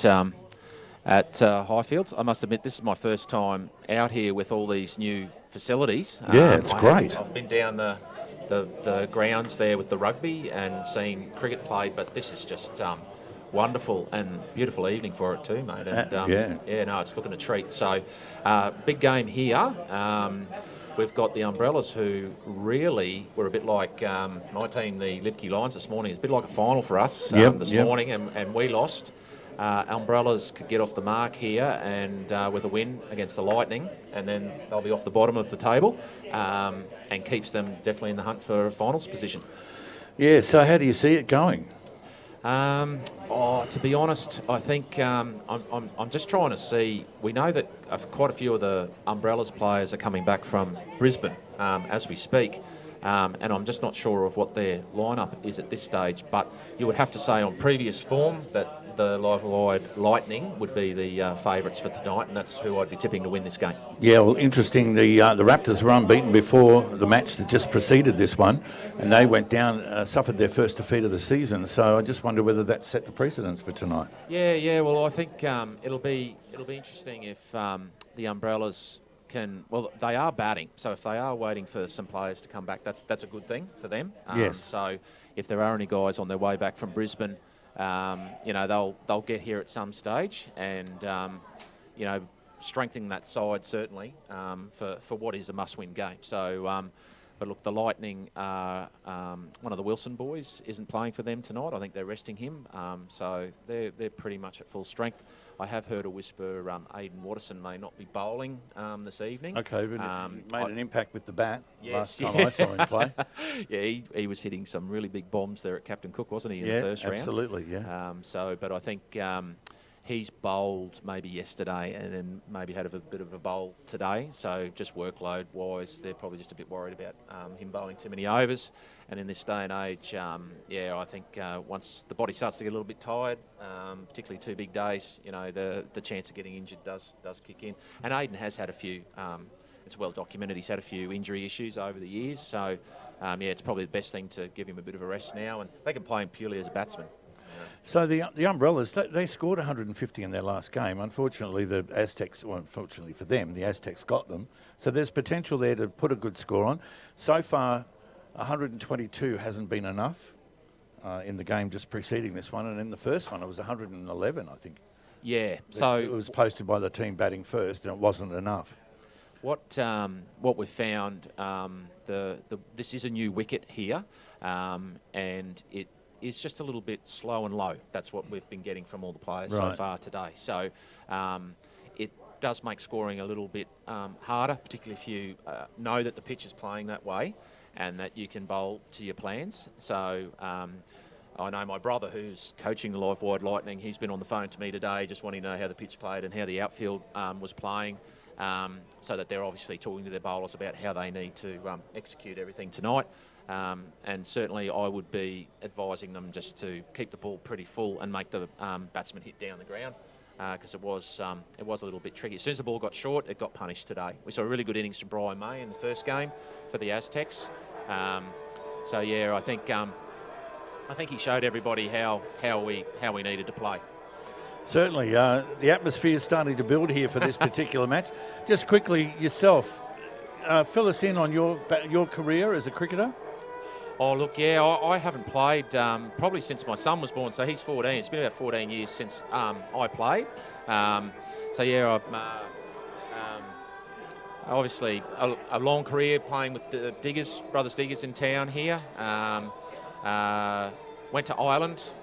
Highfields. I must admit, this is my first time out here with all these new facilities. Yeah, it's great. I've been down the grounds there with the rugby and seen cricket played, but this is just wonderful and beautiful evening for it too, mate. And it's looking a treat. So, big game here. We've got the Umbrellas, who really were a bit like my team, the Lipke Lions, this morning. It's a bit like a final for us this morning, and we lost. Umbrellas could get off the mark here and with a win against the Lightning, and then they'll be off the bottom of the table, and keeps them definitely in the hunt for a finals position. Yeah, so how do you see it going? To be honest, I think I'm just trying to see. We know that quite a few of the Umbrellas players are coming back from Brisbane as we speak, and I'm just not sure of what their lineup is at this stage. But you would have to say on previous form that the Live Lightning would be the favourites for tonight, and that's who I'd be tipping to win this game. Yeah, well, interesting. The Raptors were unbeaten before the match that just preceded this one, and they went down, suffered their first defeat of the season. So I just wonder whether that set the precedence for tonight. Yeah. Well, I think it'll be interesting if the Umbrellas can. Well, they are batting, so if they are waiting for some players to come back, that's a good thing for them. Yes. So if there are any guys on their way back from Brisbane, they'll get here at some stage, and strengthening that side certainly for what is a must-win game. So, but look, the Lightning, one of the Wilson boys isn't playing for them tonight. I think they're resting him, so they're pretty much at full strength. I have heard a whisper Aidan Watterson may not be bowling this evening. Okay, but he made an impact with the bat last time I saw him play. Yeah, he was hitting some really big bombs there at Captain Cook, wasn't he, in the first round? Absolutely, yeah. But I think he's bowled maybe yesterday and then maybe had a bit of a bowl today. So just workload-wise, they're probably just a bit worried about him bowling too many overs. And in this day and age, I think once the body starts to get a little bit tired, particularly 2 big days, the chance of getting injured does kick in. And Aidan has had a few, it's well documented, he's had a few injury issues over the years. So, it's probably the best thing to give him a bit of a rest now. And they can play him purely as a batsman. So the Umbrellas, they scored 150 in their last game. Unfortunately, the Aztecs, well, unfortunately for them, the Aztecs got them. So there's potential there to put a good score on. So far, 122 hasn't been enough in the game just preceding this one. And in the first one, it was 111, I think. Yeah. So it was posted by the team batting first, and it wasn't enough. What we've found, this is a new wicket here, and it is just a little bit slow and low. That's what we've been getting from all the players so far today. So it does make scoring a little bit harder, particularly if you know that the pitch is playing that way and that you can bowl to your plans. So I know my brother, who's coaching the Live Wide Lightning, he's been on the phone to me today just wanting to know how the pitch played and how the outfield was playing, so that they're obviously talking to their bowlers about how they need to execute everything tonight. And certainly I would be advising them just to keep the ball pretty full and make the batsman hit down the ground, because it was a little bit tricky. As soon as the ball got short, it got punished today. We saw a really good innings from Brian May in the first game for the Aztecs. I think he showed everybody how we needed to play. Certainly, the atmosphere is starting to build here for this particular match. Just quickly, yourself, fill us in on your career as a cricketer. Oh, look, I haven't played probably since my son was born, so he's 14. It's been about 14 years since I played. Obviously a long career playing with the Brothers Diggers in town here. Went to Ireland,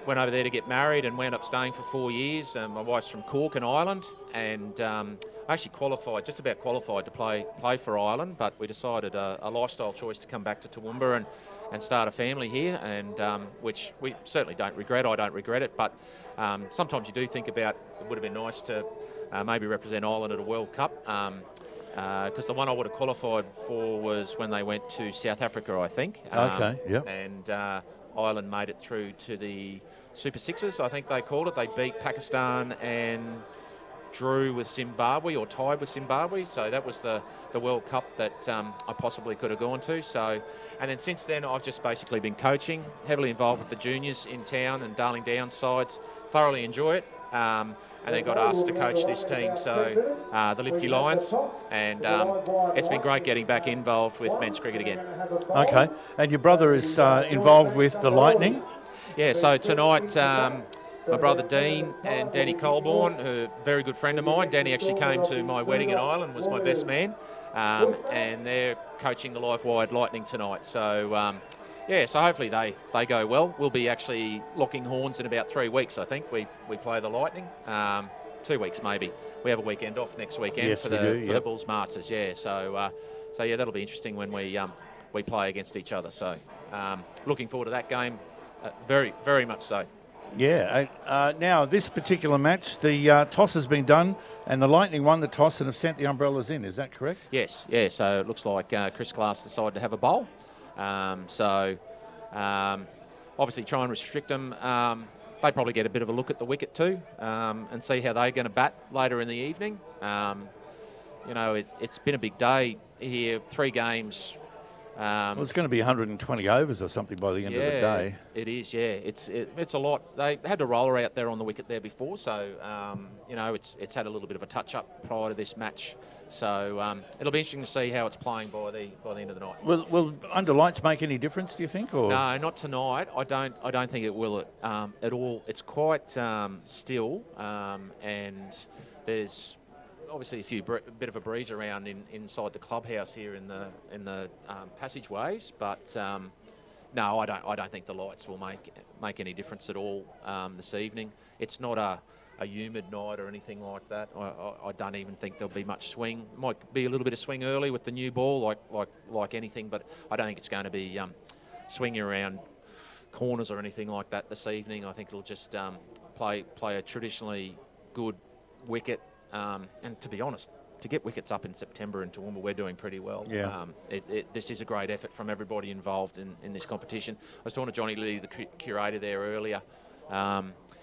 went over there to get married and wound up staying for 4 years. My wife's from Cork in Ireland, and I actually just about qualified to play for Ireland, but we decided a lifestyle choice to come back to Toowoomba and start a family here, and which we certainly don't regret. I don't regret it, but sometimes you do think about it would have been nice to maybe represent Ireland at a World Cup, because the one I would have qualified for was when they went to South Africa, I think. And Ireland made it through to the Super Sixes, I think they called it. They beat Pakistan and drew with Zimbabwe or tied with Zimbabwe. So that was the World Cup that I possibly could have gone to. So, and then since then, I've just basically been coaching, heavily involved with the juniors in town and Darling Downs sides. Thoroughly enjoy it. And then got asked to coach this team, so the Lipke Lions, and it's been great getting back involved with men's cricket again. Okay, and your brother is involved with the Lightning? Yeah, so tonight my brother Dean and Danny Colborne, a very good friend of mine. Danny actually came to my wedding in Ireland, was my best man, and they're coaching the Live Wired Lightning tonight. So yeah, so hopefully they go well. We'll be actually locking horns in about 3 weeks, I think. We play the Lightning. 2 weeks maybe. We have a weekend off next weekend for the Bulls Masters. Yeah, so yeah, that'll be interesting when we play against each other. So looking forward to that game, very, very much so. Yeah. Now, this particular match, the toss has been done, and the Lightning won the toss and have sent the umbrellas in. Is that correct? Yes. Yeah. So it looks like Chris Glass decided to have a bowl. Obviously try and restrict them. They probably get a bit of a look at the wicket too, and see how they're going to bat later in the evening. You know, it's been a big day here, 3 games. Well, it's going to be 120 overs or something by the end of the day. It is, yeah. It's a lot. They had a roller out there on the wicket there before, so, you know, it's had a little bit of a touch-up prior to this match. So it'll be interesting to see how it's playing by the end of the night. Will under lights make any difference, do you think? Or? No, not tonight. I don't think it will at all. It's quite still, and there's obviously a bit of a breeze around inside the clubhouse here in the passageways, but no, I don't think the lights will make any difference at all this evening. It's not a humid night or anything like that. I don't even think there'll be much swing. Might be a little bit of swing early with the new ball, like anything, but I don't think it's going to be swinging around corners or anything like that this evening. I think it'll just play a traditionally good wicket. And to be honest, to get wickets up in September in Toowoomba, we're doing pretty well. Yeah. This is a great effort from everybody involved in this competition. I was talking to Johnny Lee, the curator there earlier.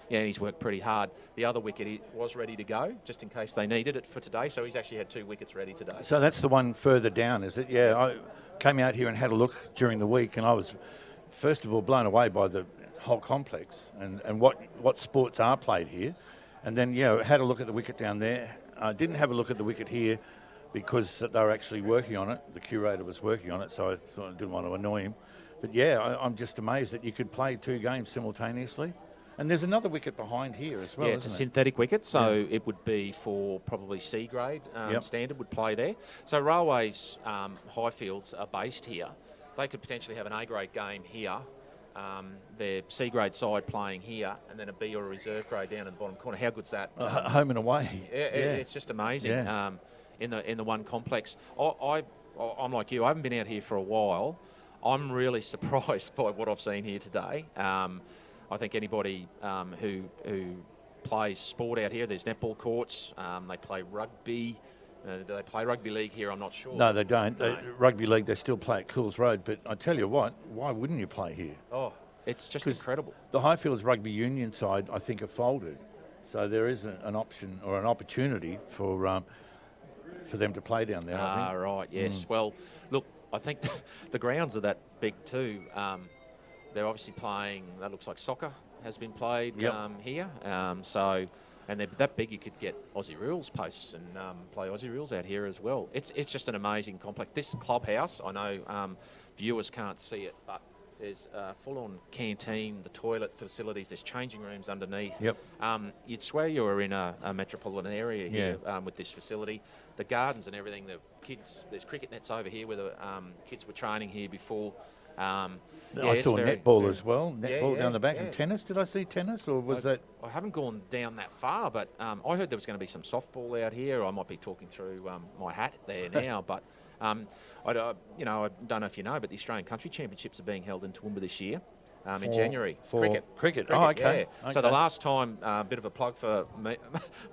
Yeah, he's worked pretty hard. The other wicket was ready to go, just in case they needed it for today. So he's actually had 2 wickets ready today. So that's the one further down, is it? Yeah, I came out here and had a look during the week, and I was, first of all, blown away by the whole complex and what sports are played here. And then, yeah, had a look at the wicket down there. I didn't have a look at the wicket here because they were actually working on it. The curator was working on it, so I thought I didn't want to annoy him. But yeah, I'm just amazed that you could play 2 games simultaneously. And there's another wicket behind here as well. Yeah, it's a synthetic wicket, so it would be for probably C grade standard would play there. So Railways Highfields are based here. They could potentially have an A grade game here. Their C grade side playing here, and then a B or a reserve grade down in the bottom corner. How good's that? Home and away. It's just amazing. Yeah. In the one complex. I'm like you. I haven't been out here for a while. I'm really surprised by what I've seen here today. I think anybody who plays sport out here, there's netball courts. They play rugby. Do they play rugby league here? I'm not sure. No, they don't. No. Rugby league, they still play at Cools Road. But I tell you what, why wouldn't you play here? Oh, it's just incredible. The Highfields Rugby Union side, I think, are folded. So there is an option or an opportunity for them to play down there. I think. Right, yes. Well, look, I think the grounds are that big too. They're obviously playing, that looks like soccer has been played here. And they're that big you could get Aussie rules posts and play Aussie rules out here as well. It's just an amazing complex. This clubhouse, I know viewers can't see it, but there's a full-on canteen, the toilet facilities, there's changing rooms underneath. Yep. You'd swear you were in a metropolitan area here with this facility. The gardens and everything, the kids, there's cricket nets over here where the kids were training here before. I saw netball as well, netball down the back, and tennis. Did I see tennis, or was that? I haven't gone down that far, but I heard there was going to be some softball out here. I might be talking through my hat there now, but I don't know if you know, but the Australian Country Championships are being held in Toowoomba this year. In January. Cricket. Oh, okay. Yeah. So the last time, a bit of a plug for me,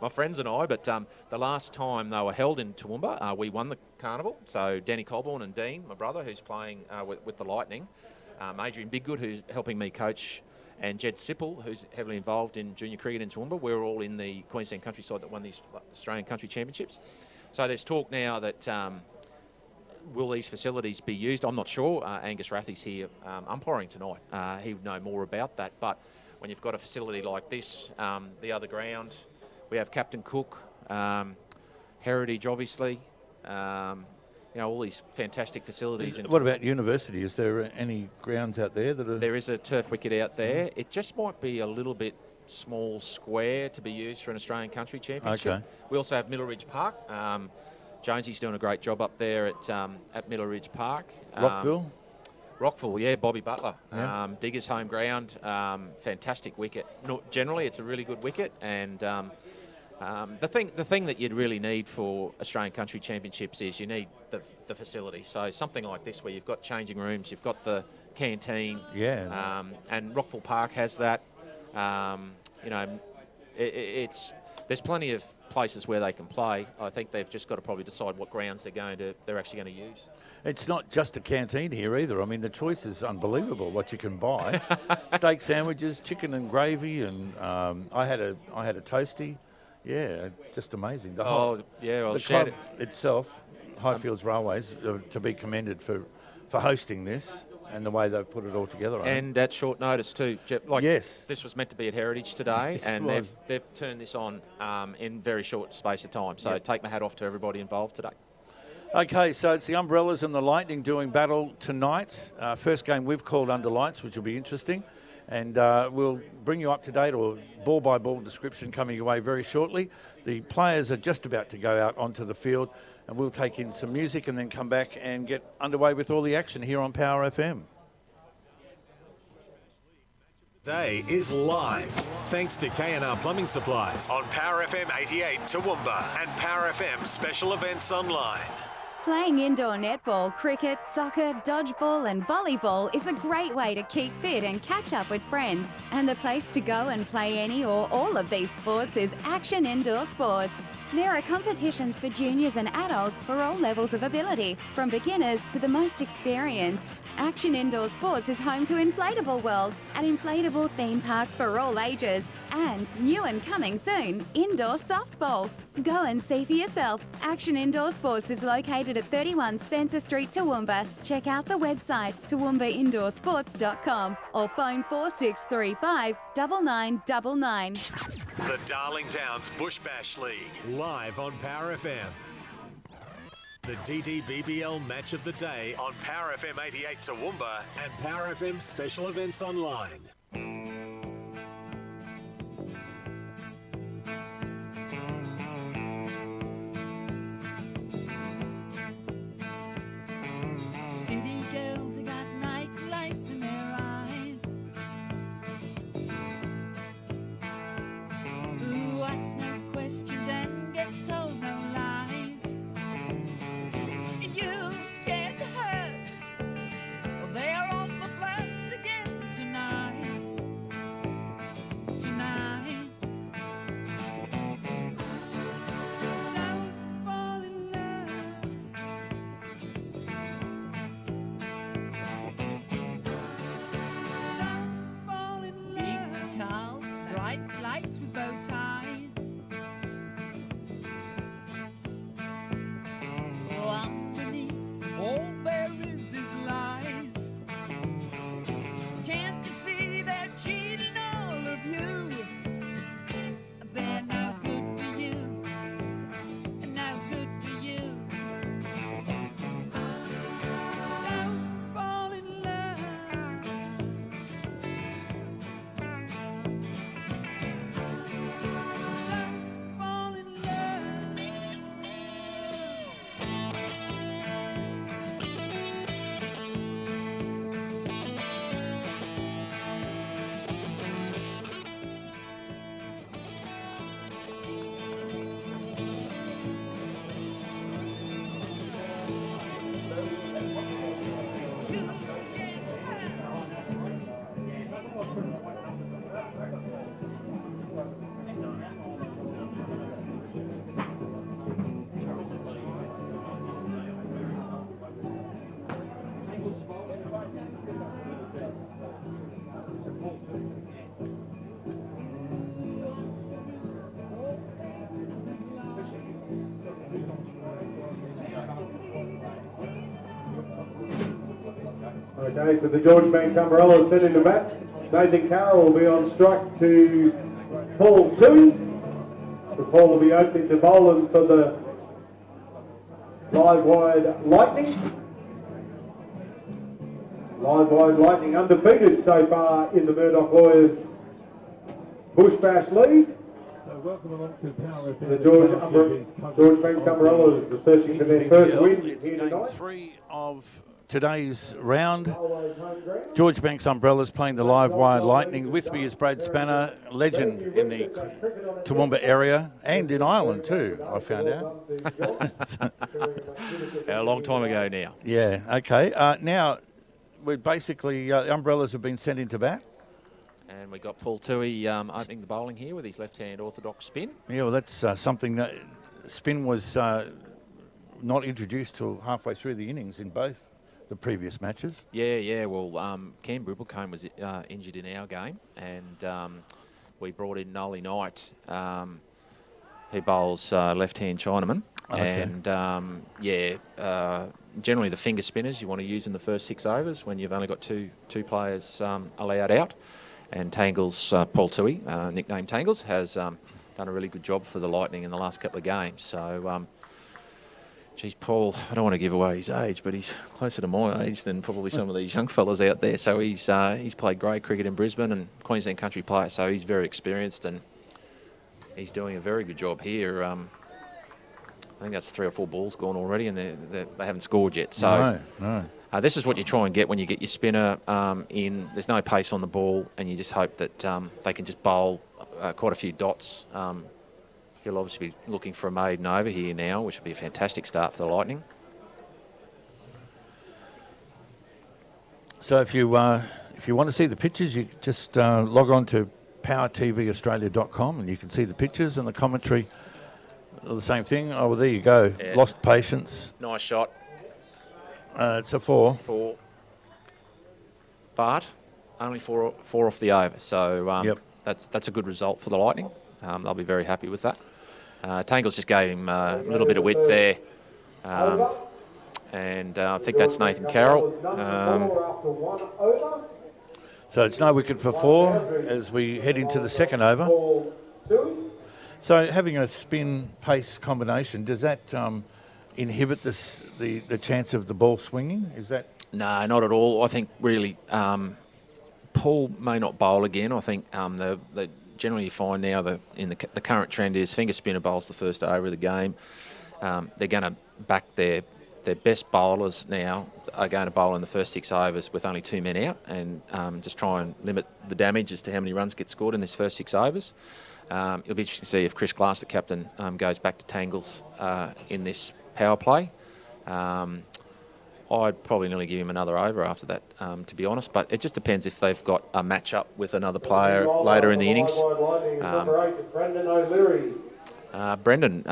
my friends and I, but the last time they were held in Toowoomba, we won the carnival. So Danny Colborne and Dean, my brother, who's playing with the Lightning, Adrian Biggood, who's helping me coach and Jed Sipple, who's heavily involved in junior cricket in Toowoomba. We're all in the Queensland country side that won the Australian Country Championships. So there's talk now that will these facilities be used? I'm not sure. Angus Rathy's here umpiring tonight. He would know more about that. But when you've got a facility like this, the other ground, we have Captain Cook, Heritage, obviously. All these fantastic facilities. What about university? Is there any grounds out there that are... There is a turf wicket out there. It just might be a little bit small square to be used for an Australian Country Championship. Okay. We also have Middle Ridge Park. Jonesy's doing a great job up there at Middle Ridge Park. Rockville, yeah, Bobby Butler. Yeah. Diggers' home ground, fantastic wicket. Generally, it's a really good wicket, and the thing that you'd really need for Australian Country Championships is you need the facility. So something like this, where you've got changing rooms, you've got the canteen, and Rockville Park has that. There's plenty of places where they can play. I think they've just got to probably decide what grounds they're actually going to use. It's not just a canteen here either. I mean, the choice is unbelievable what you can buy. Steak sandwiches, chicken and gravy, and I had a toasty. Yeah, just amazing. The club itself, Highfields Railways, to be commended for hosting this and the way they've put it all together. And at short notice too. Yes. This was meant to be at Heritage today, Yes, and they've turned this on in very short space of time. So take my hat off to everybody involved today. Okay, so it's the Umbrellas and the Lightning doing battle tonight. First game we've called Under Lights, which will be interesting. And we'll bring you up to date, or ball-by-ball description coming your way very shortly. The players are just about to go out onto the field, and we'll take in some music and then come back and get underway with all the action here on Power FM. Day is live, thanks to K&R Plumbing Supplies on Power FM 88 Toowoomba and Power FM Special Events Online. Playing indoor netball, cricket, soccer, dodgeball and volleyball is a great way to keep fit and catch up with friends. And the place to go and play any or all of these sports is Action Indoor Sports. There are competitions for juniors and adults for all levels of ability, from beginners to the most experienced. Action Indoor Sports is home to Inflatable World, an inflatable theme park for all ages. And new and coming soon, indoor softball. Go and see for yourself. Action Indoor Sports is located at 31 Spencer Street, Toowoomba. Check out the website, toowoombaindoorsports.com, or phone 4635 9999. The Darling Downs Bush Bash League, live on Power FM. The DDBBL Match of the Day on Power FM 88 Toowoomba and Power FM Special Events Online. City girls have got nightlife in their eyes, who ask no questions and get told no lies. You get hurt, well, they're off the flats again tonight. Okay, so the George Banks umbrella set into bat. Nathan Carroll will be on strike to Paul Toohey. So Paul will be opening the bowling for the Live Wide Lightning. Live Wide Lightning undefeated so far in the Murdoch Lawyers Bush Bash League. Welcome along to Power FM. The George Banks Umbrellas are searching for their first win It's here game tonight. 3 of today's round. George Banks Umbrellas playing the Live Wire Lightning. With me is Brad Spanner, legend in the Toowoomba area and in Ireland too, I found out. A long time ago now. Yeah, okay. Now, we're basically, the Umbrellas have been sent into bat. And we got Paul Toohey opening the bowling here with his left-hand orthodox spin. Yeah, well, that's something that spin was not introduced till halfway through the innings in both the previous matches. Yeah. Well, Cam Bribblecombe was injured in our game, and we brought in Nolly Knight, who bowls left-hand Chinaman. Okay. And generally the finger spinners you want to use in the first 6 overs when you've only got two players allowed out. And Tangles, Paul Toohey, nicknamed Tangles, has done a really good job for the Lightning in the last couple of games. So, geez, Paul, I don't want to give away his age, but he's closer to my age than probably some of these young fellas out there. So he's played grade cricket in Brisbane and Queensland country player, so he's very experienced and he's doing a very good job here. I think that's 3 or 4 balls gone already, and they haven't scored yet. So No. this is what you try and get when you get your spinner in. There's no pace on the ball, and you just hope that they can just bowl quite a few dots. He'll obviously be looking for a maiden over here now, which would be a fantastic start for the Lightning. So if you want to see the pictures, you just log on to powertvaustralia.com and you can see the pictures and the commentary. The same thing. Oh, well, there you go. Yeah. Lost patience. Nice shot. It's a 4. 4. But only four off the over. So Yep. that's a good result for the Lightning. They'll be very happy with that. Tangles just gave him a little bit of width there. And I think that's Nathan Carroll. So it's no wicket for 4 as we head into the second over. So having a spin pace combination, does that inhibit the chance of the ball swinging? Is that? No, not at all. I think really Paul may not bowl again. I think the generally you find now the current trend is finger spinner bowls the first over of the game. They're going to back their best bowlers now are going to bowl in the first 6 overs with only 2 men out and just try and limit the damage as to how many runs get scored in this first 6 overs. It'll be interesting to see if Chris Glass, the captain, goes back to Tangles in this power play. I'd probably nearly give him another over after that, to be honest. But it just depends if they've got a match-up with another player later in the innings. Brendan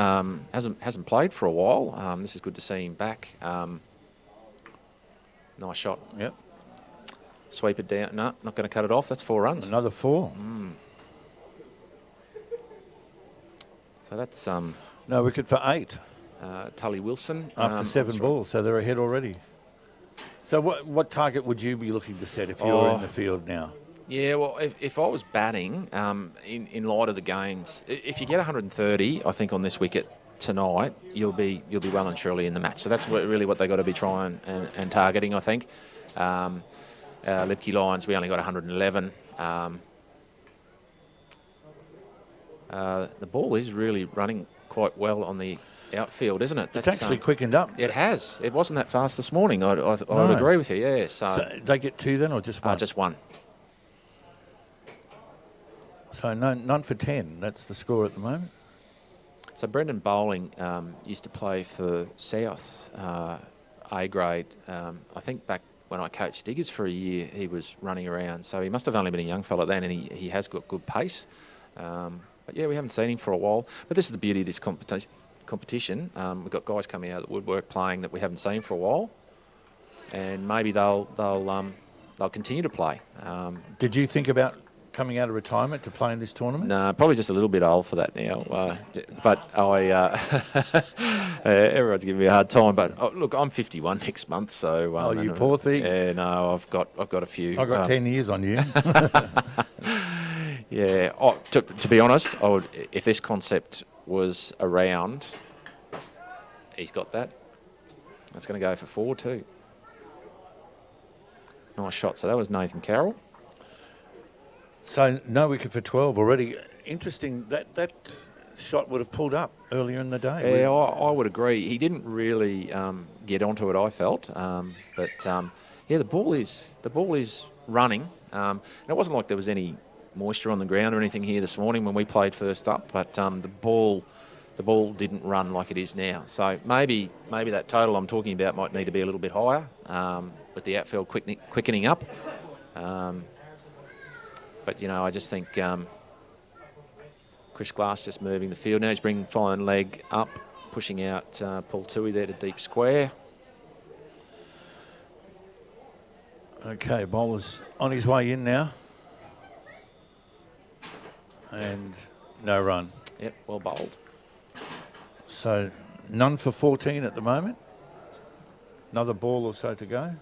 hasn't played for a while. This is good to see him back. Nice shot. Yep. Sweep it down. No, not going to cut it off. That's 4 runs. Another 4. So that's No wicket for 8 Tully Wilson. after 7 balls, so they're ahead already. So what target would you be looking to set if you were in the field now? Yeah, well, if I was batting, in light of the games, if you get 130, I think on this wicket tonight, you'll be well and truly in the match. So that's really what they got to be trying and targeting, I think. Lipke Lions, we only got 111. The ball is really running quite well on the outfield, isn't it? It's actually quickened up. It has. It wasn't that fast this morning. I would No. agree with you. Yeah. So they get 2 then, or just 1? Just 1. So none for 10. That's the score at the moment. So Brendan Bowling used to play for South A grade. I think back when I coached Diggers for a year, he was running around. So he must have only been a young fella then, and he has got good pace. But yeah, we haven't seen him for a while. But this is the beauty of this competition. We've got guys coming out of the woodwork playing that we haven't seen for a while, and maybe they'll continue to play. Did you think about coming out of retirement to play in this tournament? No, probably just a little bit old for that now. But everyone's giving me a hard time. But look, I'm 51 next month, so. Oh, you poor thing. Yeah, no, I've got a few. I've got 10 years on you. Yeah. To be honest, I would, if this concept was around, he's got that. That's going to go for 4 too. Nice shot. So that was Nathan Carroll. So no wicket for 12 already. Interesting, that shot would have pulled up earlier in the day. Yeah, I would agree. He didn't really get onto it, I felt. Yeah, the ball is running. And it wasn't like there was any moisture on the ground or anything here this morning when we played first up, but the ball didn't run like it is now. So maybe that total I'm talking about might need to be a little bit higher with the outfield quickening up. But, you know, I just think Chris Glass just moving the field. Now he's bringing fine leg up, pushing out Paul Toohey there to deep square. Okay, bowler's on his way in now. And no run. Yep, well bowled. So none for 14 at the moment. Another ball or so to go.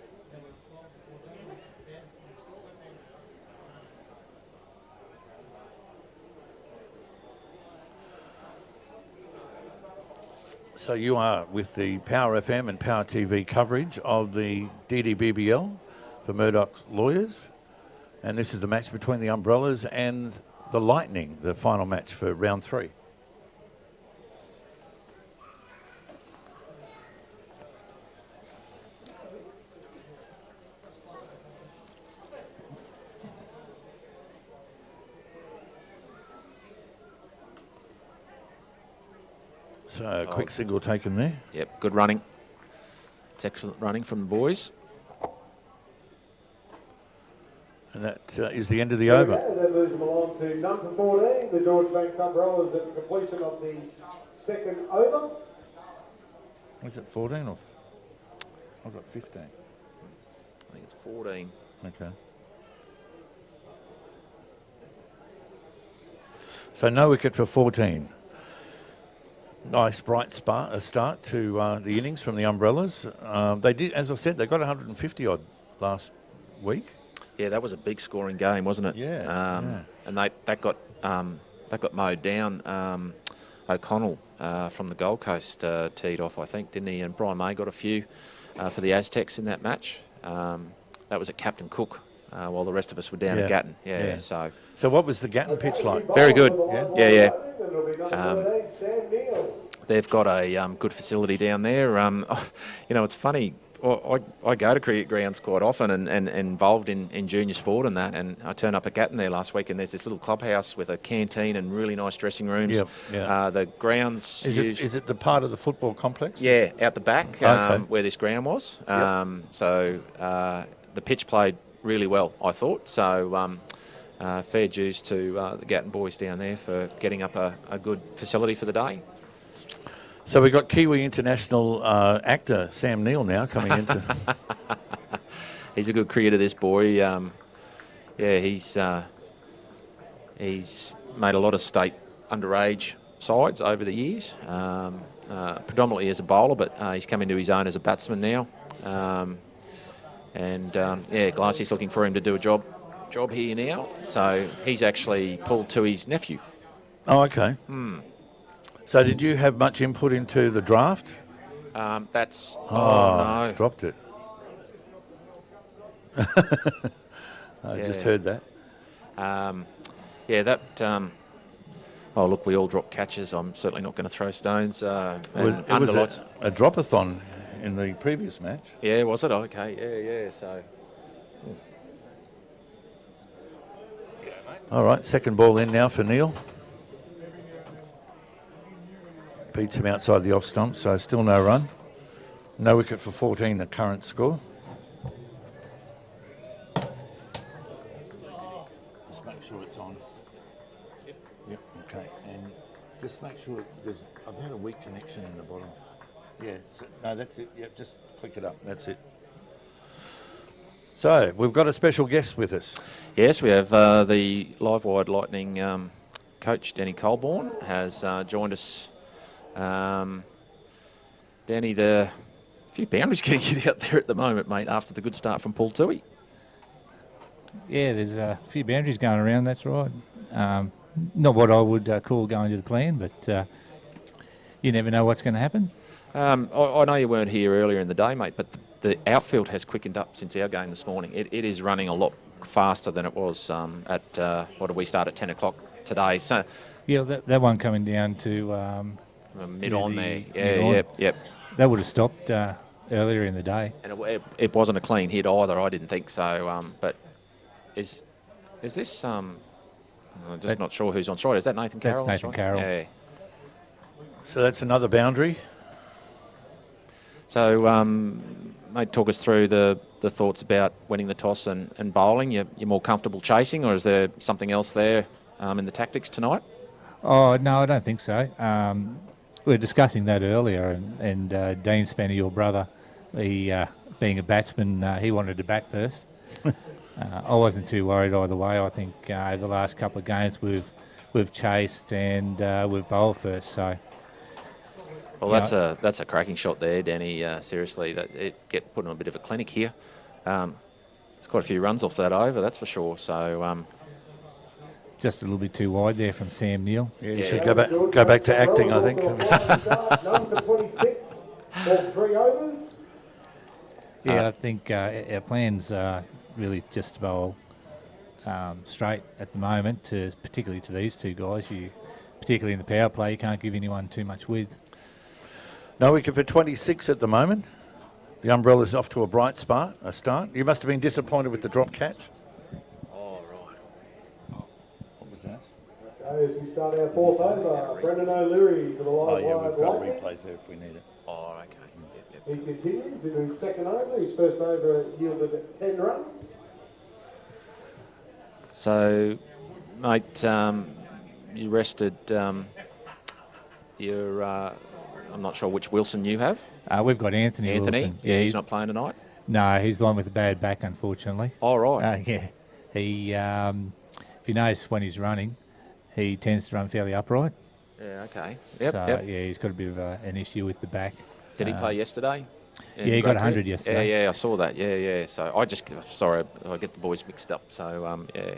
So you are with the Power FM and Power TV coverage of the DDBBL for Murdoch's Lawyers. And this is the match between the Umbrellas and the Lightning, the final match for round 3. So a quick single taken there. Yep, good running. It's excellent running from the boys. And that is the end of the over. That moves them along to none for 14. The George Banks Umbrellas at the completion of the second over. Is it 14 or? I've got 15. I think it's 14. Okay. So no wicket for 14. Nice bright start to the innings from the Umbrellas. They did, as I said, they got 150 odd last week. Yeah, that was a big scoring game, wasn't it? Yeah. And that got mowed down. O'Connell from the Gold Coast teed off, I think, didn't he? And Brian May got a few for the Aztecs in that match. That was at Captain Cook while the rest of us were down at Gatton. Yeah. So what was the Gatton pitch like? very good. Yeah. Sam Neal. They've got a good facility down there. You know, it's funny. I go to cricket grounds quite often and involved in junior sport and that. And I turned up at Gatton there last week, and there's this little clubhouse with a canteen and really nice dressing rooms. The grounds. Is it the part of the football complex? Yeah, out the back where this ground was. So the pitch played really well, I thought. So fair dues to the Gatton boys down there for getting up a good facility for the day. So we've got Kiwi international actor Sam Neal now coming into. He's a good cricketer, this boy. He's made a lot of state underage sides over the years, predominantly as a bowler, but he's come into his own as a batsman now. Glassy's looking for him to do a job here now. So he's actually Paul Toohey's nephew. Oh, okay. So did you have much input into the draft? No. Dropped it. I just heard that. Look, we all drop catches. I'm certainly not going to throw stones. It was a drop-a-thon in the previous match. Yeah, was it? Okay, yeah. So. All right, second ball in now for Neal. Beats him outside the off stump, so still no run. No wicket for 14, the current score. Just make sure it's on. Yep, okay. And just make sure I've had a weak connection in the bottom. Yeah, no, that's it. Yep, just click it up. That's it. So we've got a special guest with us. Yes, we have the Live Wide Lightning coach, Danny Colborne, has joined us. Danny, a few boundaries getting hit out there at the moment, mate, after the good start from Paul Toohey. Yeah, there's a few boundaries going around, that's right. Not what I would call going to the plan, but you never know what's going to happen. I know you weren't here earlier in the day, mate, but the outfield has quickened up since our game this morning. It is running a lot faster than it was at, what did we start at 10 o'clock today? So Yeah, that one coming down to mid-on the there. Yeah, mid-on. yep. That would have stopped earlier in the day. And it wasn't a clean hit either, I didn't think so. But is this... I'm just not sure who's on strike. Is that Nathan Carroll? That's Nathan Carroll. Yeah. So that's another boundary. So, mate, talk us through the thoughts about winning the toss and bowling. You're more comfortable chasing, or is there something else there in the tactics tonight? Oh, no, I don't think so. We were discussing that earlier, and Dean Spenny, your brother, he, being a batsman, he wanted to bat first. I wasn't too worried either way. I think over the last couple of games we've chased and we've bowled first. So, Well, that's a cracking shot there, Danny. Seriously, that it put on a bit of a clinic here. There's quite a few runs off that over, that's for sure. So just a little bit too wide there from Sam Neill. Yeah, you should go back to acting, I think. Number 26 for 3 overs. Yeah, I think our plans are really just to bowl straight at the moment, particularly to these two guys. Particularly in the power play, you can't give anyone too much width. No wicket for 26 at the moment. The umbrella's off to a bright start. You must have been disappointed with the drop catch. Oh, right. What was that? Okay, as we start our 4th over, Brendan O'Leary for the Live Wide Lightning. replays there if we need it. Oh, okay. He continues into his 2nd over. His 1st over yielded 10 runs. So, mate, you rested your... I'm not sure which Wilson you have. We've got Anthony Wilson. Yeah, he's not playing tonight. No, he's the one with a bad back, unfortunately. Oh, right. Yeah. He, if you notice when he's running, he tends to run fairly upright. Yeah, okay. Yep, So, yep. yeah, he's got a bit of an issue with the back. Did he play yesterday? Yeah, he got 100 yesterday. Yeah, I saw that. Yeah. So I get the boys mixed up. So, yeah.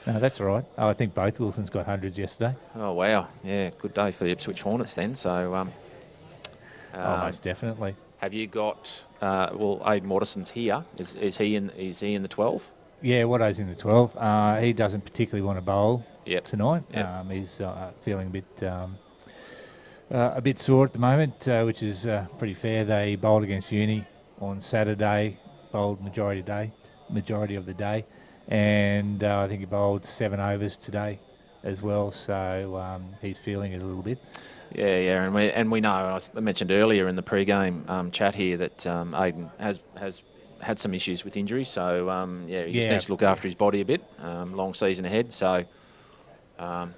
No, that's all right. I think both Wilsons got 100s yesterday. Oh, wow. Yeah, good day for the Ipswich Hornets then. So, Most definitely. have you got, Aiden Mortison's here. Is he in the 12? Yeah, Watto's in the 12. He doesn't particularly want to bowl tonight. Yep. He's feeling a bit sore at the moment, which is pretty fair. They bowled against Uni on Saturday, bowled majority of the day, and I think he bowled 7 overs today as well. So he's feeling it a little bit. Yeah, and we know. I mentioned earlier in the pre-game chat here that Aiden has had some issues with injury, so he just needs to look after his body a bit. Long season ahead, so. Definitely.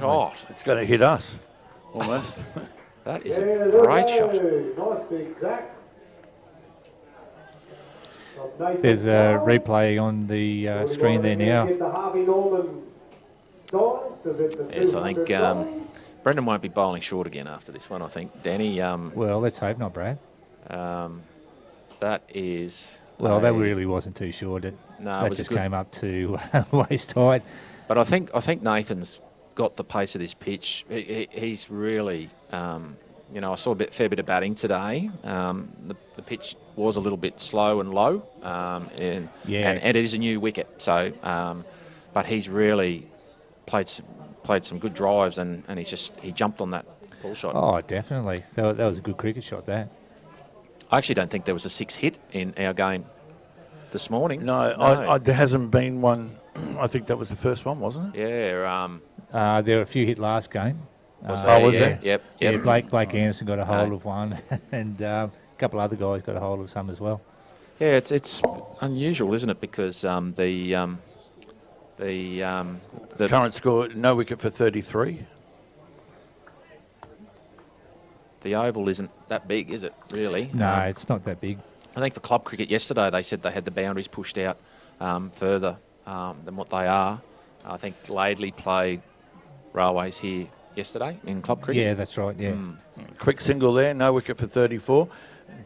Shot. It's going to hit us, almost. That is a great shot. Nice big Zach. There's a replay on the screen there now. Get the Harvey Norman signs to hit the Yes, I think 200 runs. Brendan won't be bowling short again after this one, I think. Danny, Well, let's hope not, Brad. that is... Well, that really wasn't too short. No, it that was a just good- came up to waist height. But I think Nathan's got the pace of this pitch. He's really... I saw fair bit of batting today. The pitch was a little bit slow and low, and it is a new wicket. So, but he's really played some good drives, and he jumped on that pull shot. Oh, definitely. That was a good cricket shot. That. I actually don't think there was a 6 hit in our game this morning. No. There hasn't been one. I think that was the first one, wasn't it? Yeah. There were a few hit last game. Was there? Yep. Yeah, Blake Anderson got a hold of one, and a couple other guys got a hold of some as well. Yeah, it's unusual, isn't it? Because the current score, no wicket for 33. The oval isn't that big, is it? Really? No, it's not that big. I think for club cricket yesterday, they said they had the boundaries pushed out further than what they are. I think Laidley played Railways here yesterday in club cricket. Yeah, that's right, yeah. Quick single there, no wicket for 34.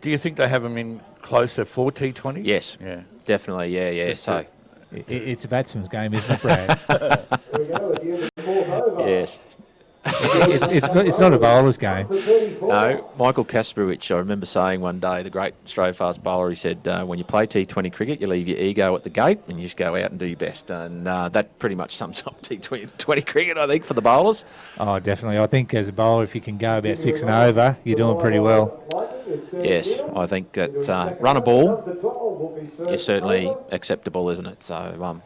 Do you think they have him in closer for T20? Yes, Yeah. definitely, yeah. Just So, It's a batsman's game, isn't it, Brad? Here we go at the end of the fourth over. yes. it's not a bowler's game. For 34. No, Michael Kasperowicz, I remember saying one day, the great Australia fast bowler, he said, when you play T20 cricket, you leave your ego at the gate and you just go out and do your best. And that pretty much sums up T20 cricket, I think, for the bowlers. Oh, definitely. I think as a bowler, if you can go about 6 and over, you're doing pretty well. Yes, I think that run a ball is certainly acceptable, isn't it? So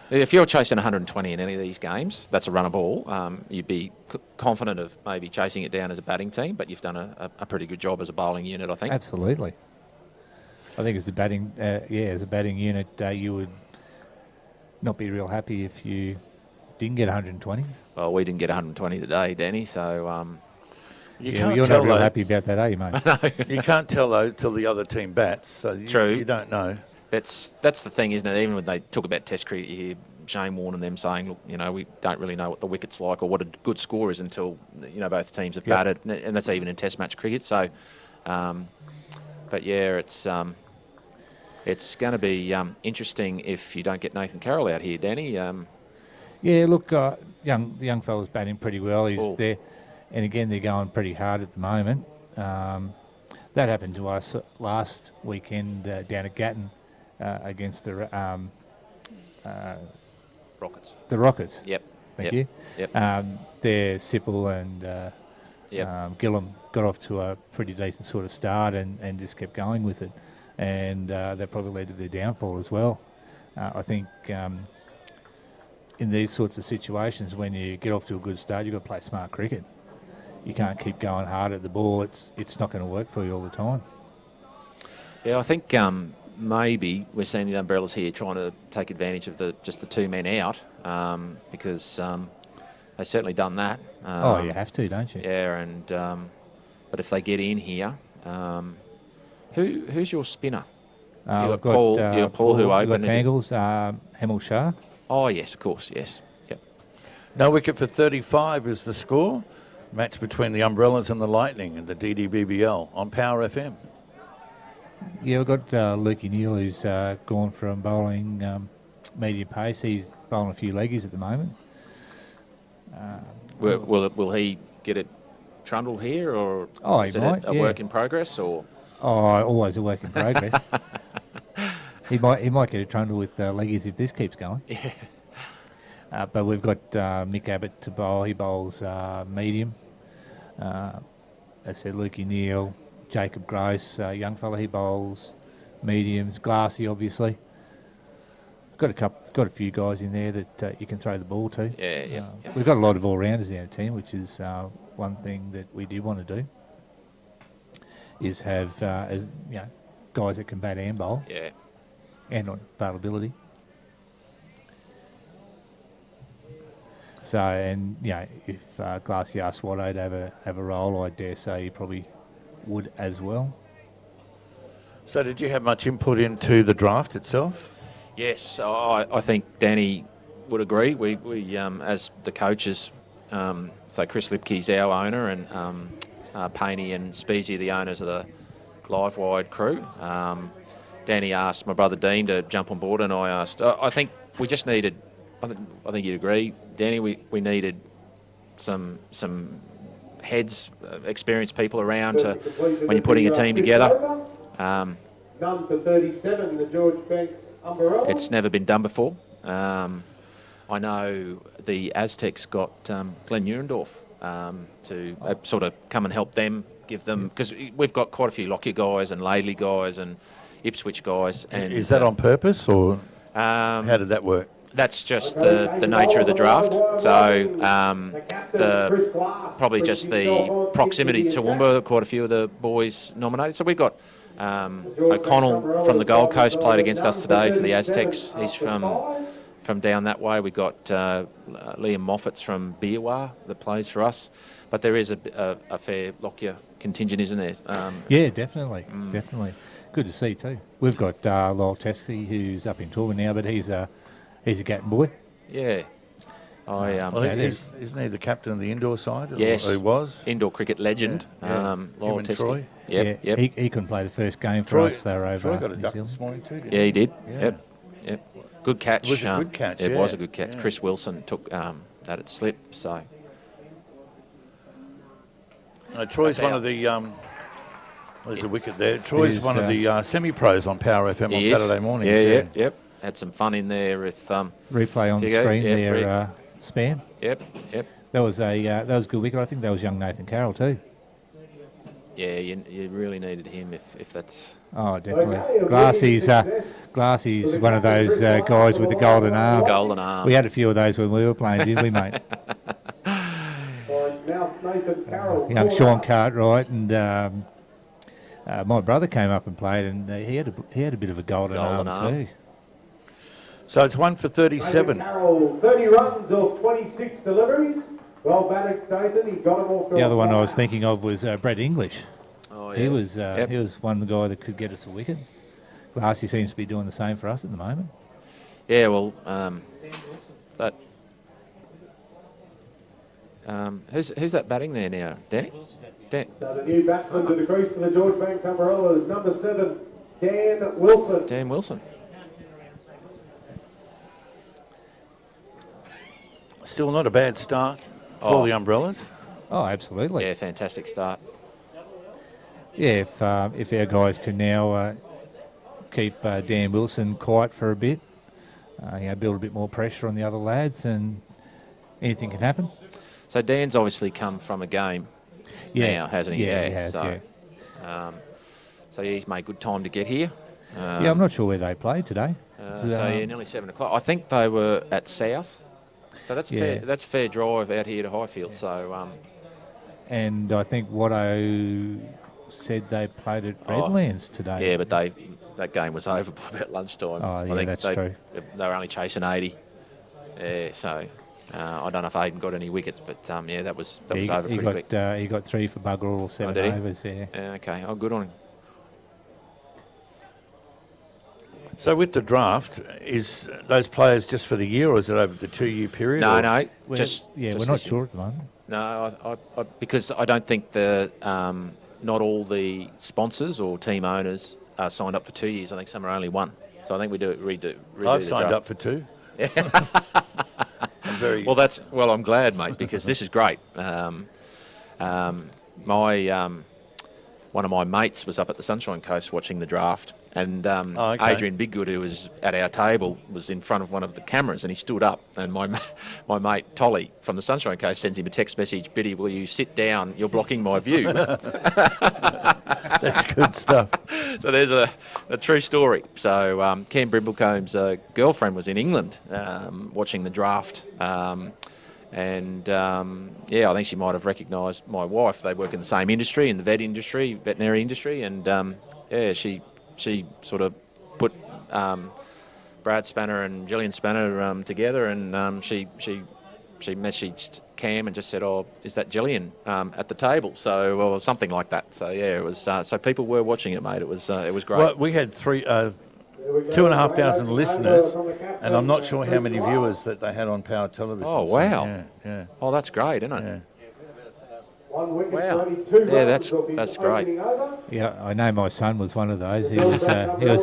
if you're chasing 120 in any of these games, that's a run a ball. You'd be confident of maybe chasing it down as a batting team, but you've done a pretty good job as a bowling unit, I think. Absolutely. I think as a batting, as a batting unit, you would not be real happy if you didn't get 120. Well, we didn't get 120 today, Danny, so... You're not real happy about that, are you, mate? You can't tell, though, till the other team bats, so True. You don't know. That's the thing, isn't it? Even when they talk about Test cricket, you hear Shane Warne and them saying, look, we don't really know what the wicket's like or what a good score is until, both teams have batted, and that's even in Test match cricket. So, but yeah, it's going to be interesting if you don't get Nathan Carroll out here, Danny. Yeah, look, the young fella's batting pretty well. He's Oh. there, and again, they're going pretty hard at the moment. That happened to us last weekend down at Gatton against the Rockets. The Rockets. Yep. Thank you. Yep. There, Sipple and Gillum got off to a pretty decent sort of start and just kept going with it. And that probably led to their downfall as well. I think in these sorts of situations, when you get off to a good start, you've got to play smart cricket. You can't keep going hard at the ball. It's not going to work for you all the time. Yeah, I think maybe we're seeing the Umbrellas here trying to take advantage of just the two men out because they've certainly done that. You have to, don't you? Yeah, and but if they get in here, who's your spinner? We've got Paul who we've got opened. Tangles, Hemel Shah. Oh yes, of course, yes. Yep. No wicket for 35 is the score. Match between the Umbrellas and the Lightning and the DDBBL on Power FM. Yeah, we've got Lukey Neal, who's gone from bowling medium pace. He's bowling a few leggies at the moment. Will he get it trundle here, or is he it might, a work in progress, or? Oh, always a work in progress. He might get a trundle with leggies if this keeps going. Yeah. But we've got Mick Abbott to bowl. He bowls medium. As I said, Lukey Neal, Jacob Gross, young fella, he bowls mediums. Glassy, obviously. Got a few guys in there that you can throw the ball to. Yeah. We've got a lot of all-rounders in our team, which is one thing that we do want to do. Is have guys that can bat and bowl. Yeah. And on availability. So, and if Glassy asked Watto to have a role, I dare say he probably would as well. So did you have much input into the draft itself? Yes, I think Danny would agree. We as the coaches, so Chris Lipke's our owner, and Painey and Speezy are the owners of the Live Wide crew. Danny asked my brother Dean to jump on board, and I asked. I think we just needed. I think you'd agree, Danny. We needed some heads, experienced people around to when you're putting a team together. Done for 37, the George Banks Umbrella. It's never been done before. I know the Aztecs got Glenn Nurendorf to sort of come and help them, give them, because we've got quite a few Lockyer guys and Laidley guys and Ipswich guys. And is that on purpose, or how did that work? That's just the nature of the draft. So probably just the proximity to Toowoomba, quite a few of the boys nominated. So we've got O'Connell from the Gold Coast played against us today for the Aztecs. He's from down that way. We've got Liam Moffat's from Beerwah that plays for us. But there is a fair Lockyer contingent, isn't there? Yeah, definitely. Definitely. good to see too. We've got Lyle Teskey, who's up in Torban now, but he's a Gatton boy. Yeah. Isn't he the captain of the indoor side? Yes. Or he was? Indoor cricket legend. Yeah. Lyle Him and Teskey. Troy. Yep. Yeah, he couldn't play the first game for us. They were over Troy got a New duck Zealand. this morning too, didn't Yeah, he did. Yeah. Yep. Good catch. It was a good catch, It yeah. was a good catch. Yeah. Chris Wilson took that at slip. So Troy's That's one out. of the... there's a wicket there. Troy's is, one of the semi-pros on Power FM on he is. Saturday mornings. Yep. Had some fun in there with. Replay on the Diego, screen yeah, there, Spam. Yep. That was a good wicket. I think that was young Nathan Carroll too. Yeah, you really needed him if that's. Oh, definitely. Glassy's one of those guys with the golden arm. Golden arm. We had a few of those when we were playing, didn't we, mate? Now Nathan Carroll. Young Sean Cartwright and my brother came up and played, and he had a bit of a golden arm too. So it's 1 for 37. Nathan Carroll, 30 runs off 26 deliveries. Well batted, Nathan. He got him off. The other one I was thinking of was Brad English. Oh, yeah. He was one guy that could get us a wicket. Glassy seems to be doing the same for us at the moment. Yeah, well, that. Who's that batting there now, Danny? So the new batsman to the crease for the George Banks Umbrellas, number 7, Dan Wilson. Dan Wilson. Still not a bad start for the Umbrellas. Oh, absolutely. Yeah, fantastic start. Yeah, if our guys can now keep Dan Wilson quiet for a bit, build a bit more pressure on the other lads, and anything can happen. So Dan's obviously come from a game now, hasn't he? Yeah, he has, so, so he's made good time to get here. Yeah, I'm not sure where they played today. Nearly 7 o'clock. I think they were at South. So that's that's fair drive out here to Highfield. So, and I think Watto said they played at Redlands today. Yeah, but that game was over by about lunchtime. Oh, yeah, I think that's true. They were only chasing 80. Yeah, so I don't know if Aiden got any wickets, but that was over pretty quick. He got 3 for bugger all, 7 did he? overs. Yeah. Okay. Oh, good on him. So with the draft, is those players just for the year, or is it over the 2-year period? No, We're just not this sure at the moment. No, I because I don't think not all the sponsors or team owners are signed up for 2 years. I think some are only 1. So I think we redo I've the signed draft. up for 2. I'm very I'm glad, mate, because this is great. One of my mates was up at the Sunshine Coast watching the draft, and Adrian Biggood, who was at our table, was in front of one of the cameras, and he stood up, and my mate Tolly from the Sunshine Coast sends him a text message, "Biddy, will you sit down? You're blocking my view." That's good stuff. So there's a true story. So Cam Brimblecomb's girlfriend was in England watching the draft. I think she might have recognised my wife. They work in the same industry, in the veterinary industry, and she sort of put Brad Spanner and Gillian Spanner together, and she messaged Cam and just said, "Oh, is that Gillian at the table?" So, or something like that. So it was. So people were watching it, mate. It was great. Well, we had 2,500 listeners, and I'm not sure how many viewers that they had on Power Television. Oh, wow. So, yeah. Oh, that's great, isn't it? Yeah. Wow. Yeah, that's great. Yeah, I know my son was one of those. He was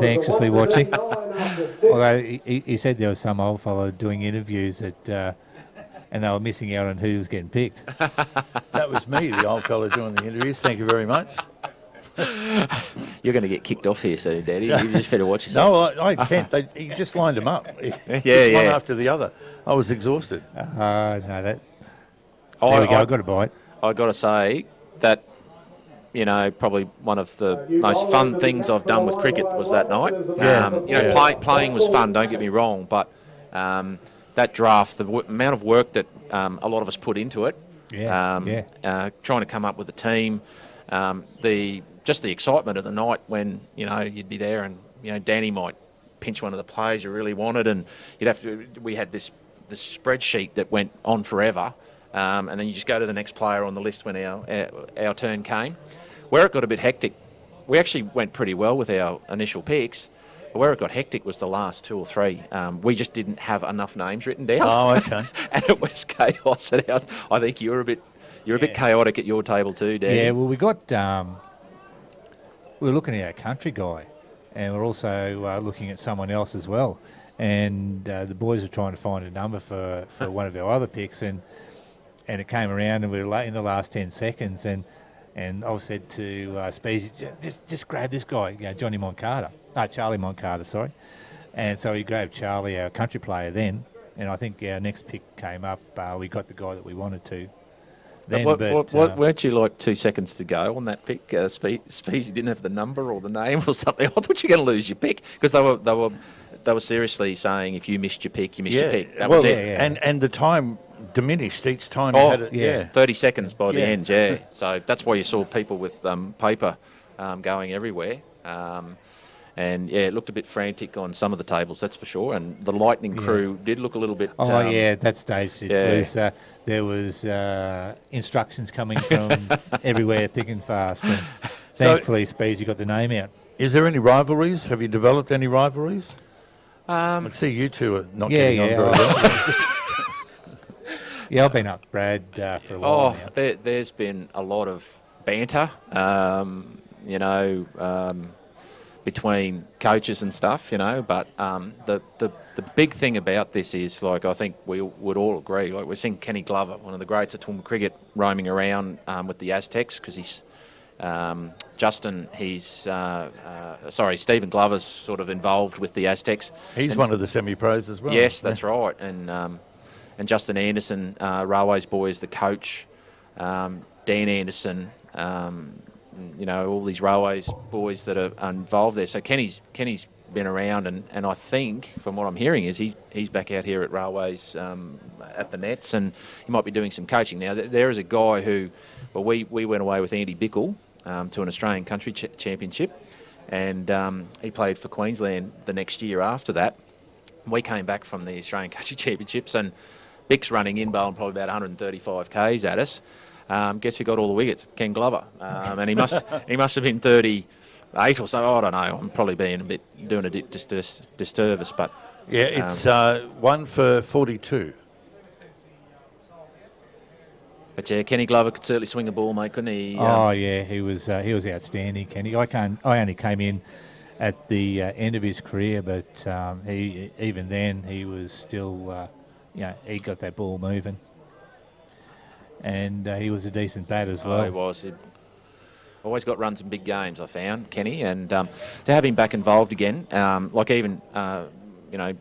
anxiously watching. Although he said there was some old fellow doing interviews and they were missing out on who was getting picked. That was me, the old fellow doing the interviews. Thank you very much. You're going to get kicked off here soon, Daddy. You just better watch yourself. No, I can't. He just lined them up. One yeah. after the other. I was exhausted. There we go. I I got a bite. I got to say that, probably one of the most fun things I've done with cricket was that night. Playing was fun, don't get me wrong, but that draft, the amount of work that a lot of us put into it, trying to come up with a team, just the excitement of the night when, you'd be there and, Danny might pinch one of the players you really wanted, and we had this spreadsheet that went on forever. And then you just go to the next player on the list when our turn came. Where it got a bit hectic we actually went pretty well with our initial picks. Where it got hectic was the last 2 or 3. We just didn't have enough names written down. Oh, okay. And it was chaos. I think you're a bit chaotic at your table too, Dan. Yeah, well, we got we're looking at our country guy, and we're also looking at someone else as well. And the boys are trying to find a number for one of our other picks, and it came around, and we were late in the last 10 seconds, and I've said to Speedy, just grab this guy, Charlie Moncada, sorry. And so he grabbed Charlie, our country player then, and I think our next pick came up. We got the guy that we wanted to. Then, weren't you like 2 seconds to go on that pick? Speedy didn't have the number or the name or something. I thought you were going to lose your pick because they were seriously saying if you missed your pick, you missed your pick. That was it. Yeah. And the time diminished each time. You had it, 30 seconds by the end, yeah. So that's why you saw people with paper going everywhere. And, it looked a bit frantic on some of the tables, that's for sure. And the Lightning crew did look a little bit... at that stage there was instructions coming from everywhere thick and fast. And thankfully, Speezy got the name out. Is there any rivalries? Have you developed any rivalries? I see you two are not getting on very well. Yeah, I've been up Brad for a while now. There's been a lot of banter, between coaches and stuff, but the big thing about this is, like, I think we would all agree, like, we're seeing Kenny Glover, one of the greats of Toowoomba cricket, roaming around with the Aztecs because he's Stephen Glover's sort of involved with the Aztecs. He's one of the semi-pros as well. Yes, that's right. And Justin Anderson, Railways boy, is the coach. Dan Anderson, all these Railways boys that are involved there. So Kenny's been around, and I think, from what I'm hearing, is he's back out here at Railways at the Nets, and he might be doing some coaching. Now, there is a guy who, we went away with Andy Bickle to an Australian Country Championship, and he played for Queensland the next year after that. We came back from the Australian Country Championships, and Bick's running in, bowling probably about 135 Ks at us. Guess who got all the wickets? Ken Glover. And he must have been 38 or so. I don't know. I'm probably doing a disservice, but... Yeah, it's 1 for 42. But yeah, Kenny Glover could certainly swing a ball, mate, couldn't he? He was outstanding, Kenny. I only came in at the end of his career, but even then he was still, he got that ball moving. And he was a decent bat as well. Oh, he was. He'd always got runs in big games, I found, Kenny. And to have him back involved again, like even,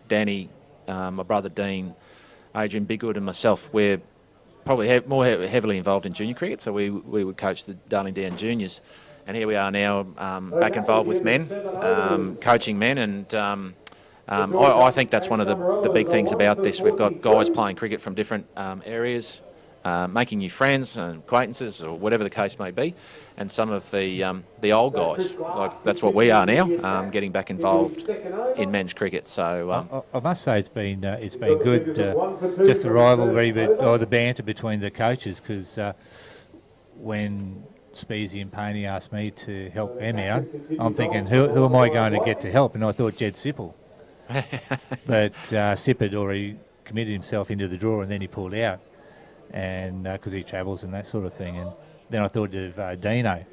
Danny, my brother Dean, Adrian Bigwood and myself, we're probably more heavily involved in junior cricket. So we would coach the Darling Down juniors. And here we are now back involved with men, coaching men. And I think that's one of the big things about this. We've got guys playing cricket from different areas, making new friends and acquaintances, or whatever the case may be, and some of the old guys, like that's what we are now, getting back involved in men's cricket. So I must say it's been good, just the rivalry, or the banter between the coaches, because when Speezy and Paney asked me to help them out, I'm thinking, who am I going to get to help? And I thought Jed Sipple, but Sip had already committed himself into the draw, and then he pulled out. And because he travels and that sort of thing, and then I thought of Dino,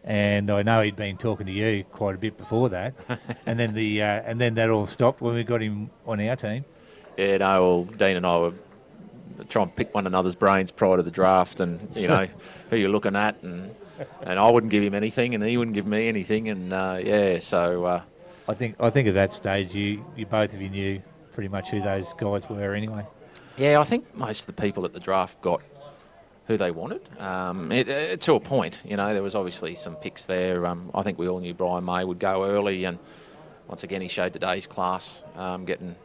and I know he'd been talking to you quite a bit before that, and then that all stopped when we got him on our team. Yeah, no, well, Dean and I were trying to pick one another's brains prior to the draft, and who you're looking at, and I wouldn't give him anything, and he wouldn't give me anything, and so I think at that stage you both of you knew pretty much who those guys were anyway. Yeah, I think most of the people at the draft got who they wanted. To a point, there was obviously some picks there. I think we all knew Brian May would go early, and once again he showed today's class. Did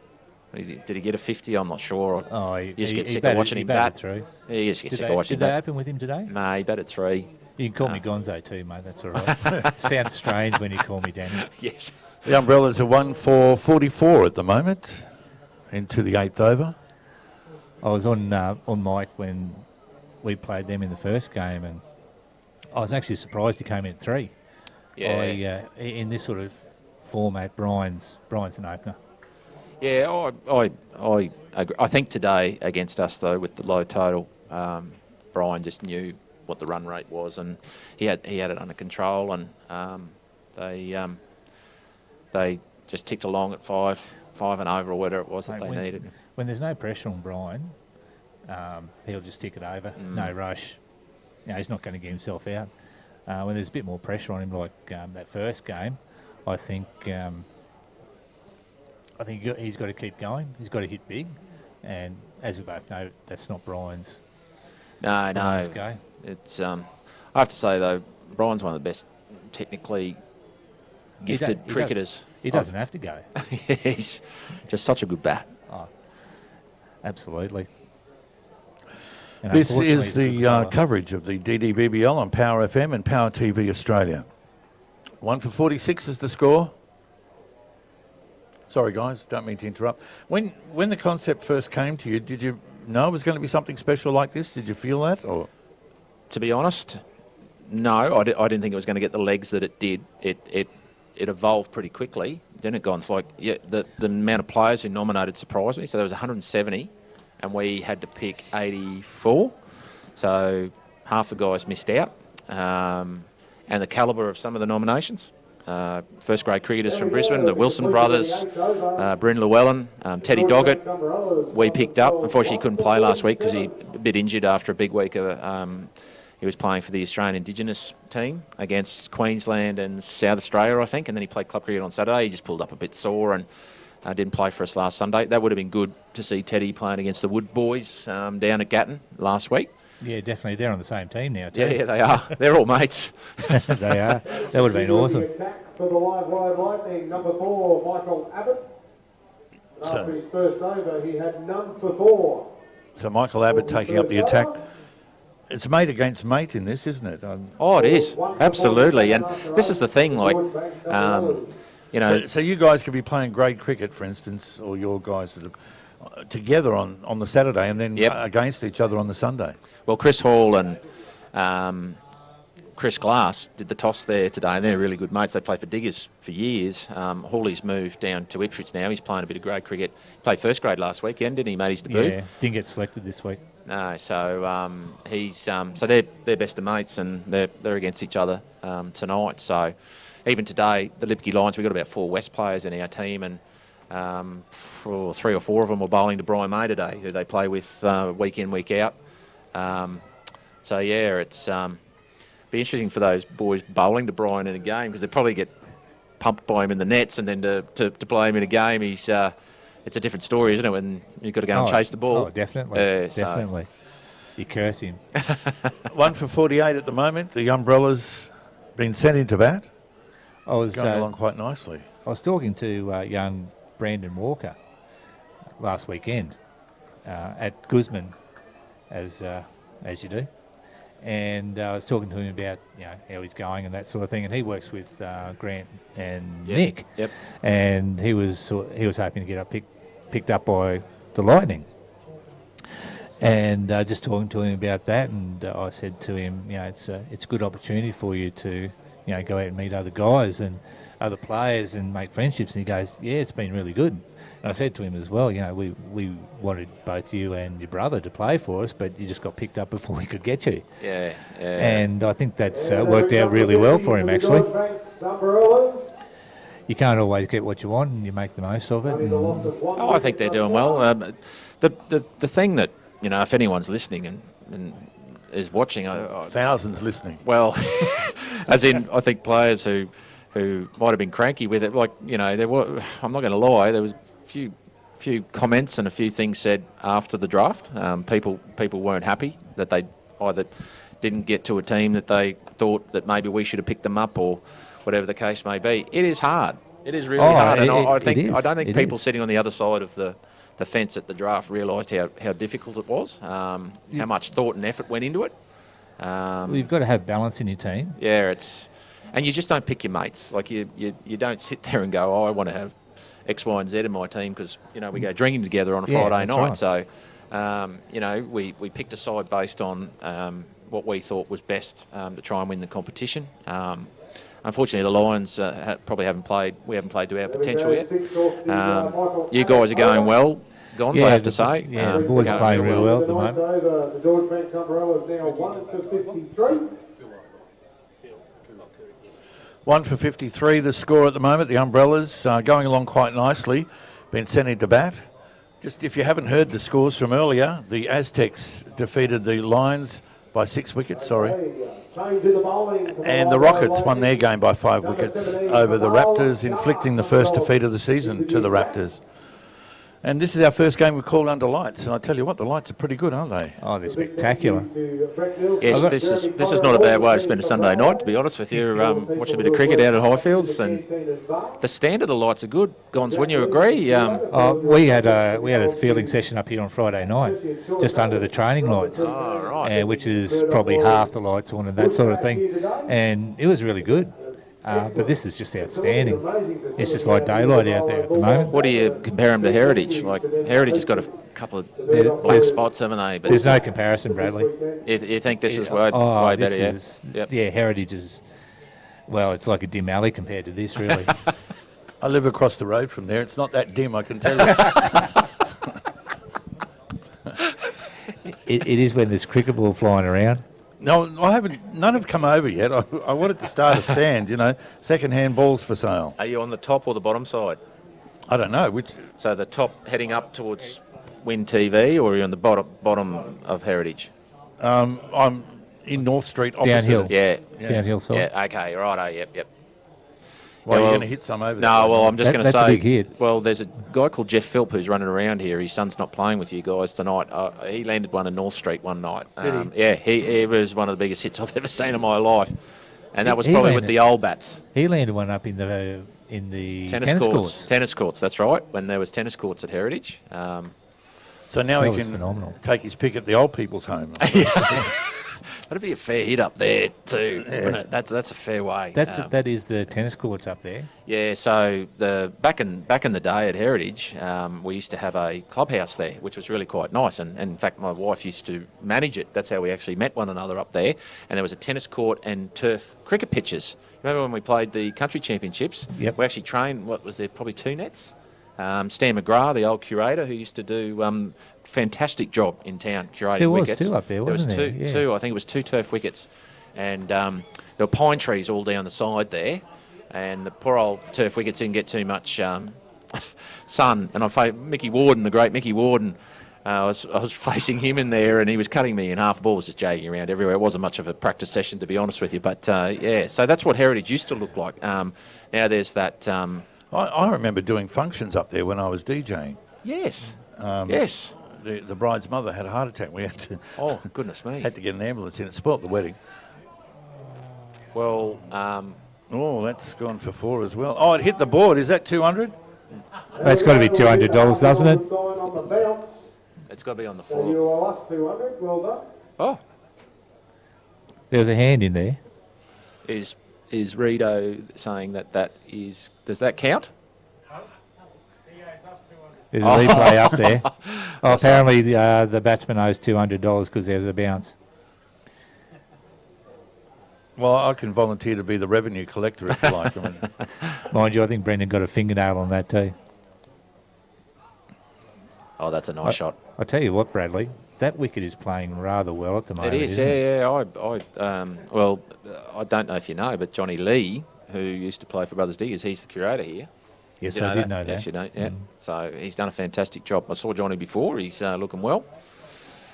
he get a 50? I'm not sure. You just get sick of watching him bat. Through. He just gets sick of watching him bat. Did they open with him today? No, he batted 3. You can call me Gonzo too, mate. That's all right. Sounds strange when you call me Danny. Yes. The Umbrellas are 1 for 44 at the moment, into the 8th over. I was on Mike when we played them in the first game, and I was actually surprised he came in at 3. Yeah. In this sort of format, Brian's an opener. Yeah, I agree. I think today against us though, with the low total, Brian just knew what the run rate was, and he had it under control, and they just ticked along at five and over or whatever it was that they needed. When there's no pressure on Brian, he'll just tick it over. No rush. He's not going to get himself out. When there's a bit more pressure on him, like that first game, I think he's got to keep going. He's got to hit big, and as we both know, that's not Brian's. No. Go. It's I have to say though, Brian's one of the best technically gifted cricketers. He doesn't have to go. He's just such a good bat. Oh, absolutely. And This unfortunately, is he's a good the fella. coverage of the DDBBL on Power FM and Power TV Australia. 1 for 46 is the score. Sorry, guys, don't mean to interrupt. When the concept first came to you, did you know it was going to be something special like this? Did you feel that? Or To be honest, no, I didn't think it was going to get the legs that it did. It evolved pretty quickly. Then it gone. It's like the amount of players who nominated surprised me. So there was 170, and we had to pick 84. So half the guys missed out. And the calibre of some of the nominations. First grade cricketers from Brisbane, the Wilson brothers, Bryn Llewellyn, Teddy Doggett, we picked up. Unfortunately, he couldn't play last week because he a bit injured after a big week of. He was playing for the Australian Indigenous team against Queensland and South Australia, I think, and then he played club cricket on Saturday. He just pulled up a bit sore and didn't play for us last Sunday. That would have been good to see Teddy playing against the Wood boys down at Gatton last week. Yeah, definitely. They're on the same team now, too. Yeah, they are. They're all mates. They are. That would have been awesome. Attack for the Live Wire Lightning, number 4, Michael Abbott. After his first over, he had none for 4. so Michael Abbott taking up the attack. It's mate against mate in this, isn't it? Oh, it is. Absolutely. And this is the thing, like, you know... So you guys could be playing grade cricket, for instance, or your guys that are together on the Saturday and then against each other on the Sunday. Well, Chris Hall and Chris Glass did the toss there today, and they're really good mates. They played for Diggers for years. Hawley's moved down to Ipswich now. He's playing a bit of grade cricket. He played first grade last weekend, didn't he? Made his debut. Yeah, didn't get selected this week. No, so he's so they're best of mates, and they're against each other tonight. So even today, the Lipke Lions, we've got about 4 West players in our team, and 3 or 4 of them were bowling to Brian May today, who they play with week in, week out. So yeah, it's be interesting for those boys bowling to Brian in a game, because they probably get pumped by him in the nets, and then to play him in a game, he's it's a different story, isn't it, when you've got to go and chase the ball? Oh, definitely. Definitely. You curse him. 1 for 48 at the moment. The Umbrellas been sent into bat. I was Going along quite nicely. I was talking to young Brandon Walker last weekend at Guzman, as you do, and I was talking to him about how he's going and that sort of thing. And he works with Grant and Nick. Yep. And he was hoping to get picked up by the Lightning. And just talking to him about that, and I said to him, it's a good opportunity for you to go out and meet other guys and other players and make friendships. And he goes, yeah, it's been really good. And I said to him as well, we wanted both you and your brother to play for us, but you just got picked up before we could get you. Yeah. And I think that's worked out really well for him, actually. You can't always get what you want, and you make the most of it. Oh, I think they're doing well. The thing that, if anyone's listening and is watching... Thousands listening. Well, as in, I think players who might have been cranky with it, there were, I'm not going to lie, there was a few comments and a few things said after the draft. People weren't happy that they either didn't get to a team that they thought that maybe we should have picked them up, or whatever the case may be. It is hard. It is really hard, and I don't think people sitting on the other side of the fence at the draft realised how difficult it was, how much thought and effort went into it. Well, you've got to have balance in your team. Yeah, and you just don't pick your mates. Like you don't sit there and go, I want to have X, Y, and Z in my team because we go drinking together on a Friday night. Right. So we picked a side based on what we thought was best to try and win the competition. unfortunately, the Lions probably haven't played. We haven't played to our potential yet. You guys are going well, Gons, I have to say. Yeah, the boys are playing really well at the moment. The George Banks umbrella is now 1 for 53. 1 for 53, the score at the moment. The Umbrellas going along quite nicely. Been sent into bat. Just if you haven't heard the scores from earlier, the Aztecs defeated the Lions by 6 wickets, and the Rockets won their game by 5 wickets over the Raptors, inflicting the first defeat of the season to the Raptors. And this is our first game we called under lights, and I tell you what, the lights are pretty good, aren't they? Oh, they're spectacular. Yes, this is not a bad way to spend a Sunday night, to be honest with you. Watching a bit of cricket out at Highfields, and the stand of the lights are good. Gons, wouldn't you agree? We had a fielding session up here on Friday night, just under the training lights, which is probably half the lights on and that sort of thing, and it was really good. But this is just outstanding. It's just like daylight out there at the moment. What do you compare them to Heritage? Like, Heritage has got a couple of black spots, haven't they? But there's no comparison, Bradley. You think this is way better, Yeah, Heritage is, well, it's like a dim alley compared to this, really. I live across the road from there. It's not that dim, I can tell you. It is when there's cricket ball flying around. No, I haven't. None have come over yet. I wanted to start a stand, second-hand balls for sale. Are you on the top or the bottom side? I don't know which. So the top heading up towards Win TV, or are you on the bottom of Heritage? I'm in North Street, opposite. Downhill. Yeah. Downhill side. Yeah. Okay. Righto. Yep. Well, you're going to hit some over there. No, well, I'm just going to say, that's a big hit. Well, there's a guy called Jeff Philp who's running around here. His son's not playing with you guys tonight. He landed one in North Street one night. Did he? Yeah, he was one of the biggest hits I've ever seen in my life. And that was probably with the old bats. He landed one up in the tennis courts. Tennis courts, that's right, when there was tennis courts at Heritage. So now That he was can phenomenal. take his pick at the old people's home. That'd be a fair hit up there too. Yeah. That's a fair way. That is the tennis courts up there. Yeah, so back in the day at Heritage, we used to have a clubhouse there, which was really quite nice. And in fact, my wife used to manage it. That's how we actually met one another up there. And there was a tennis court and turf cricket pitches. Remember when we played the country championships? Yep. We actually trained, what was there, probably 2 nets? Stan McGrath, the old curator, who used to do fantastic job in town curating There was wickets. 2 up there, wasn't there? There was two. I think it was 2 turf wickets. And there were pine trees all down the side there. And the poor old turf wickets didn't get too much sun. And I Mickey Warden, the great Mickey Warden, I was facing him in there, and he was cutting me in half balls, just jagging around everywhere. It wasn't much of a practice session, to be honest with you. But, so that's what Heritage used to look like. Now there's that... I remember doing functions up there when I was DJing. Yes. Yes. The bride's mother had a heart attack. We had to... Oh, goodness me. Had to get an ambulance in. It spoilt the wedding. Well... oh, that's gone for 4 as well. Oh, it hit the board. Is that 200? That's got to be $200, doesn't it? On the bounce. It's got to be on the And floor. you owe us 200. Well done. Oh. There was a hand in there. Is Rito saying that is... Does that count? There's a replay up there. Oh, apparently the batsman owes $200 because there's a bounce. Well, I can volunteer to be the revenue collector if you like. Mind you, I think Brendan got a fingernail on that too. Oh, that's a nice shot. I tell you what, Bradley, that wicket is playing rather well at the moment. It is, isn't it? Well, I don't know if you know, but Johnny Lee, who used to play for Brothers Diggers, he's the curator here. Yes, Did you I did know that. Yes, you know, yeah. So he's done a fantastic job. I saw Johnny before. He's looking well.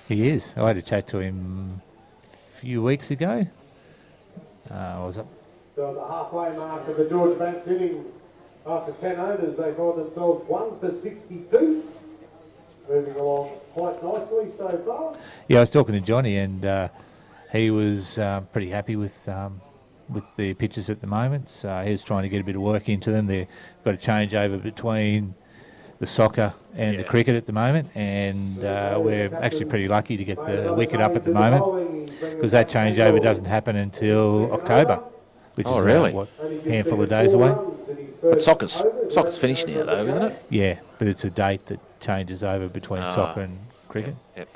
He is. I had a chat to him a few weeks ago. I was up. So at the halfway mark of the George Banks innings, after 10 overs, they find themselves 1 for 62. Moving along quite nicely so far. Yeah, I was talking to Johnny, and he was pretty happy with the pitches at the moment. So he was trying to get a bit of work into them. They've got a change over between the soccer and the cricket at the moment, and we're actually pretty lucky to get the wicket up at the moment because that changeover doesn't happen until October, which is really? A handful of days away. But soccer's finished now, though, isn't it? Yeah, but it's a date that changes over between soccer and cricket. Yep.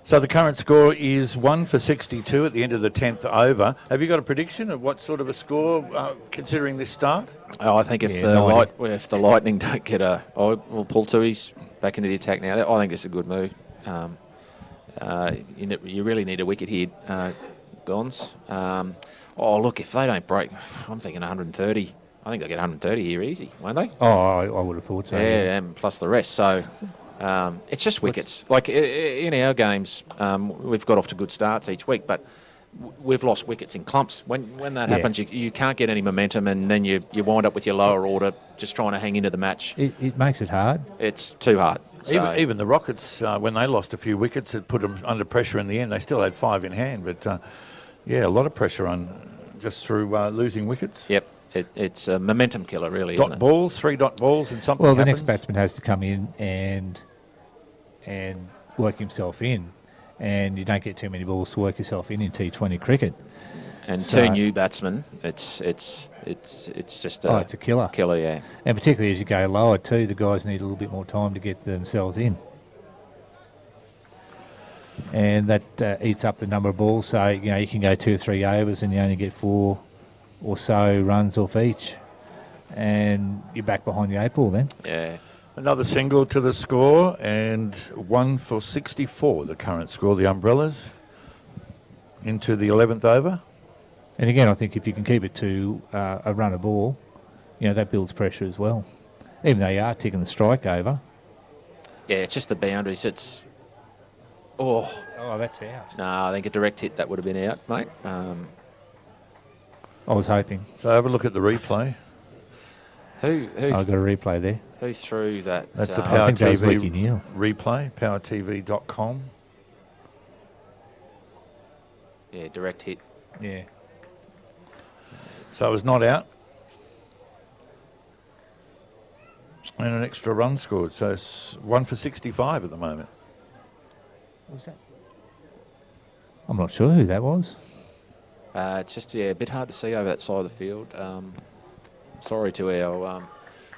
So the current score is 1 for 62 at the end of the 10th over. Have you got a prediction of what sort of a score, considering this start? Oh, I think if the Lightning don't get well, Paul Tui's back into the attack now. I think it's a good move. You really need a wicket here, Gons. Look, if they don't break, I'm thinking 130. I think they'll get 130 here easy, won't they? Oh, I would have thought so. Yeah, and plus the rest. So it's just wickets. Like in our games, we've got off to good starts each week, but we've lost wickets in clumps. When that happens, you can't get any momentum, and then you wind up with your lower order just trying to hang into the match. It makes it hard. It's too hard. So Even the Rockets, when they lost a few wickets, it put them under pressure in the end. They still had 5 in hand, but a lot of pressure on just through losing wickets. Yep, it's a momentum killer, really. Isn't it? Balls, 3 dot balls, and something. Well, the happens. next batsman has to come in and work himself in, and you don't get too many balls to work yourself in T20 cricket. And so, 2 new batsmen, it's just it's a killer. Killer, yeah. And particularly as you go lower too, the guys need a little bit more time to get themselves in. And that eats up the number of balls. So, you can go 2 or 3 overs and you only get 4 or so runs off each. And you're back behind the 8 ball then. Yeah. Another single to the score, and 1 for 64, the current score, the Umbrellas, into the 11th over. And again, I think if you can keep it to a run a ball, that builds pressure as well. Even though you are ticking the strike over. Yeah, it's just the boundaries. It's... Oh, that's out. No, I think a direct hit, that would have been out, mate. I was hoping. So have a look at the replay. Who I've got a replay there. Who threw that? That's the I Power think that was TV Leaky Neal. replay, powertv.com. Yeah, direct hit. Yeah. So it was not out. And an extra run scored. So it's 1 for 65 at the moment. What was that? I'm not sure who that was. It's just a bit hard to see over that side of the field. Sorry to our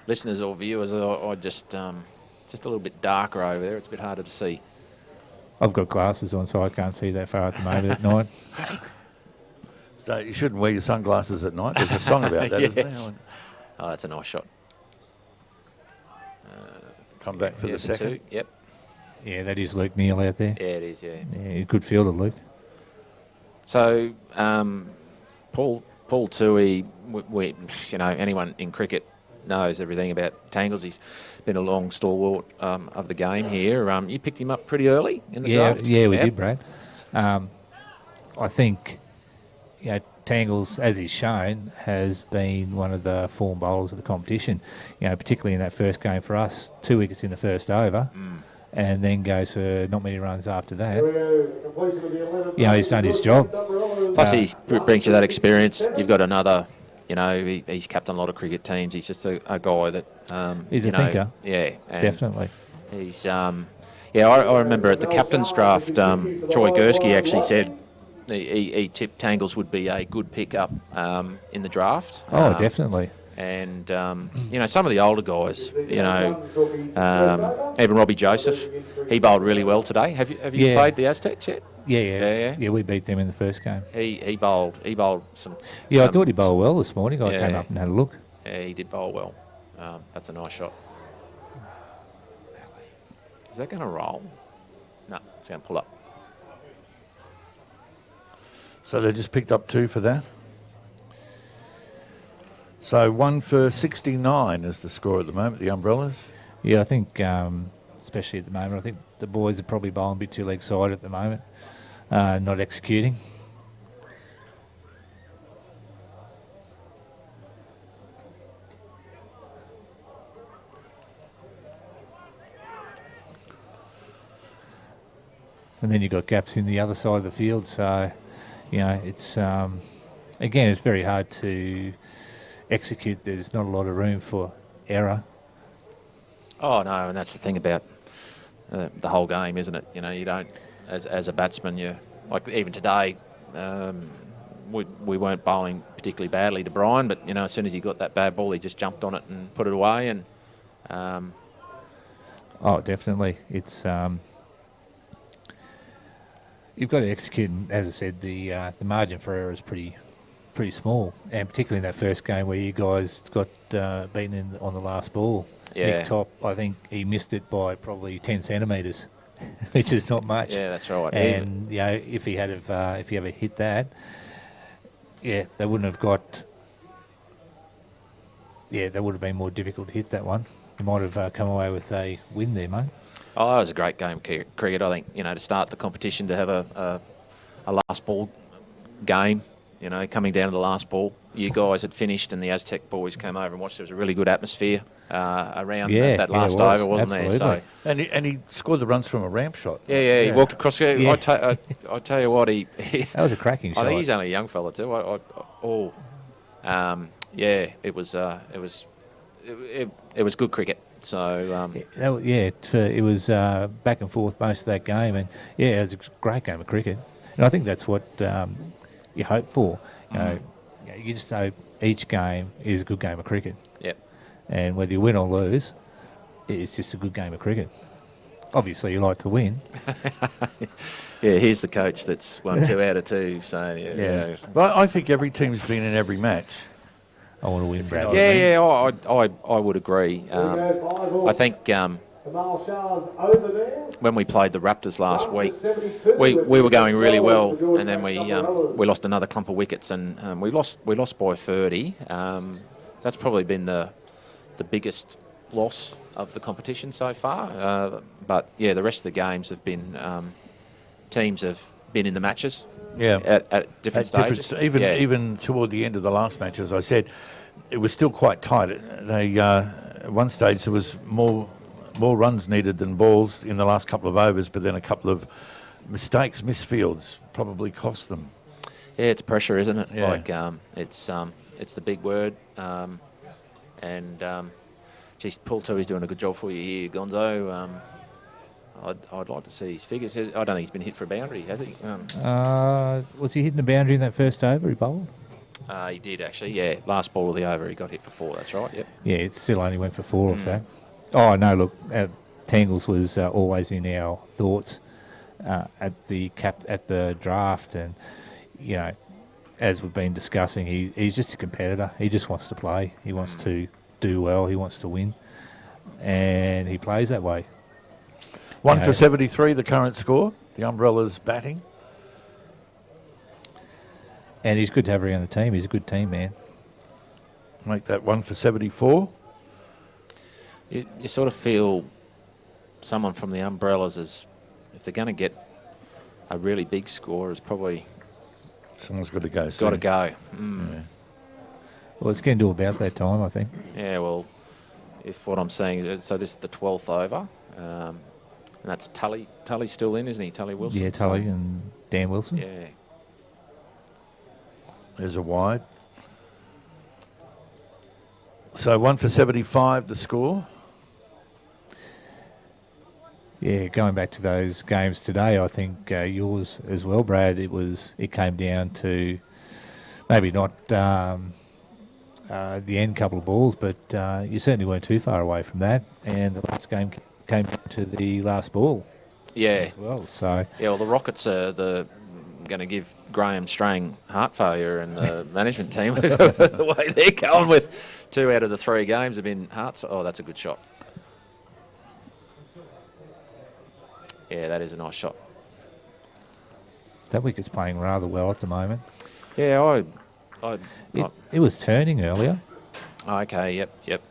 listeners or viewers. I just a little bit darker over there. It's a bit harder to see. I've got glasses on, so I can't see that far at the moment at night. So you shouldn't wear your sunglasses at night. There's a song about that, Yes. isn't there? Oh, that's a nice shot. Come back for the second. 2. Yep. Yeah, that is Luke Neal out there. Yeah, it is, yeah. Yeah, good fielder, Luke. So, Paul Tui, anyone in cricket knows everything about Tangles. He's been a long stalwart of the game here. You picked him up pretty early in the draft. Yeah, we did, Brad. I think, Tangles, as he's shown, has been one of the form bowlers of the competition. Particularly in that first game for us, 2 wickets in the first over. And then goes for not many runs after that. He's done his job. Plus, he brings you that experience. You've got another, he's captained a lot of cricket teams. He's just a guy that... he's a thinker. Yeah. Definitely. He's... I remember at the captain's draft, Troy Gursky actually said he tipped Tangles would be a good pickup in the draft. Oh, definitely. And, some of the older guys, even Robbie Joseph, he bowled really well today. Have you played the Aztecs yet? Yeah, we beat them in the first game. He bowled some... Yeah, I thought he bowled well this morning. I came up and had a look. Yeah, he did bowl well. That's a nice shot. Is that going to roll? No, it's going to pull up. So they just picked up 2 for that. So 1 for 69 is the score at the moment, the Umbrellas. Yeah, I think, especially at the moment, I think the boys are probably bowling a bit too leg side at the moment, not executing. And then you've got gaps in the other side of the field, so, it's, again, it's very hard to execute. There's not a lot of room for error. Oh, no, and that's the thing about the whole game, isn't it? You don't, as a batsman, like even today, we weren't bowling particularly badly to Brian, but, as soon as he got that bad ball, he just jumped on it and put it away. And oh, definitely. It's you've got to execute. And as I said, the margin for error is pretty small, and particularly in that first game where you guys got beaten on the last ball. Yeah. Nick Top, I think he missed it by probably 10 centimetres, which is not much. Yeah, that's right. And if he ever hit that, they wouldn't have got. Yeah, that would have been more difficult to hit that one. You might have come away with a win there, mate. Oh, that was a great game of cricket. I think, to start the competition, to have a last ball game, coming down to the last ball. You guys had finished and the Aztec boys came over and watched. There was a really good atmosphere around that last over, wasn't absolutely. there? So, And he scored the runs from a ramp shot. Yeah, he walked across. Yeah. I tell you what, he That was a cracking shot. I think he's only a young fella too. It was good cricket. So it was back and forth most of that game, and it was a great game of cricket. And I think that's what you hope for. You just hope each game is a good game of cricket. Yep. And whether you win or lose, it's just a good game of cricket. Obviously, you like to win. Yeah, here's the coach that's won 2 out of 2. So But I think every team's been in every match. I want to win, Brad. I would agree. I think Kamal Shah's over there. when we played the Raptors last week, we were going really well, and then we lost another clump of wickets, and we lost by 30. That's probably been the biggest loss of the competition so far. But the rest of the games have been teams have been in the matches. Yeah, at different stages. Even toward the end of the last match, as I said, it was still quite tight. At one stage there was more runs needed than balls in the last couple of overs, but then a couple of misfields probably cost them. Yeah, it's pressure, isn't it? Yeah. Like it's the big word, geez, Paul Tui's doing a good job for you here, Gonzo. I'd like to see his figures. I don't think he's been hit for a boundary, has he? Was he hitting a boundary in that first over he bowled? He did, actually, yeah. Last ball of the over, he got hit for 4, that's right, yep. Yeah, it still only went for 4 off that. Oh, no, look, Tangles was always in our thoughts at the draft, and, as we've been discussing, he's just a competitor. He just wants to play. He wants to do well. He wants to win, and he plays that way. 1 for 73, the current score. The Umbrellas batting. And he's good to have around the team. He's a good team man. Make that 1 for 74. You sort of feel someone from the Umbrellas is, if they're going to get a really big score, is probably someone's got to go. Got to go. Yeah. Well, it's going to do about that time, I think. Yeah, well, if what I'm saying, so this is the 12th over, and that's Tully. Tully's still in, isn't he? Tully Wilson. Yeah, Tully and Dan Wilson. Yeah. There's a wide. So 1 for 75, the score. Yeah, going back to those games today, I think yours as well, Brad. It came down to maybe not the end couple of balls, but you certainly weren't too far away from that. And the last game came to the last ball. Yeah. As well, so yeah. Well, the Rockets are going to give Graham Strang heart failure, and the management team the way they're going with 2 out of the 3 games have been hearts. Oh, that's a good shot. Yeah, that is a nice shot. That wicket's playing rather well at the moment. Yeah, It was turning earlier. Okay, yep.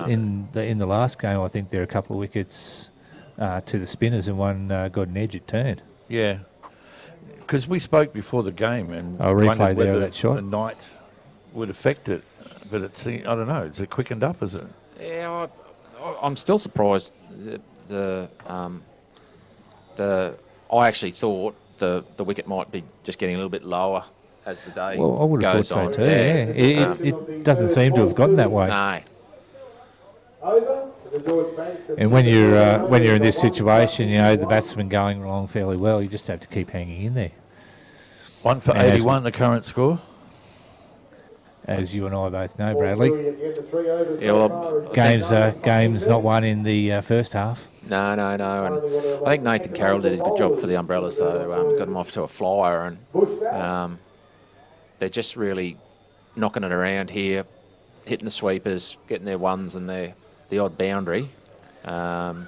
In the last game, I think there are a couple of wickets to the spinners, and one got an edge. It turned. Yeah, because we spoke before the game, and I'll replay wondered there whether that shot. the night would affect it, but it's I don't know. Is it quickened up? Is it? Yeah, I'm still surprised. I actually thought the wicket might be just getting a little bit lower as the day Well, I would have goes thought so on. too. Yeah. It doesn't seem to have gotten that way. No. Over to the George Banks. And when you're in this situation, the batsman going along fairly well, you just have to keep hanging in there. 1 for And as 81, the current score. as you and I both know, Bradley. Yeah, well, Games not won in the first half. No. And I think Nathan Carroll did a good job for the Umbrellas, so got them off to a flyer. And they're just really knocking it around here, hitting the sweepers, getting their ones and the odd boundary. But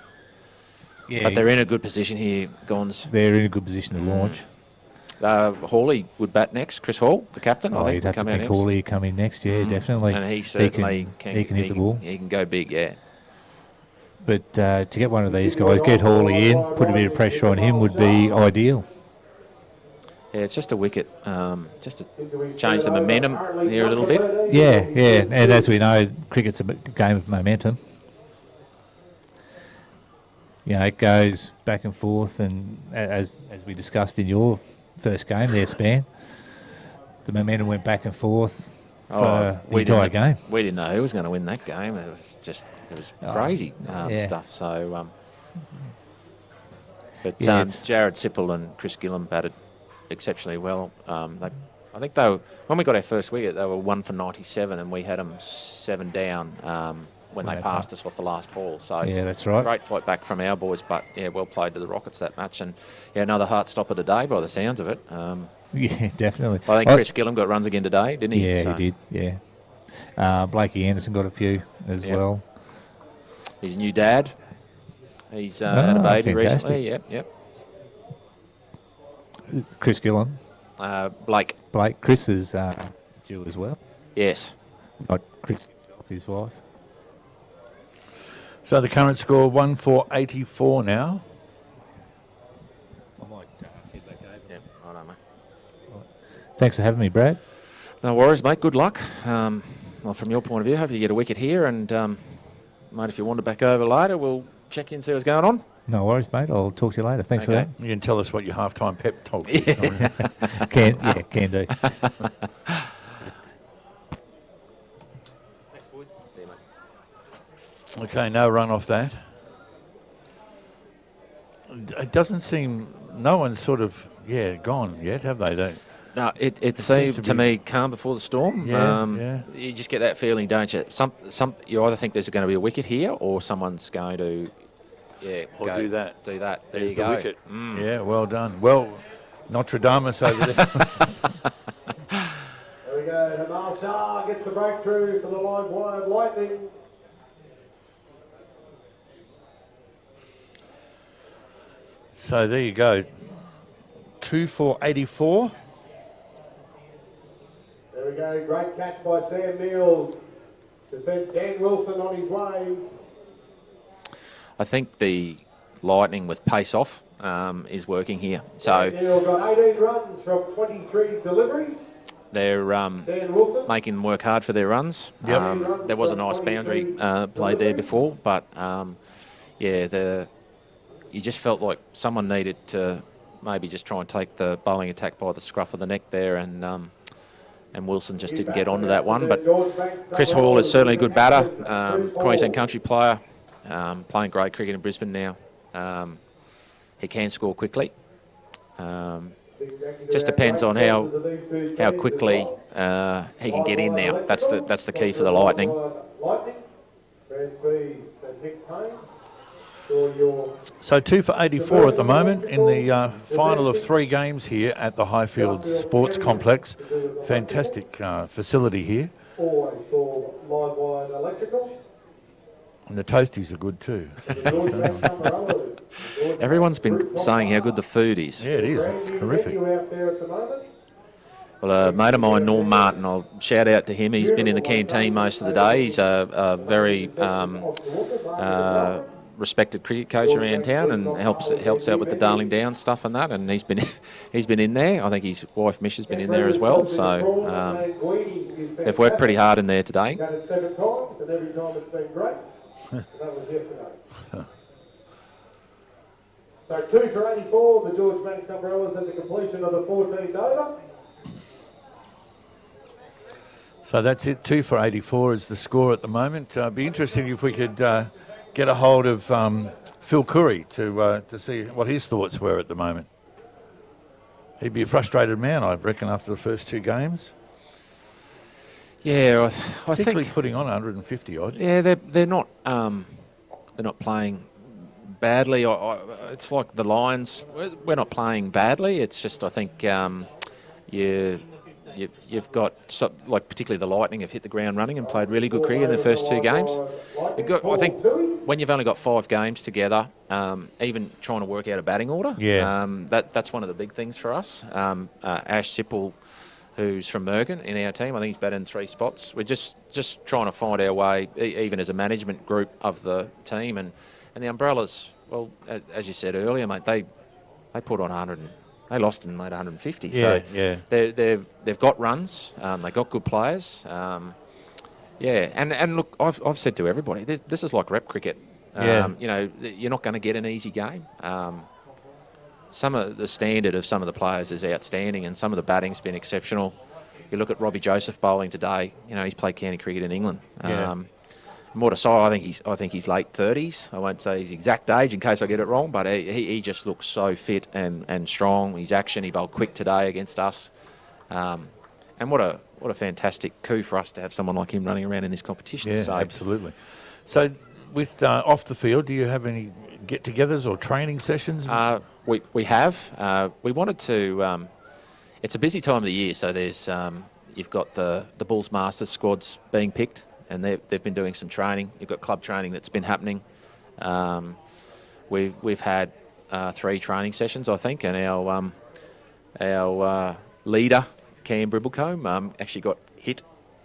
they're in a good position here, Gons. They're in a good position to launch. Hawley would bat next. Chris Hall, the captain. I think you'd have to come think out Hawley come in next, definitely. And he certainly can hit the ball. He can go big, yeah. But to get one of these guys, get Hawley in, put a bit of pressure on him would be ideal. Yeah, it's just a wicket, just to change the momentum here a little bit. Yeah, and as we know, cricket's a game of momentum. It goes back and forth, and as we discussed in your first game there, Span, the momentum went back and forth for the entire game. We didn't know who was going to win that game. It was crazy stuff. So, but Jared Sipple and Chris Gillam batted exceptionally well. I think when we got our first wicket, they were 1 for 97, and we had them 7 down when they passed us off the last ball. So yeah, that's right. Great fight back from our boys, but well played to the Rockets that match, and another heart stopper today by the sounds of it. Yeah, definitely. I think Chris Gillam got runs again today, didn't he? Yeah, he did. Yeah. Blakey Anderson got a few as well. He's a new dad. He's had a baby recently. Yep. Chris Gillam. Blake. Chris is due as well. Yes. Not Chris himself, his wife. So the current score 1-4-84 now. I might head back over. Yep, I know, mate. Thanks for having me, Brad. No worries, mate. Good luck. Well, from your point of view, hope you get a wicket here, and mate, if you wander back over later, we'll check in, see what's going on. No worries, mate. I'll talk to you later. Thanks for that. You can tell us what your halftime pep talk is. Can do. Okay, no run off that. It doesn't seem, no one's sort of, gone yet, have they? No, it seemed to me calm before the storm. Yeah. You just get that feeling, don't you? You either think there's going to be a wicket here, or someone's going to, do that. Do that. There There's you go. the wicket. Yeah, well done. Well, Notre Dame over there. There we go. Hamal Shah gets the breakthrough for the live wire Lightning. So there you go. 2-4-84. There we go. Great catch by Sam Neill to send Dan Wilson on his way. I think the Lightning with pace off is working here. So Neill got 18 runs from 23 deliveries. They're making them work hard for their runs. Yep. There was a nice boundary played there before, but you just felt like someone needed to maybe just try and take the bowling attack by the scruff of the neck there, and Wilson just didn't get onto that one. But Chris Hall is certainly a good batter, Queensland country player, playing great cricket in Brisbane now. He can score quickly. Just depends on how quickly he can get in now. That's the key for the Lightning. So 2-for-84 at the moment in the final of 3 games here at the Highfield Sports Complex. Fantastic facility here. And the toasties are good too. Everyone's been saying how good the food is. Yeah, it is. It's terrific. Well, a mate of mine, Norm Martin, I'll shout out to him. He's been in the canteen most of the day. He's a very respected cricket coach around town, and helps out with the Darling Downs stuff and that. And he's been in there. I think his wife Mish has been in there as well. So they've worked pretty hard in there today. Done it 7 times, and every time it's been great. That was yesterday. So 2-for-84, the George Banks Umbrellas at the completion of the 14th over. So that's it. 2-for-84 is the score at the moment. Be interesting if we could get a hold of Phil Curry to see what his thoughts were at the moment. He'd be a frustrated man, I reckon, after the first 2 games. Yeah, I Particularly think. putting on 150 odd. Yeah, they're not playing badly. It's like the Lions. We're not playing badly. It's just I think you've got like particularly the Lightning have hit the ground running and played really good cricket in their first 2 games. I think when you've only got 5 games together, even trying to work out a batting order, that's one of the big things for us. Ash Sipple, who's from Mergen in our team, I think he's batted in 3 spots. We're just trying to find our way, even as a management group of the team, and the Umbrellas. Well, as you said earlier, mate, they put on 100. They lost and made 150. Yeah, so yeah. They've got runs. They got good players. And look, I've said to everybody, this is like rep cricket. You know, you're not going to get an easy game. Some of the standard of some of the players is outstanding, and some of the batting's been exceptional. You look at Robbie Joseph bowling today. You know, he's played county cricket in England. Mortisai, I think he's late 30s. I won't say his exact age in case I get it wrong, but he just looks so fit and strong. His action, he bowled quick today against us. And what a fantastic coup for us to have someone like him running around in this competition. Yeah, so, absolutely. So with off the field, do you have any get-togethers or training sessions? We have. We wanted to. It's a busy time of the year, so there's you've got the Bulls Masters squads being picked, and they've been doing some training. You've got club training that's been happening. We've had 3 training sessions, I think, and our leader Cam Bribblecombe actually got hit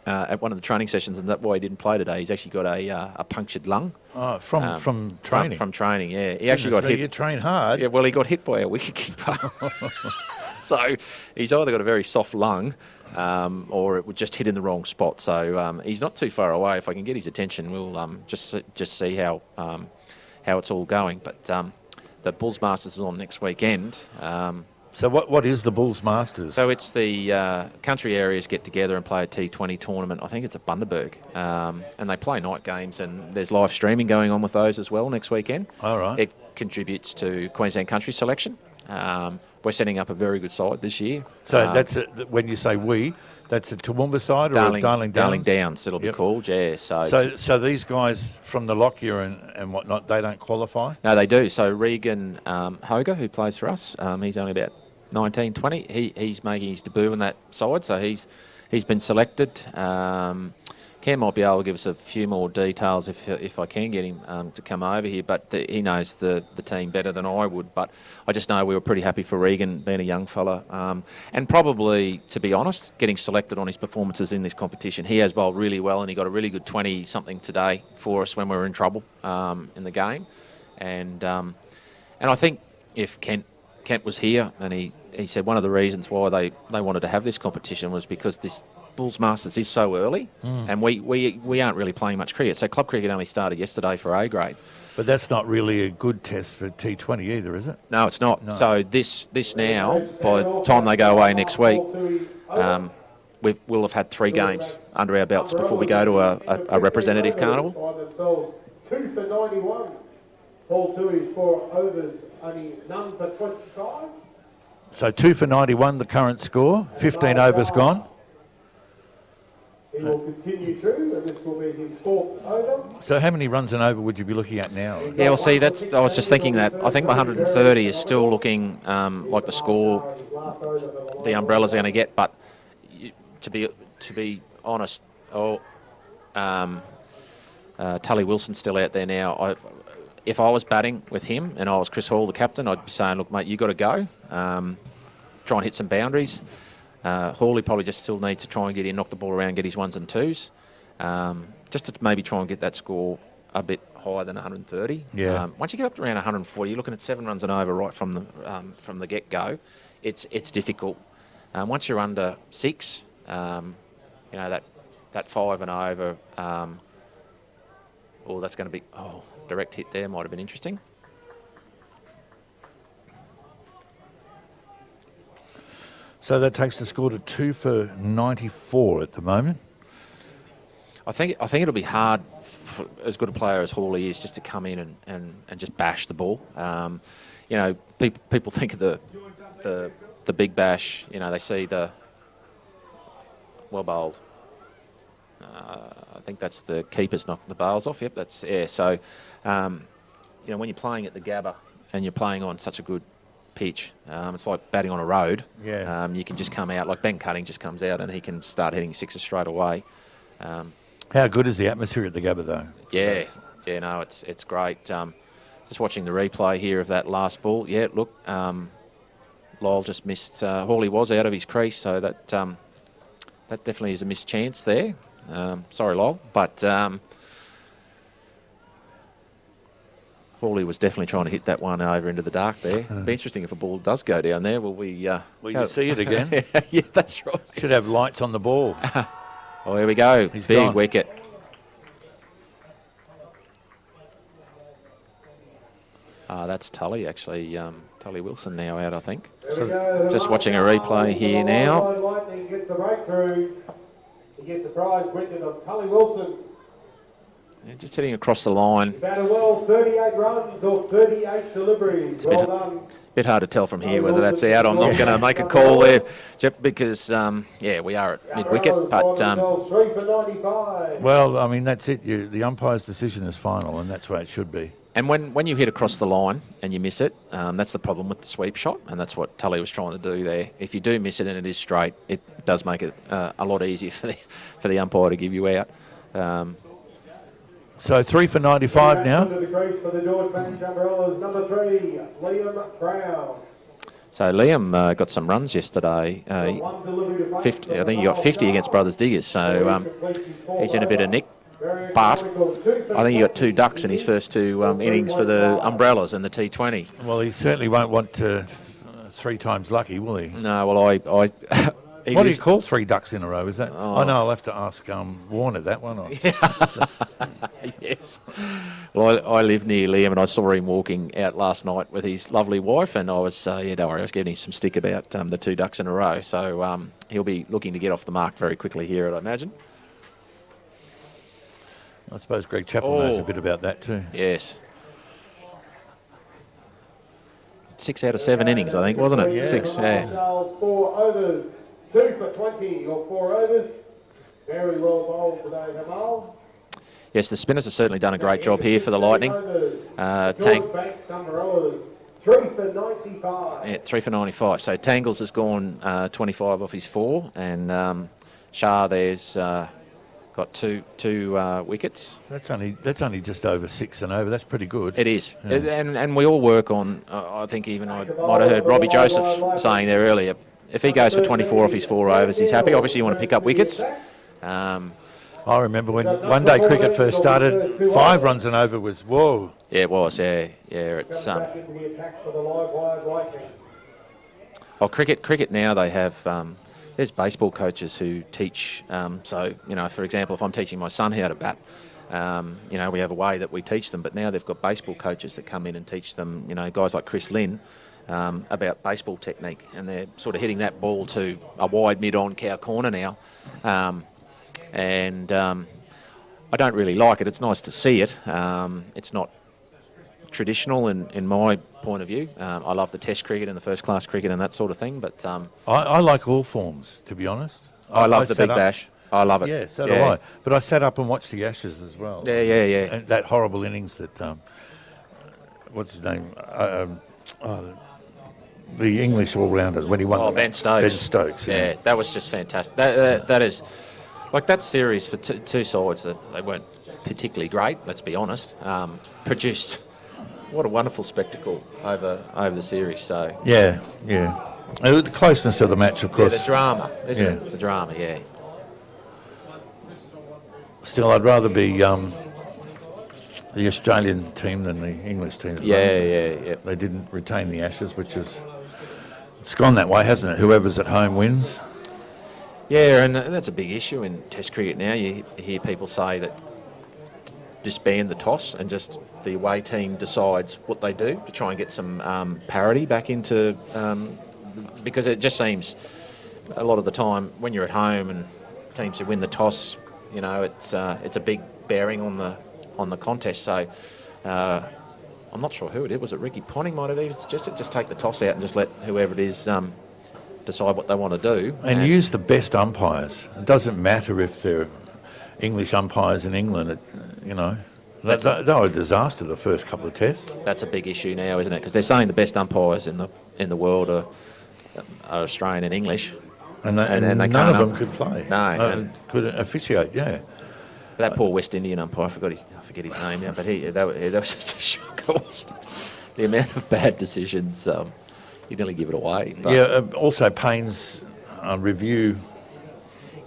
at one of the training sessions, and that's why he didn't play today. He's actually got a punctured lung. Oh, from training. From training, yeah. He actually got hit. You train hard. Yeah, well, he got hit by a wicketkeeper. So he's either got a very soft lung, or it would just hit in the wrong spot. So he's not too far away. If I can get his attention, we'll just see how it's all going. But the Bulls Masters is on next weekend. So what is the Bulls Masters? So it's the country areas get together and play a T20 tournament. I think it's at Bundaberg. And they play night games, and there's live streaming going on with those as well next weekend. All right. It contributes to Queensland Country selection. We're setting up a very good side this year. So that's when you say we, that's a Toowoomba side or Darling Downs? Darling Downs, it'll be called, yeah. So these guys from the Lockyer and whatnot, they don't qualify? No, they do. So Regan Hoger, who plays for us, he's only about 19, 20. He's making his debut in that side, so he's been selected. Cam might be able to give us a few more details if I can get him to come over here, but he knows the team better than I would. But I just know we were pretty happy for Regan being a young fella, and probably, to be honest, getting selected on his performances in this competition. He has bowled really well, and he got a really good 20-something today for us when we were in trouble in the game. And I think if Kent was here, and he said one of the reasons why they wanted to have this competition was because this Bulls Masters is so early, and we aren't really playing much cricket. So club cricket only started yesterday for A grade. But that's not really a good test for T20 either, is it? No, it's not. No. So this now, by the time they go away next week, we'll have had 3 games under our belts before we go to a representative carnival. 2 for 91. Paul Tui's 4 overs, only none for 25. So 2 for 91, the current score. 15 overs gone. He will continue through, and this will be his 4th over. So how many runs and over would you be looking at now? Yeah, well, see, I was just thinking that. I think my 130 is still looking like the score the Umbrellas are going to get. But to be honest, Tully Wilson's still out there now. If I was batting with him and I was Chris Hall, the captain, I'd be saying, look, mate, you got to go. Try and hit some boundaries. Hawley probably just still needs to try and get in, knock the ball around, get his 1s and 2s, just to maybe try and get that score a bit higher than 130. Yeah. Once you get up to around 140, you're looking at 7 runs and over right from the get-go. It's difficult. Once you're under 6, that 5 and over, that's going to be direct hit there might have been interesting. So that takes the score to 2 for 94 at the moment. I think it'll be hard for as good a player as Hawley is just to come in and just bash the ball. People think of the big bash. They see the well bowled I think that's the keeper's knocking the bails off. Yep, that's So, when you're playing at the Gabba and you're playing on such a good pitch, it's like batting on a road. Yeah. You can just come out, like Ben Cutting just comes out and he can start hitting sixes straight away. How good is the atmosphere at the Gabba, though? Yeah, no, it's great. Just watching the replay here of that last ball. Yeah, look, Lyle just missed. Hawley was out of his crease, so that definitely is a missed chance there. Sorry, Lyle, but Hawley was definitely trying to hit that one over into the dark there. It'd be interesting if a ball does go down there. Will we? Will you see it again? Yeah, that's right. Should have lights on the ball. Oh, here we go. He's Big gone. wicket. That's Tully, actually. Tully Wilson now out, I think. Just watching a replay here now. Lightning gets the breakthrough. He gets a prize wicket of Tully Wilson. Yeah, just hitting across the line. Batted well, 38 runs or 38 deliveries. Well done. Bit hard to tell from here whether that's out. I'm not going to make a call there, Jeff, because, we are at mid-wicket. But 3 for 95. Well, I mean, that's it. The umpire's decision is final, and that's where it should be. and when you hit across the line and you miss it, that's the problem with the sweep shot, and that's what Tully was trying to do there. If you do miss it and it is straight, it does make it a lot easier for the umpire to give you out. So 3 for 95 now. To the crease for the George Banks Umbrellas, number 3, Liam Brown. So Liam got some runs yesterday. 50, I think he got 50 against Brothers Diggers, so he's in a bit of nick. But I think he got 2 ducks in his first 2 innings for the Umbrellas and the T20. Well, he certainly won't want 3 times lucky, will he? No, well, I what do you call 3 ducks in a row? Is that? Oh, no, I'll have to ask Warner that one. Or... Yes. Well, I live near Liam, and I saw him walking out last night with his lovely wife, and I was, don't worry, I was giving him some stick about the 2 ducks in a row. So he'll be looking to get off the mark very quickly here, I'd imagine. I suppose Greg Chappell knows a bit about that too. Yes. 6 out of 7 innings, I think, wasn't it? Yeah. 6, yeah. 4 overs, 2 for 20 or 4 overs. Very well bowled today, Hamal. Yes, the spinners have certainly done a great job here for the Lightning. George Banks Umbrellas, 3 for 95. Yeah, 3 for 95. So Tangles has gone 25 off his 4, and Shah there's got two wickets. That's only just over 6 and over. That's pretty good. It is, Yeah. and we all work on. I think even I might have heard Robbie Joseph saying there earlier. If he goes for 24 off his 4 overs, he's happy. Obviously, you want to pick up wickets. I remember when one day cricket first started, 5 runs and over was whoa. Yeah, it was. Yeah. It's Back into the attack for the live wire Lightning. well, cricket now they have. There's baseball coaches who teach. So for example, if I'm teaching my son how to bat, we have a way that we teach them. But now they've got baseball coaches that come in and teach them. Guys like Chris Lynn. About baseball technique, and they're sort of hitting that ball to a wide mid-on cow corner now, and I don't really like it. It's nice to see it. It's not traditional in my point of view. I love the Test cricket and the first-class cricket and that sort of thing, but I like all forms, to be honest. I love the Big Bash. I love it. Yeah, so do I. But I sat up and watched the Ashes as well. Yeah. And that horrible innings that what's his name? The English all-rounders when he won. Ben Stokes. Ben Stokes. Yeah, that was just fantastic. That is, like that series for two sides that they weren't particularly great. Let's be honest. Produced what a wonderful spectacle over the series. So Yeah. The closeness of the match, of course. the drama, isn't it? The drama, yeah. Still, I'd rather be the Australian team than the English team. Yeah. They didn't retain the Ashes, which is... It's gone that way, hasn't it? Whoever's at home wins. Yeah, and that's a big issue in Test cricket now. You hear people say that disband the toss and just the away team decides what they do to try and get some parity back into... because it just seems a lot of the time when you're at home and teams who win the toss, it's a big bearing on the contest. So I'm not sure who it is. Was it Ricky Ponting might have even suggested just take the toss out and just let whoever it is decide what they want to do. And use the best umpires. It doesn't matter if they're English umpires in England, they were a disaster the first couple of tests. That's a big issue now, isn't it? Because they're saying the best umpires in the world are Australian and English. And they none can't of them could play. No. Could officiate, yeah. That poor West Indian umpire, I forget his name now, but that was just a shocker, wasn't it? The amount of bad decisions, you nearly give it away. But Yeah, also Payne's review.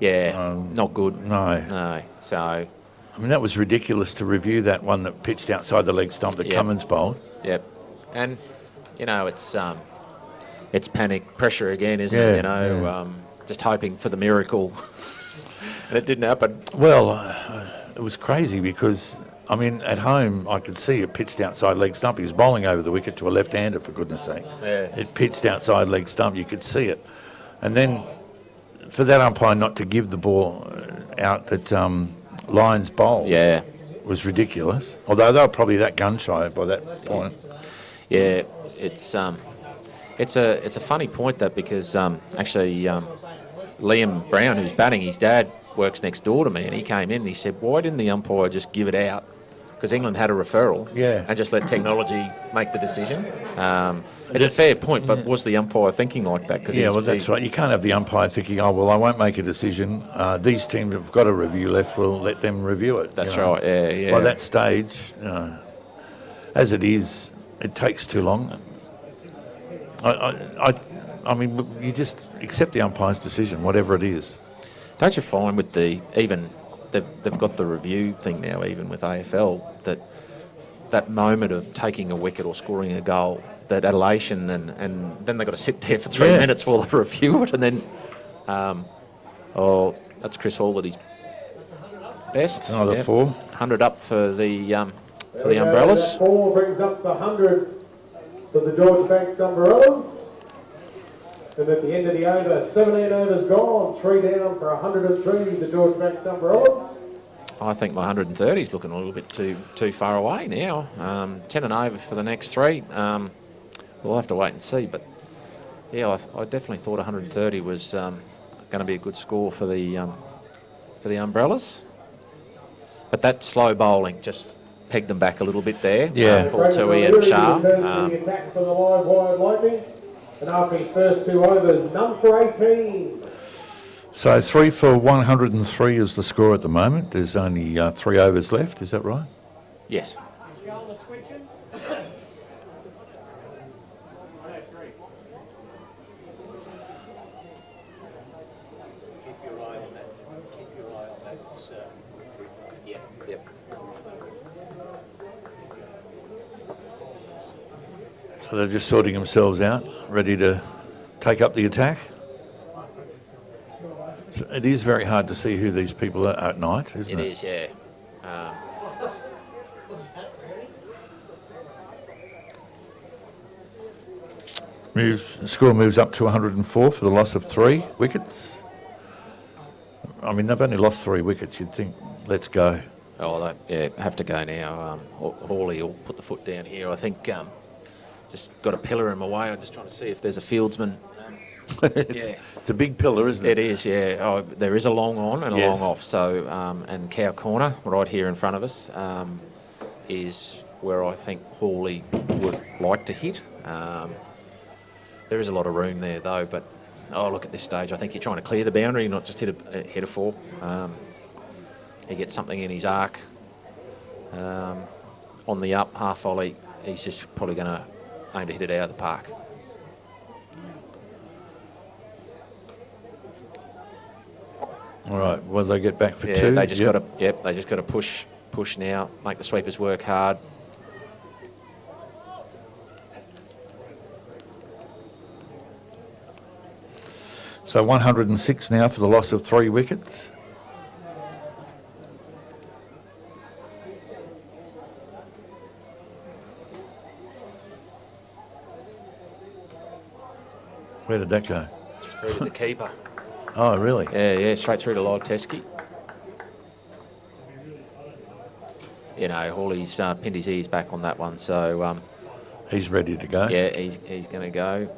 not good. No. So, I mean, that was ridiculous to review that one that pitched outside the leg stump that Yep. Cummins bowled. yep. And, it's panic pressure again, isn't Yeah, it? Just hoping for the miracle. And it didn't happen. Well, it was crazy because, I mean, at home I could see it pitched outside leg stump. He was bowling over the wicket to a left-hander, for goodness sake. Yeah. It pitched outside leg stump. You could see it. And then for that umpire not to give the ball out that Lyons bowled was ridiculous. Although they were probably that gun-shy by that point. Yeah, it's a funny point, that, because actually Liam Brown, who's batting, his dad works next door to me, and he came in and he said, why didn't the umpire just give it out? Because England had a referral and just let technology make the decision. It's a fair point, but was the umpire thinking like that? Cause that's right. You can't have the umpire thinking, I won't make a decision. These teams have got a review left, we'll let them review it. That's right, yeah. By that stage, as it is, it takes too long. I mean, you just accept the umpire's decision, whatever it is. Don't you find with they've got the review thing now, even with AFL, that moment of taking a wicket or scoring a goal, that elation, and then they've got to sit there for 3 minutes while they review it, and then, that's Chris Hall at his best. Another 4. 100 up for the umbrellas. That 4 brings up the 100 for the George Banks umbrellas. And at the end of the over, 17 overs gone, 3 down for 103, the George Banks umbrellas. I think my 130 is looking a little bit too far away now. 10 and over for the next 3. We'll have to wait and see. But yeah, I definitely thought 130 was going to be a good score for the umbrellas. But that slow bowling just pegged them back a little bit there. Yeah. Paul Tui and Shah. The attack for the live wide Lightning. And after his first 2 overs, number 18. So 3 for 103 is the score at the moment. There's only 3 overs left, is that right? Yes. So they're just sorting themselves out, ready to take up the attack. So it is very hard to see who these people are at night, isn't it? It is, yeah. The score moves up to 104 for the loss of 3 wickets. I mean, they've only lost 3 wickets. You'd think, let's go. Oh, they have to go now. Hawley will put the foot down here. I think just got a pillar in my way. I'm just trying to see if there's a fieldsman. It's a big pillar, isn't it? It is, yeah. Oh, there is a long on and a Yes. long off. So, and cow corner right here in front of us is where I think Hawley would like to hit. There is a lot of room there though, but look at this stage. I think you're trying to clear the boundary, not just hit a 4. He gets something in his arc on the up half volley. He's just probably going to aim to hit it out of the park. All right. Well, they get back for 2. They just got to. Yep, they just got to push now. Make the sweepers work hard. So 106 now for the loss of 3 wickets. Where did that go? Through to the keeper. Oh, really? Yeah, straight through to Lyle Teskey. You know, Hawley's pinned his ears back on that one, so... he's ready to go? Yeah, he's going to go.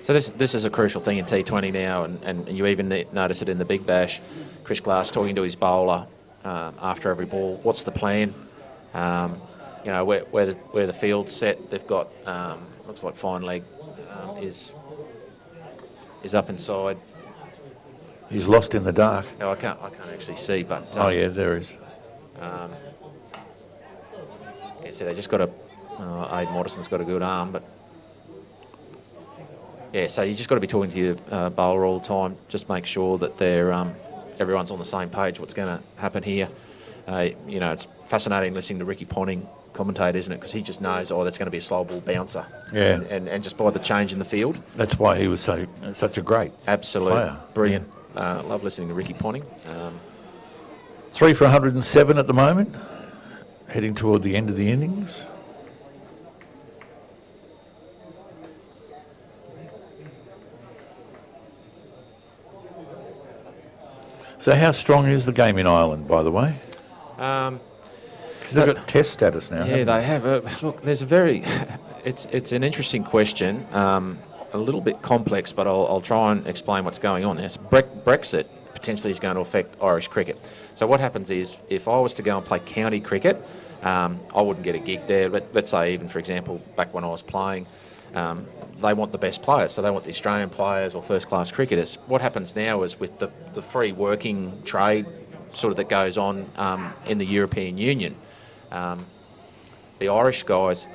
So this is a crucial thing in T20 now, and you even notice it in the Big Bash. Chris Glass talking to his bowler after every ball. What's the plan? You know, where the field's set, they've got looks like fine leg is up inside. He's lost in the dark. No, I can't actually see, but Oh yeah, there is. Yeah, so they just got a. Aiden Morrison's got a good arm, but yeah. So you just got to be talking to your bowler all the time. Just make sure that they're everyone's on the same page. What's going to happen here? You know, it's fascinating listening to Ricky Ponting commentate, isn't it? Because he just knows, oh, that's going to be a slow ball bouncer. Yeah. And just by the change in the field. That's why he was such a great Absolute player. Brilliant. Love listening to Ricky Ponting. 3 for 107 at the moment, heading toward the end of the innings. So how strong is the game in Ireland, by the way? Because they've got test status now. Yeah, they have. Look, there's a very... It's an interesting question. A little bit complex, but I'll try and explain what's going on there. So Brexit potentially is going to affect Irish cricket. So what happens is, if I was to go and play county cricket, I wouldn't get a gig there. But let's say, even for example, back when I was playing, they want the best players. So they want the Australian players or first-class cricketers. What happens now is, with the free working trade sort of that goes on in the European Union, the Irish guys,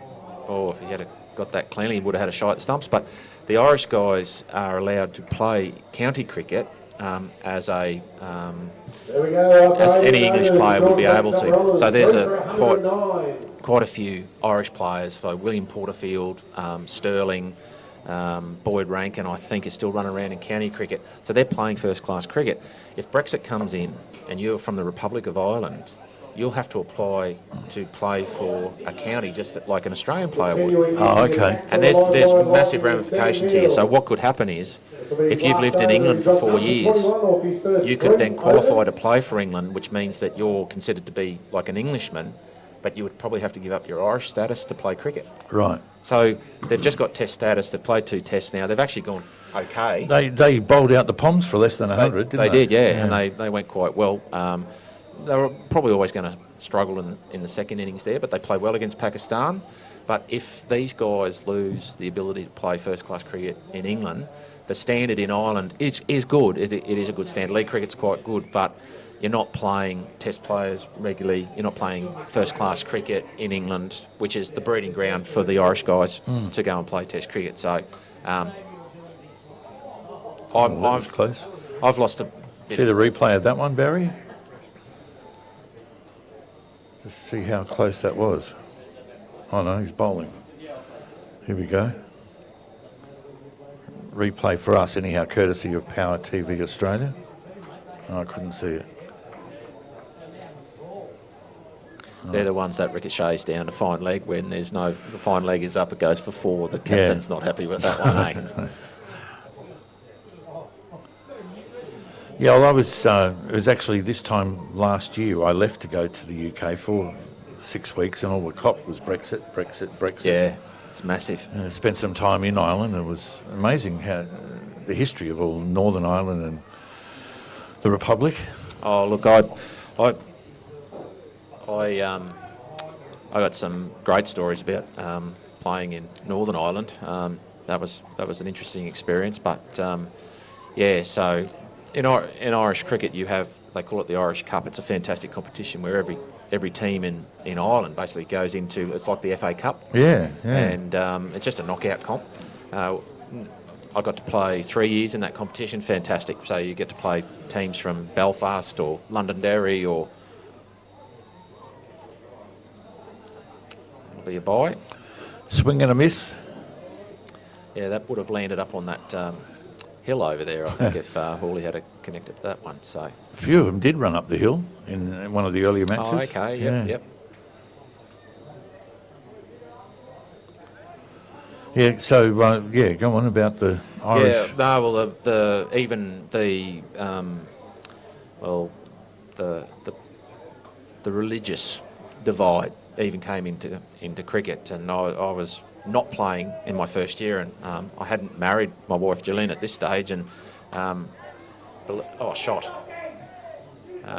if he had got that cleanly, he would have had a shot at the stumps, but the Irish guys are allowed to play county cricket as any English player would be able to. So there's quite a few Irish players. So William Porterfield, Sterling, Boyd Rankin, I think, is still running around in county cricket. So they're playing first-class cricket. If Brexit comes in and you're from the Republic of Ireland, you'll have to apply to play for a county just like an Australian player would. Oh, okay. And there's massive ramifications here. So what could happen is, if you've lived in England for 4 years, you could then qualify to play for England, which means that you're considered to be like an Englishman, but you would probably have to give up your Irish status to play cricket. Right. So they've just got test status. They've played 2 tests now. They've actually gone okay. They bowled out the Poms for less than 100, didn't they? They did, yeah. And they went quite well. They were probably always going to struggle in the second innings there, but they played well against Pakistan. But if these guys lose the ability to play first-class cricket in England, the standard in Ireland is good. It is a good standard. League cricket's quite good, but you're not playing test players regularly. You're not playing first-class cricket in England, which is the breeding ground for the Irish guys to go and play test cricket. So close. I've lost a bit. See the replay of that one, Barry? Let's see how close that was. Oh no, he's bowling. Here we go. Replay for us anyhow, courtesy of Power TV Australia. Oh, I couldn't see it. They're the ones that ricochets down to fine leg when the fine leg is up, it goes for 4. The captain's not happy with that one, eh? Yeah, well, it was actually this time last year I left to go to the UK for 6 weeks, and all the cop was Brexit. Yeah, it's massive. And I spent some time in Ireland. It was amazing how the history of all Northern Ireland and the Republic. Oh, look, I got some great stories about playing in Northern Ireland. That was an interesting experience, but yeah. So in Irish cricket, you have, they call it the Irish Cup. It's a fantastic competition where every team in Ireland basically goes into, it's like the FA Cup. Yeah. And it's just a knockout comp. I got to play 3 years in that competition. Fantastic. So you get to play teams from Belfast or Londonderry or... It'll be a bye. Swing and a miss. Yeah, that would have landed up on that hill over there, I think, if Hawley had connected to that one. So a few of them did run up the hill in one of the earlier matches. Oh, okay. Yep. Yeah, so, go on about the Irish. Yeah, no, well, the religious divide even came into cricket, and I was not playing in my first year, and I hadn't married my wife Gillian at this stage, and shot.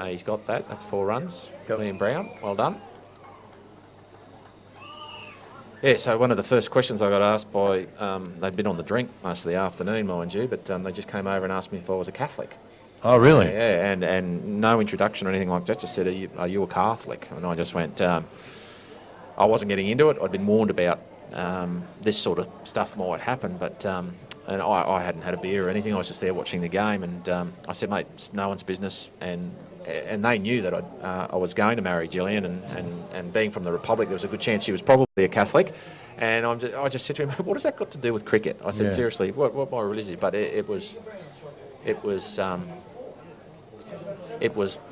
He's got that. That's 4 runs. Liam Brown, well done. Yeah, so one of the first questions I got asked by, they'd been on the drink most of the afternoon, mind you, but they just came over and asked me if I was a Catholic. Oh, really? Yeah, and no introduction or anything like that, just said, are you a Catholic? And I just went, I wasn't getting into it. I'd been warned about this sort of stuff might happen, but and I hadn't had a beer or anything. I was just there watching the game, and I said, mate, it's no one's business, and they knew that I was going to marry Gillian, and being from the Republic, there was a good chance she was probably a Catholic. And I just said to him, what has that got to do with cricket? I said, seriously, what my religion? But it was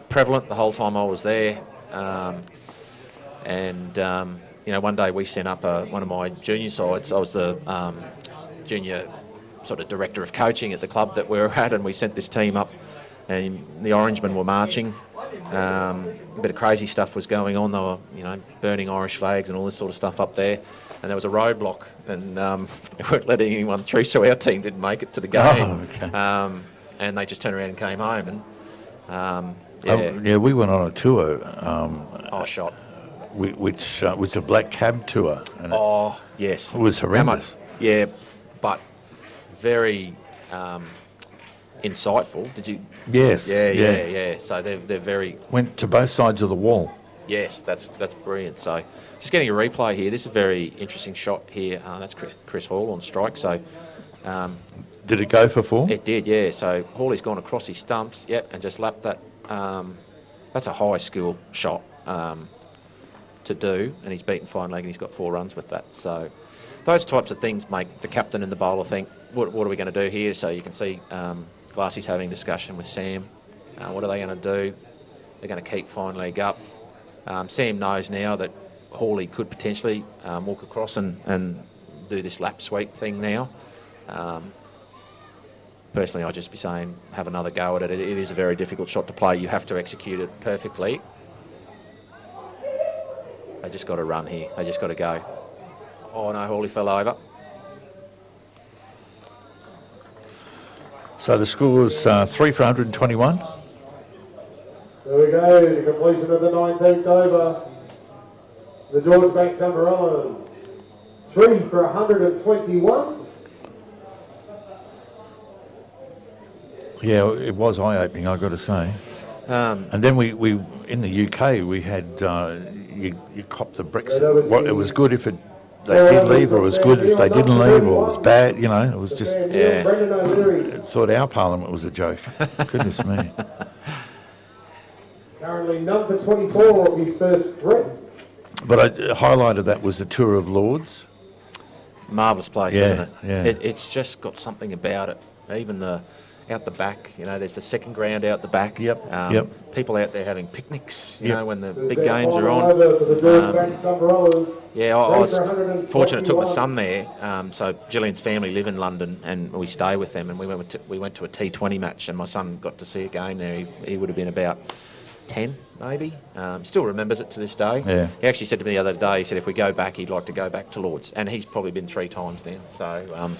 prevalent the whole time I was there. One day we sent up one of my junior sides. I was the junior sort of director of coaching at the club that we were at, and we sent this team up, and the Orangemen were marching. A bit of crazy stuff was going on. They were, burning Irish flags and all this sort of stuff up there. And there was a roadblock, and they weren't letting anyone through, so our team didn't make it to the game. Oh, okay. And they just turned around and came home. And we went on a tour. Shot. Which was a black cab tour. And yes. It was horrendous. Yeah, but very insightful. Did you? Yes. Yeah. So they're very... Went to both sides of the wall. Yes, that's brilliant. So just getting a replay here. This is a very interesting shot here. That's Chris Hall on strike. So did it go for 4? It did, yeah. So Hawley's gone across his stumps, and just lapped that. That's a high skill shot to do, and he's beaten fine leg, and he's got 4 runs with that. So those types of things make the captain and the bowler think, what are we going to do here? So you can see Glassy's having a discussion with Sam. What are they going to do? They're going to keep fine leg up. Sam knows now that Hawley could potentially walk across and do this lap sweep thing now. Personally, I'd just be saying, have another go at it. It is a very difficult shot to play. You have to execute it perfectly. They just got to run here. They just got to go. Oh, no, Hawley fell over. So the score was 3 for 121. There we go, the completion of the 19th over. The George Banks Umbrellas, 3 for 121. Yeah, it was eye-opening, I've got to say. And then we in the UK, we had, you copped the Brexit. It was good if they did leave, or it was good if they didn't leave, or it was bad, it was just... Yeah. I thought our parliament was a joke. Goodness me. Currently none for 24 of his first 3. But I highlighted that was the Tour of Lords. Marvellous place, isn't it? Yeah. It's just got something about it. Even out the back, there's the second ground out the back. Yep. People out there having picnics, when the There's big their games are final on. over for the George Banks Umbrellas. Yeah, I was 3 for 121. fortunate. Took my son there. So Gillian's family live in London, and we stay with them. And we went to a T20 match, and my son got to see a game there. He would have been about 10, maybe. Still remembers it to this day. Yeah. He actually said to me the other day, he said if we go back, he'd like to go back to Lords, and he's probably been 3 times now. So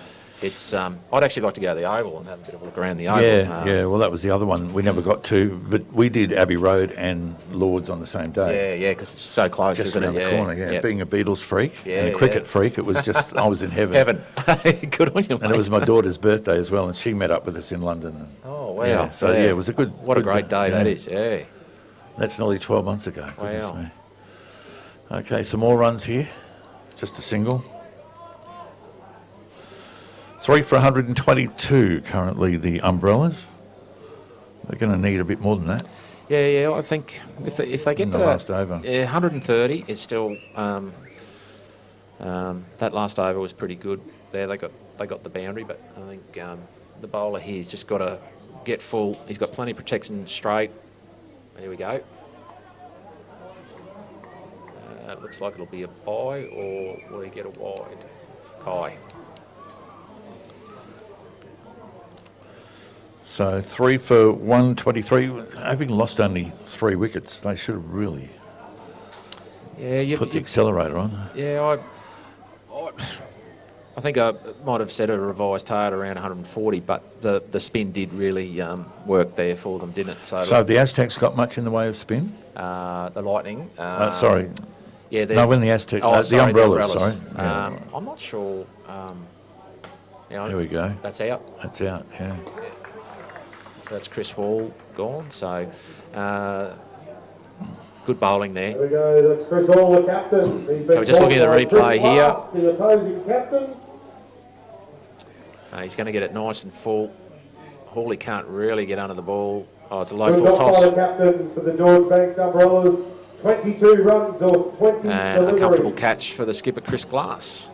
it's I'd actually like to go to the Oval and have a bit of a look around the Oval. Yeah. Well, that was the other one we never got to, but we did Abbey Road and Lords on the same day. Yeah, because it's so close, Just isn't around it? the corner. Yeah. Yep. Being a Beatles freak and a Yeah, cricket yeah. freak, it was just I was in heaven. Good on you, mate. And it was my daughter's birthday as well, and she met up with us in London. Oh, wow. Yeah, so it was a good. What a good great day that is, yeah. That's nearly 12 months ago. Goodness Wow. me. Okay, some more runs here. Just a single. 3 for 122 currently, the Umbrellas. They're going to need a bit more than that. Yeah, I think if they get In the to last over. 130 is still that last over was pretty good. There they got the boundary, but I think the bowler here's just got to get full. He's got plenty of protection straight. There we go. It looks like it'll be a bye, or will he get a wide? Bye. So 3 for 123. Having lost only 3 wickets, they should have really Yeah, put the accelerator on. Yeah, I think I might have set a revised target around 140, but the spin did really work there for them, didn't it? So have the Aztecs got much in the way of spin? The Lightning. Sorry. Yeah. No, when the Aztecs, the umbrellas, sorry. Yeah. I'm not sure. There we go. That's out. That's out, yeah. So that's Chris Hall gone. So good bowling there. There we go, that's Chris Hall, the captain. So we're just looking at the replay here. The opposing captain. He's going to get it nice and full. Hawley can't really get under the ball. Oh, it's a low Good full knock by toss. the captain for the George Banks Umbrellas. 22 runs or 20 And deliveries. a comfortable catch for the skipper, Chris Glass.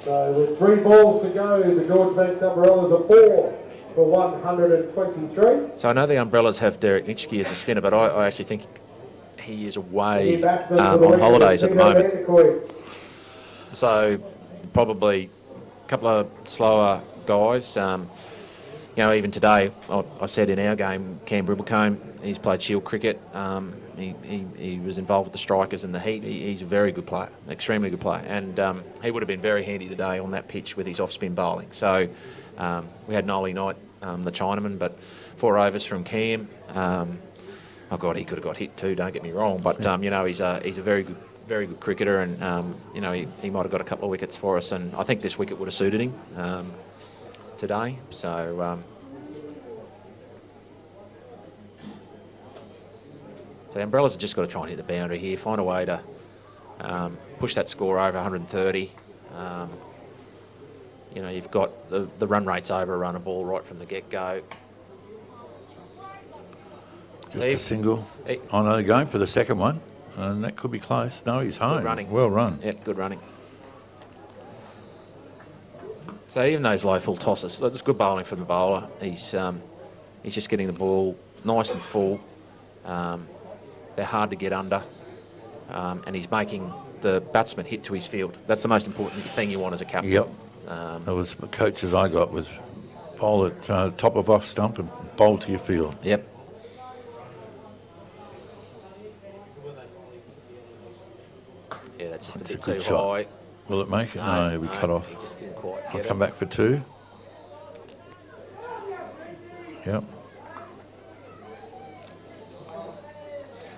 So with 3 balls to go, the George Banks Umbrellas are 4 for 123. So I know the Umbrellas have Derek Nitschke as a spinner, but I actually think he is away Any batsman for the on wicket holidays is at the Peter moment. Vanderkooi. So probably a couple of slower guys. Even today, I said in our game, Cam Bribblecombe, he's played Shield cricket. He was involved with the Strikers in the heat. He's a very good player, extremely good player. And he would have been very handy today on that pitch with his off-spin bowling. So we had Nolly Knight, the Chinaman, but 4 overs from Cam. Oh God, he could have got hit too. Don't get me wrong, but he's a very good cricketer, and he might have got a couple of wickets for us. And I think this wicket would have suited him today. So the Umbrellas have just got to try and hit the boundary here, find a way to push that score over 130. You've got the run rates over a run a ball right from the get-go. Just a single. Oh no, they're going for the second one, and that could be close. No, he's home. Good running. Well run. Yep, good running. So even those low full tosses, that's good bowling from the bowler. He's just getting the ball nice and full. They're hard to get under, and he's making the batsman hit to his field. That's the most important thing you want as a captain. Yep. That was the coaches I got was bowl at top of off stump and bowl to your field. Yep. Yeah, that's just a bit too high. Will it make it? No, he'll be cut off. He just didn't quite I'll get come it. back for 2. Yep.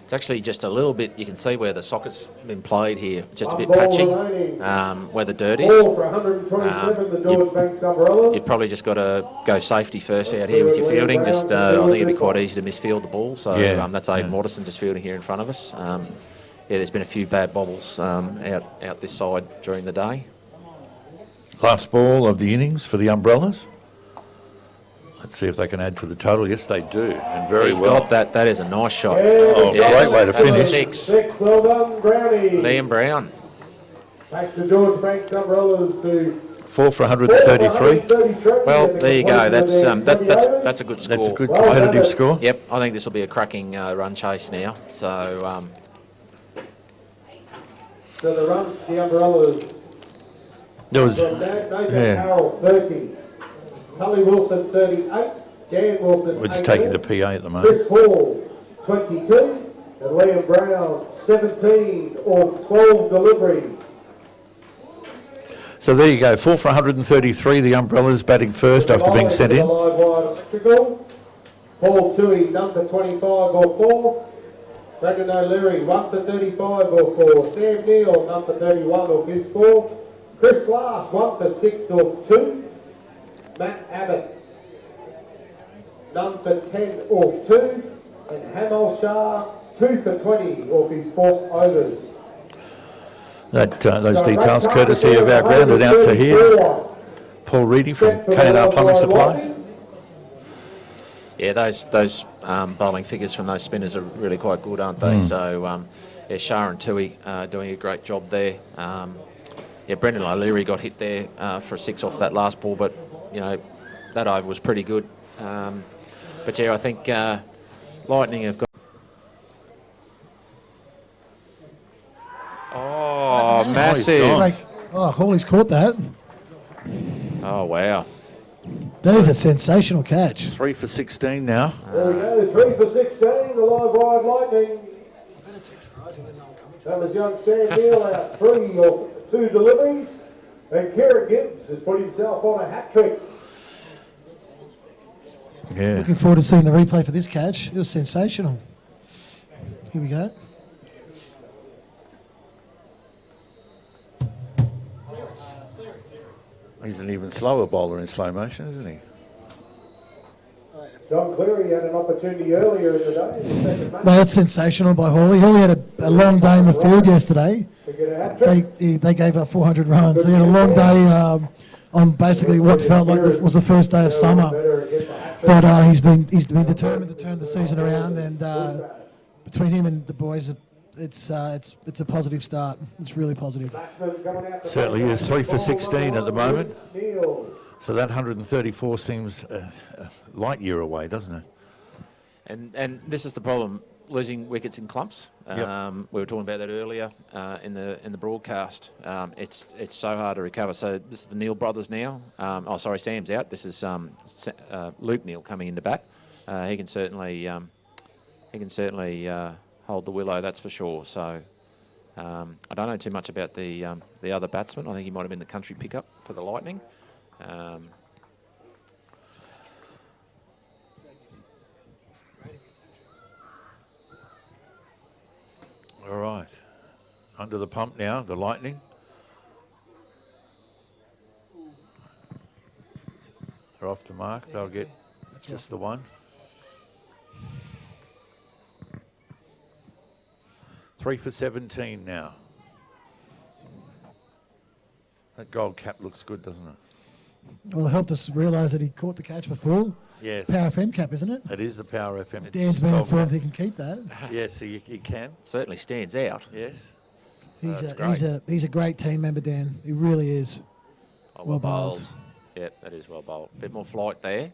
It's actually just a little bit, you can see where the socket's been played here. It's just a bit patchy, where the dirt is. Ball for 127, the George Banks Umbrellas. You've probably just got to go safety first out here with your fielding. Just, I think it'd be quite easy to misfield the ball. So that's Aidan Watterson just fielding here in front of us. There's been a few bad bobbles out this side during the day. Last ball of the innings for the Umbrellas. Let's see if they can add to the total. Yes, they do, and very He's well. got that. That is a nice shot. Oh, great way to that's a finish. 6. 6, well done, Brownie. Liam Brown. Takes the George Banks Umbrellas to 4 for 133. Well, there you go. That's a good score. That's a good competitive score. Yep, I think this will be a cracking run chase now. So So the Umbrellas. There was, Nathan Carroll, 30. Tully Wilson, 38. Dan Wilson, we're just 18. taking the PA at the moment. Chris Hall, 22. And Liam Brown, 17 of 12 deliveries. So there you go, 4 for 133. The Umbrellas batting first after being sent in. Live wire electrical. Paul Toohey, none for 25 or 4. Brandon O'Leary, 1 for 35 or 4. Sam Neal, none for 31 or 4. Chris Glass, 1 for 6 or 2. Matt Abbott, none for 10 or 2. And Hamal Shah, 2 for 20 off his 4 overs. Those details courtesy of our ground announcer here, Paul Reedy from K&R Plumbing Supplies. yeah, those bowling figures from those spinners are really quite good, aren't they? So Shah and Toohey doing a great job there. Brendan O'Leary got hit there for a 6 off that last ball, but that over was pretty good. But I think Lightning have got. Oh, massive! Oh, Hawley's caught that. Oh wow! That is a sensational catch. 3 for 16 now. There we go, 3 for 16, the live wire Lightning. That was young Sam Neal out 3 of 2 deliveries. And Kieran Gibbs has put himself on a hat trick. Yeah. Looking forward to seeing the replay for this catch. It was sensational. Here we go. He's an even slower bowler in slow motion, isn't he? John Cleary had an opportunity earlier in the day. In the second match No, that's sensational by Hawley. Hawley had a long day in the field yesterday. to get a hat trick. They gave up 400 runs. He had a long day on basically what felt like was the first day of summer. But he's been determined to turn the season around, and between him and the boys, it's a positive start. It's really positive. Certainly is. 3 for 16 at the moment. So that 134 seems a light year away, doesn't it? And this is the problem, losing wickets in clumps. Yep. We were talking about that earlier in the broadcast. It's so hard to recover. So this is the Neil brothers now. Sam's out. This is Luke Neil coming into bat. He can certainly hold the willow, that's for sure. So I don't know too much about the other batsman. I think he might have been the country pickup for the Lightning. All right. Under the pump now, the Lightning. They're off to mark. They'll get just the one. 3 for 17 now. That gold cap looks good, doesn't it? Well, it helped us realise that he caught the catch before. Yes. Power FM cap, isn't it? It is the Power FM. Dan's been informed he can keep that. Yes, he can. Certainly stands out. Yes. He's a great team member, Dan. He really is. Oh, well bowled. Yeah, that is well bowled. Bit more flight there.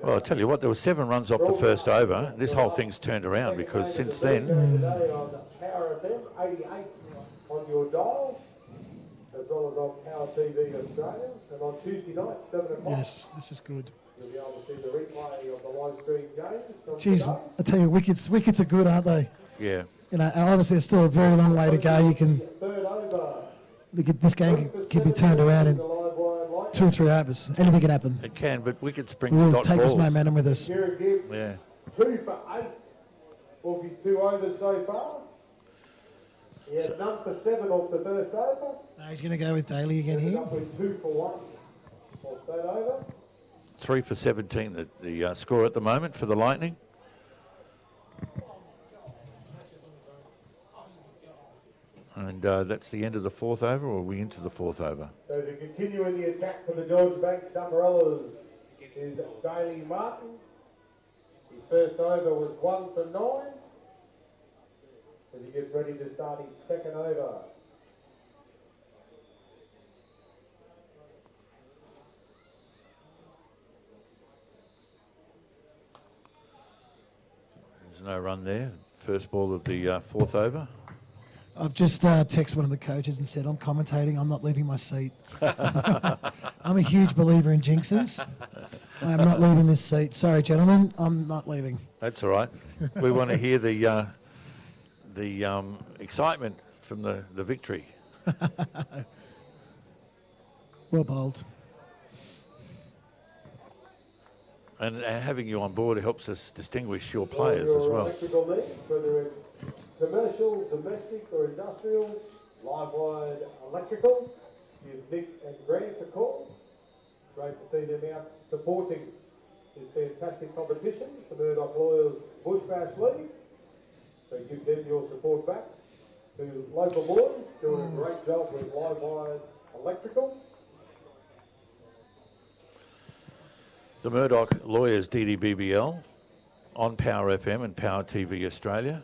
Well, I'll tell you what, there were 7 runs off the first over. This whole thing's turned around because since then... Today on Power FM 88 on your dial, as well as on Power TV Australia, and on Tuesday night, 7 o'clock. Yes, this is good. You'll be able to see the replay of the live stream games from Jeez, today. I tell you, wickets are good, aren't they? Yeah. You know, and obviously there's still a very long way to go. You can Third over. this game can be turned around in 2 or 3 overs. Anything can happen. It can, but wickets bring We'll dot take balls. this momentum with us. Kieran Gibbs, Yeah. 2 for 8 off his 2 overs so far. He had none for 7 off the first over. No, he's going to go with Daly again Ended here. up with 2 for 1 off that over. 3 for 17, the score at the moment for the Lightning. And that's the end of the 4th over, or are we into the 4th over? So to continue in the attack for the George Banks Umbrellas is Daly Martin. His first over was 1 for 9 as he gets ready to start his second over. There's no run there. First ball of the 4th over. I've just texted one of the coaches and said, I'm commentating, I'm not leaving my seat. I'm a huge believer in jinxes. I am not leaving this seat. Sorry, gentlemen, I'm not leaving. That's all right. We want to hear the excitement from the victory. Well bowled. And having you on board helps us distinguish your players as well. Electrical needs, whether it's commercial, domestic or industrial, live-wired electrical, give Nick and Grant a call. Great to see them out supporting this fantastic competition, the Murdoch Lawyers Bush Bash League. So give them your support back. To local boys doing a great job with live-wired electrical. The Murdoch Lawyers DDBBL on Power FM and Power TV Australia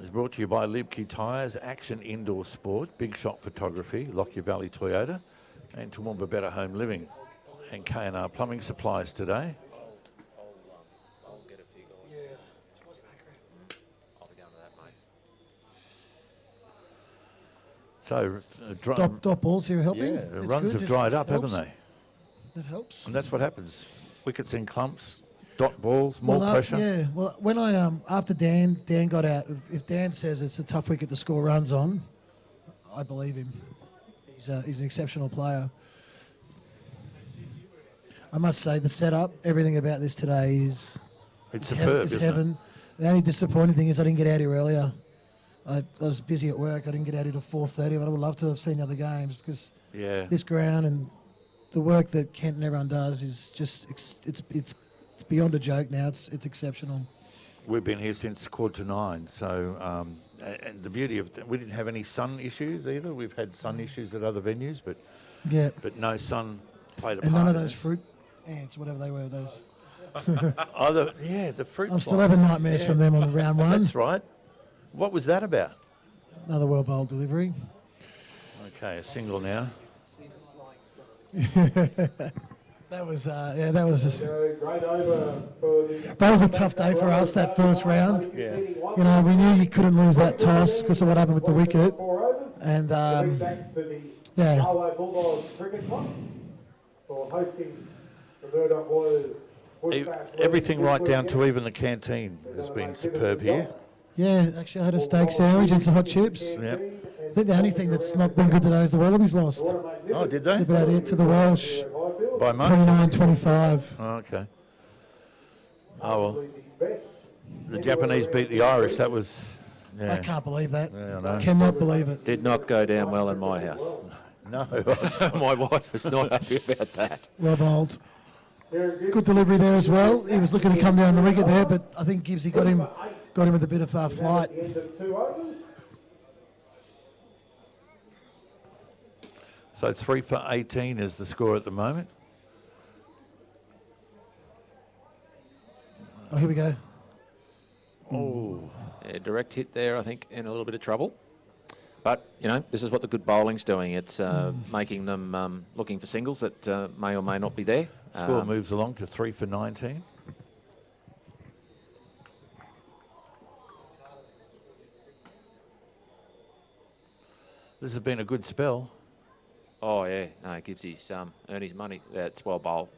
is brought to you by Liebke Tyres, Action Indoor Sport, Big Shot Photography, Lockyer Valley Toyota, and Toowoomba Better Home Living, and K&R Plumbing Supplies today. I'll get a few goals. I'll be going to that, mate. So, Dot balls here helping. yeah, It's runs good, have just dried up, helps. haven't they? That helps. And that's what happens. Wickets in clumps. dot balls, more pressure. Yeah. Well, when I after Dan got out, if Dan says it's a tough wicket to score runs on, I believe him. He's an exceptional player. I must say the setup, everything about this today is superb. It's isn't heaven. The only disappointing thing is I didn't get out here earlier. I was busy at work. I didn't get out here till 4:30, but I would love to have seen the other games because this ground and the work that Kent and everyone does is just it's beyond a joke now. It's exceptional. We've been here since 8:45, so and the beauty of we didn't have any sun issues either. We've had sun issues at other venues, but no sun played a part. And none of in those this. fruit ants, whatever they were, those. The fruit. I'm still having nightmares from them on round one. That's right. What was that about? Another well bowled delivery. Okay, a single now. That was that was just, Great over for the... that was a tough day for us, that first round. Yeah. You know, we knew you couldn't lose that toss because of what happened with the wicket. And Thanks to the Galway Bulldogs Cricket Club for hosting the Murdoch Warriors. Everything right down to even the canteen has been superb here. Yeah, actually I had a steak sandwich and some hot chips. Yeah. I think the only thing that's not been good today is the Wallabies lost. Oh, did they? That's about it to the Welsh. By much? 29-25. Oh, okay. Oh, well. The Japanese beat the Irish. That was... I can't believe that. Yeah, I know. Cannot believe it. Did not go down well in my house. No. My wife was not happy about that. Well bowled. Good delivery there as well. He was looking to come down the wicket there, but I think Gibbsy got him with a bit of flight. So 3 for 18 is the score at the moment. Oh, here we go. Oh. Yeah, direct hit there, I think, in a little bit of trouble. But, you know, this is what the good bowling's doing. It's making them looking for singles that may or may not be there. Score moves along to 3 for 19. This has been a good spell. Oh, yeah. No, it gives his earn his money. That's well bowled.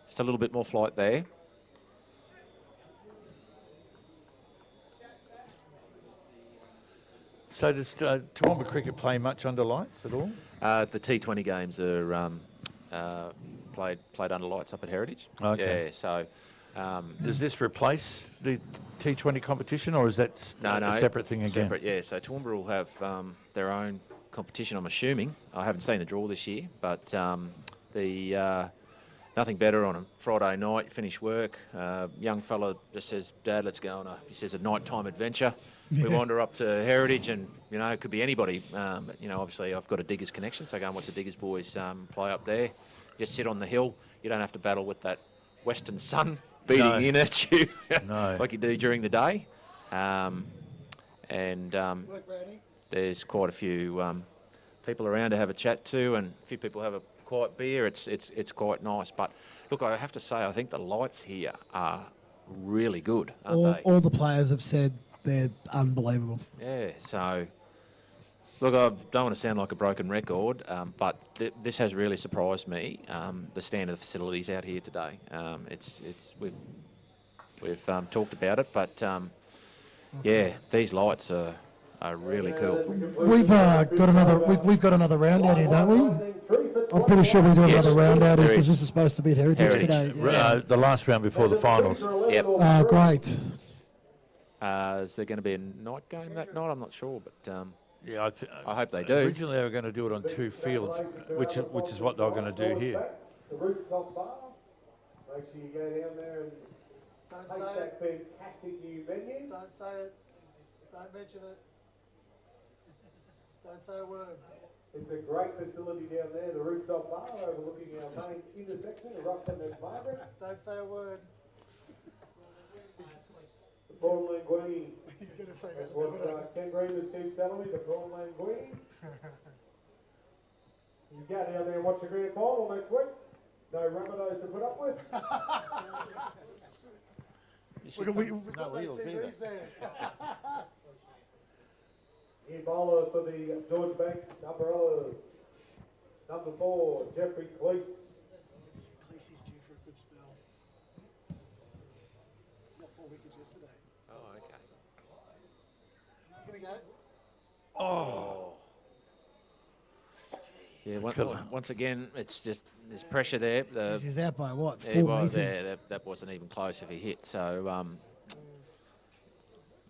Just a little bit more flight there. So does Toowoomba cricket play much under lights at all? The T20 games are played under lights up at Heritage. Okay. Yeah, so... does this replace the T20 competition, or is that a separate thing again? Separate, yeah. So Toowoomba will have their own competition, I'm assuming. I haven't seen the draw this year, but nothing better on a Friday night, finish work. Young fella just says, Dad, let's go on he says, a nighttime adventure. We wander up to Heritage and, you know, it could be anybody. But, you know, obviously I've got a Diggers connection, so go and watch the Diggers boys play up there. Just sit on the hill. You don't have to battle with that western sun beating in at you like you do during the day. There's quite a few people around to have a chat to, and a few people have a quiet beer. It's quite nice. But look, I have to say, I think the lights here are really good, aren't they? All the players have said they're unbelievable. Yeah, so look, I don't want to sound like a broken record, but this has really surprised me. The standard of the facilities out here today. We've talked about it, but yeah, these lights are really cool. We've got another round out here, don't we? I'm pretty sure we do another round out here because this is supposed to be at Heritage today. Yeah. The last round before the finals. Yep. Great. Is there going to be a night game that night? I'm not sure, but yeah, I hope they do. Originally, they were going to do it on 2 fields, which is what they were going to do here. The rooftop bar. Make sure you go down there and taste that fantastic new menu. Don't say it. Don't mention it. Don't say a word. It's a great facility down there, the rooftop bar overlooking our main intersection of Ruffin and Margaret. Don't say a word. The prawn linguine. He's going to say That's what Ken Remus keeps telling me, the prawn linguine. You go down there and watch the grand final next week. No Rabbitohs to put up with. We've got no TVs there. In bowler for the George Banks Umbrellas. Number 4, Jeffrey Cleese. Cleese is due for a good spell. 4 wickets yesterday. Oh, okay. Here we go. Oh. Yeah, once again, it's just there's pressure there. He's out by what, Yeah, 4 well, metres? that wasn't even close if he hit. So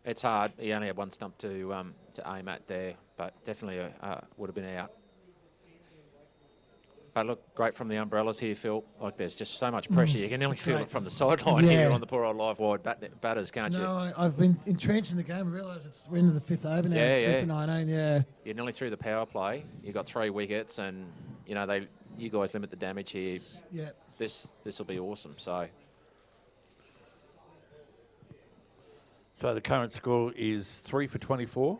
it's hard. He only had one stump to aim at there, but definitely would have been out. But look, great from the umbrellas here, Phil. Like there's just so much pressure. You can nearly feel it from the sideline here on the poor old live wide batters, can't you? No, I've been entrenched in the game. I realise we're into the 5th over now. It's 3 for 19, yeah. You're nearly through the power play. You got 3 wickets, and you know you guys limit the damage here. Yeah. This will be awesome. So the current score is 3 for 24.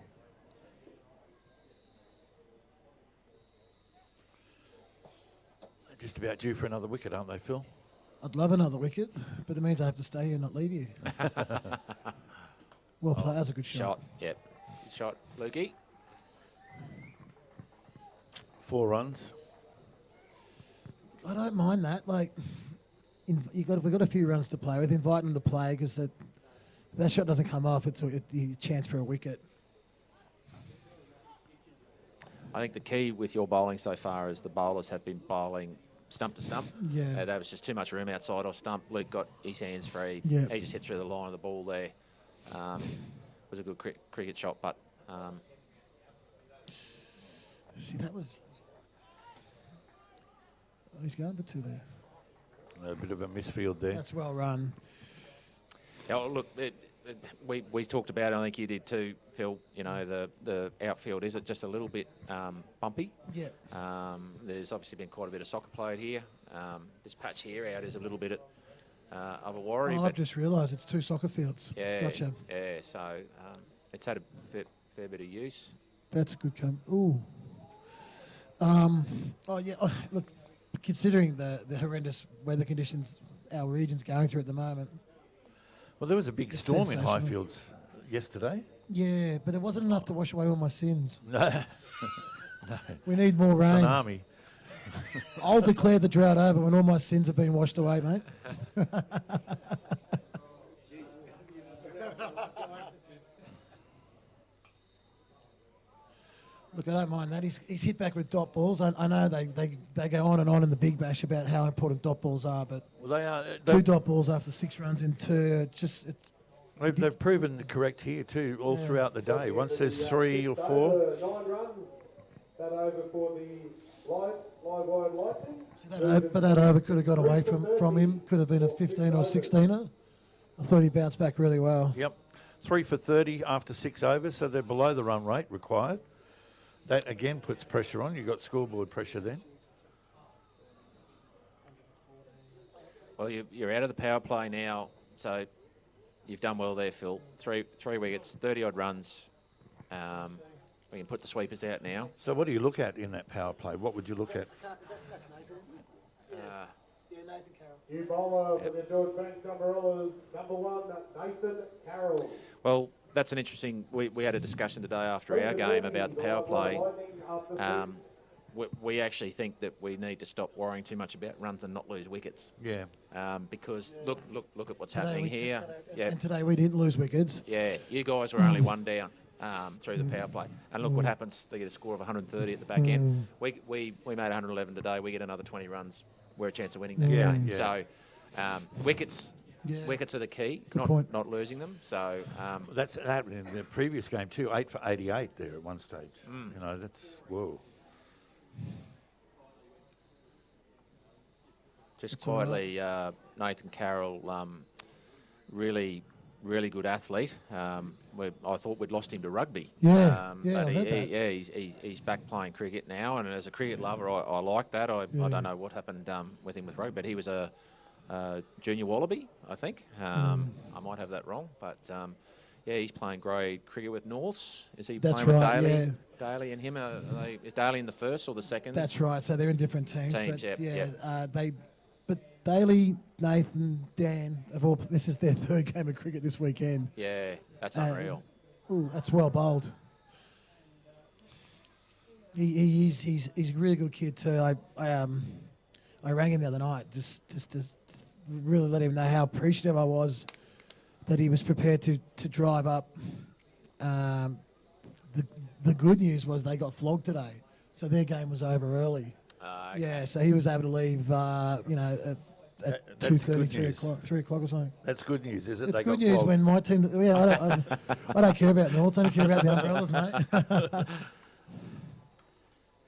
Just about due for another wicket, aren't they, Phil? I'd love another wicket, but it means I have to stay here and not leave you. Well played. That's a good shot. Yep. Good shot, Lukey. 4 runs. I don't mind that. Like, we've got a few runs to play with. Invite them to play because if that shot doesn't come off, it's the chance for a wicket. I think the key with your bowling so far is the bowlers have been bowling stump to stump. Yeah. There was just too much room outside off stump. Luke got his hands free. Yeah. He just hit through the line of the ball there. It was a good cricket shot, but... See, that was... Oh, he's going for 2 there. A bit of a misfield there. That's well run. Yeah, look, we talked about it, I think you did too, Phil, you know, the outfield, is it just a little bit bumpy? Yeah. There's obviously been quite a bit of soccer played here. This patch here out is a little bit of a worry. Oh, I've just realised it's 2 soccer fields. Yeah, Gotcha. Yeah, so it's had a fair bit of use. That's a good come. Ooh. Oh, yeah. Oh, look, considering the horrendous weather conditions our region's going through at the moment. Well, there was a big storm in Highfields yesterday. Yeah, but it wasn't enough to wash away all my sins. No. We need more rain. Tsunami. I'll declare the drought over when all my sins have been washed away, mate. Look, I don't mind that. He's hit back with dot balls. I know they go on and on in the Big Bash about how important dot balls are, but well, they are 2 dot balls after 6 runs in 2. They've proven correct here too, all throughout the day. Once there's 3 or 4. 9 runs. That over for the live wide Lightning. But that over could have got away from him. Could have been a 15 or 16er. I thought he bounced back really well. Yep. 3 for 30 after 6 overs, so they're below the run rate required. That again puts pressure on. You've got scoreboard pressure then. Well, you're out of the power play now, so you've done well there, Phil. Three wickets, 30-odd runs. We can put the sweepers out now. So what do you look at in that power play? What would you look at? That's Nathan, isn't it? Yeah, Nathan Carroll. New bowler for the George Banks Umbrellas, number 1, Nathan Carroll. Well, that's an interesting... We had a discussion today after our game about the power play. We actually think that we need to stop worrying too much about runs and not lose wickets. Yeah. Because look at what's happening here. And today we didn't lose wickets. Yeah, you guys were only 1 down through the power play. And look what happens. They get a score of 130 at the back end. We made 111 today. We get another 20 runs. We're a chance of winning that game. Yeah. So wickets... Yeah. Wickets are the key, not losing them. So that's happened in the previous game too. 8 for 88 there at one stage. You know, that's whoa. Just it's quietly, Nathan Carroll, really good athlete. I thought we'd lost him to rugby. Yeah, but he's back playing cricket now, and as a cricket lover, I like that. I don't know what happened with him with rugby, but he was a junior Wallaby, I think. I might have that wrong, but he's playing grade cricket with Norths. Is he playing with Daly? Yeah. Daly and him, is Daly in the first or the second? That's right. So they're in different teams. But Daly, Nathan, Dan, this is their 3rd game of cricket this weekend. Yeah, that's unreal. That's well bowled. He's a really good kid too. I rang him the other night just to really let him know how appreciative I was that he was prepared to drive up. The good news was they got flogged today, so their game was over early. Okay. Yeah, so he was able to leave, at 2:30, 3 o'clock or something. That's good news, is it? It's They good got news flogged. when my team. Yeah, I don't care about North. I don't care about the umbrellas, mate.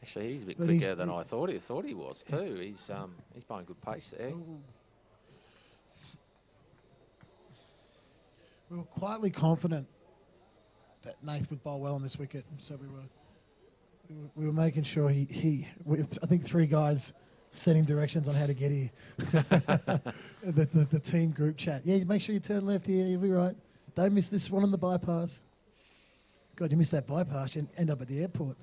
Actually, he's a bit But he's- quicker than I thought he was too. He's buying good pace there. We were quietly confident that Nath would bowl well on this wicket, so we were making sure I think 3 guys setting directions on how to get here. the team group chat. Yeah, make sure you turn left here. You'll be right. Don't miss this one on the bypass. God, you missed that bypass. You end up at the airport.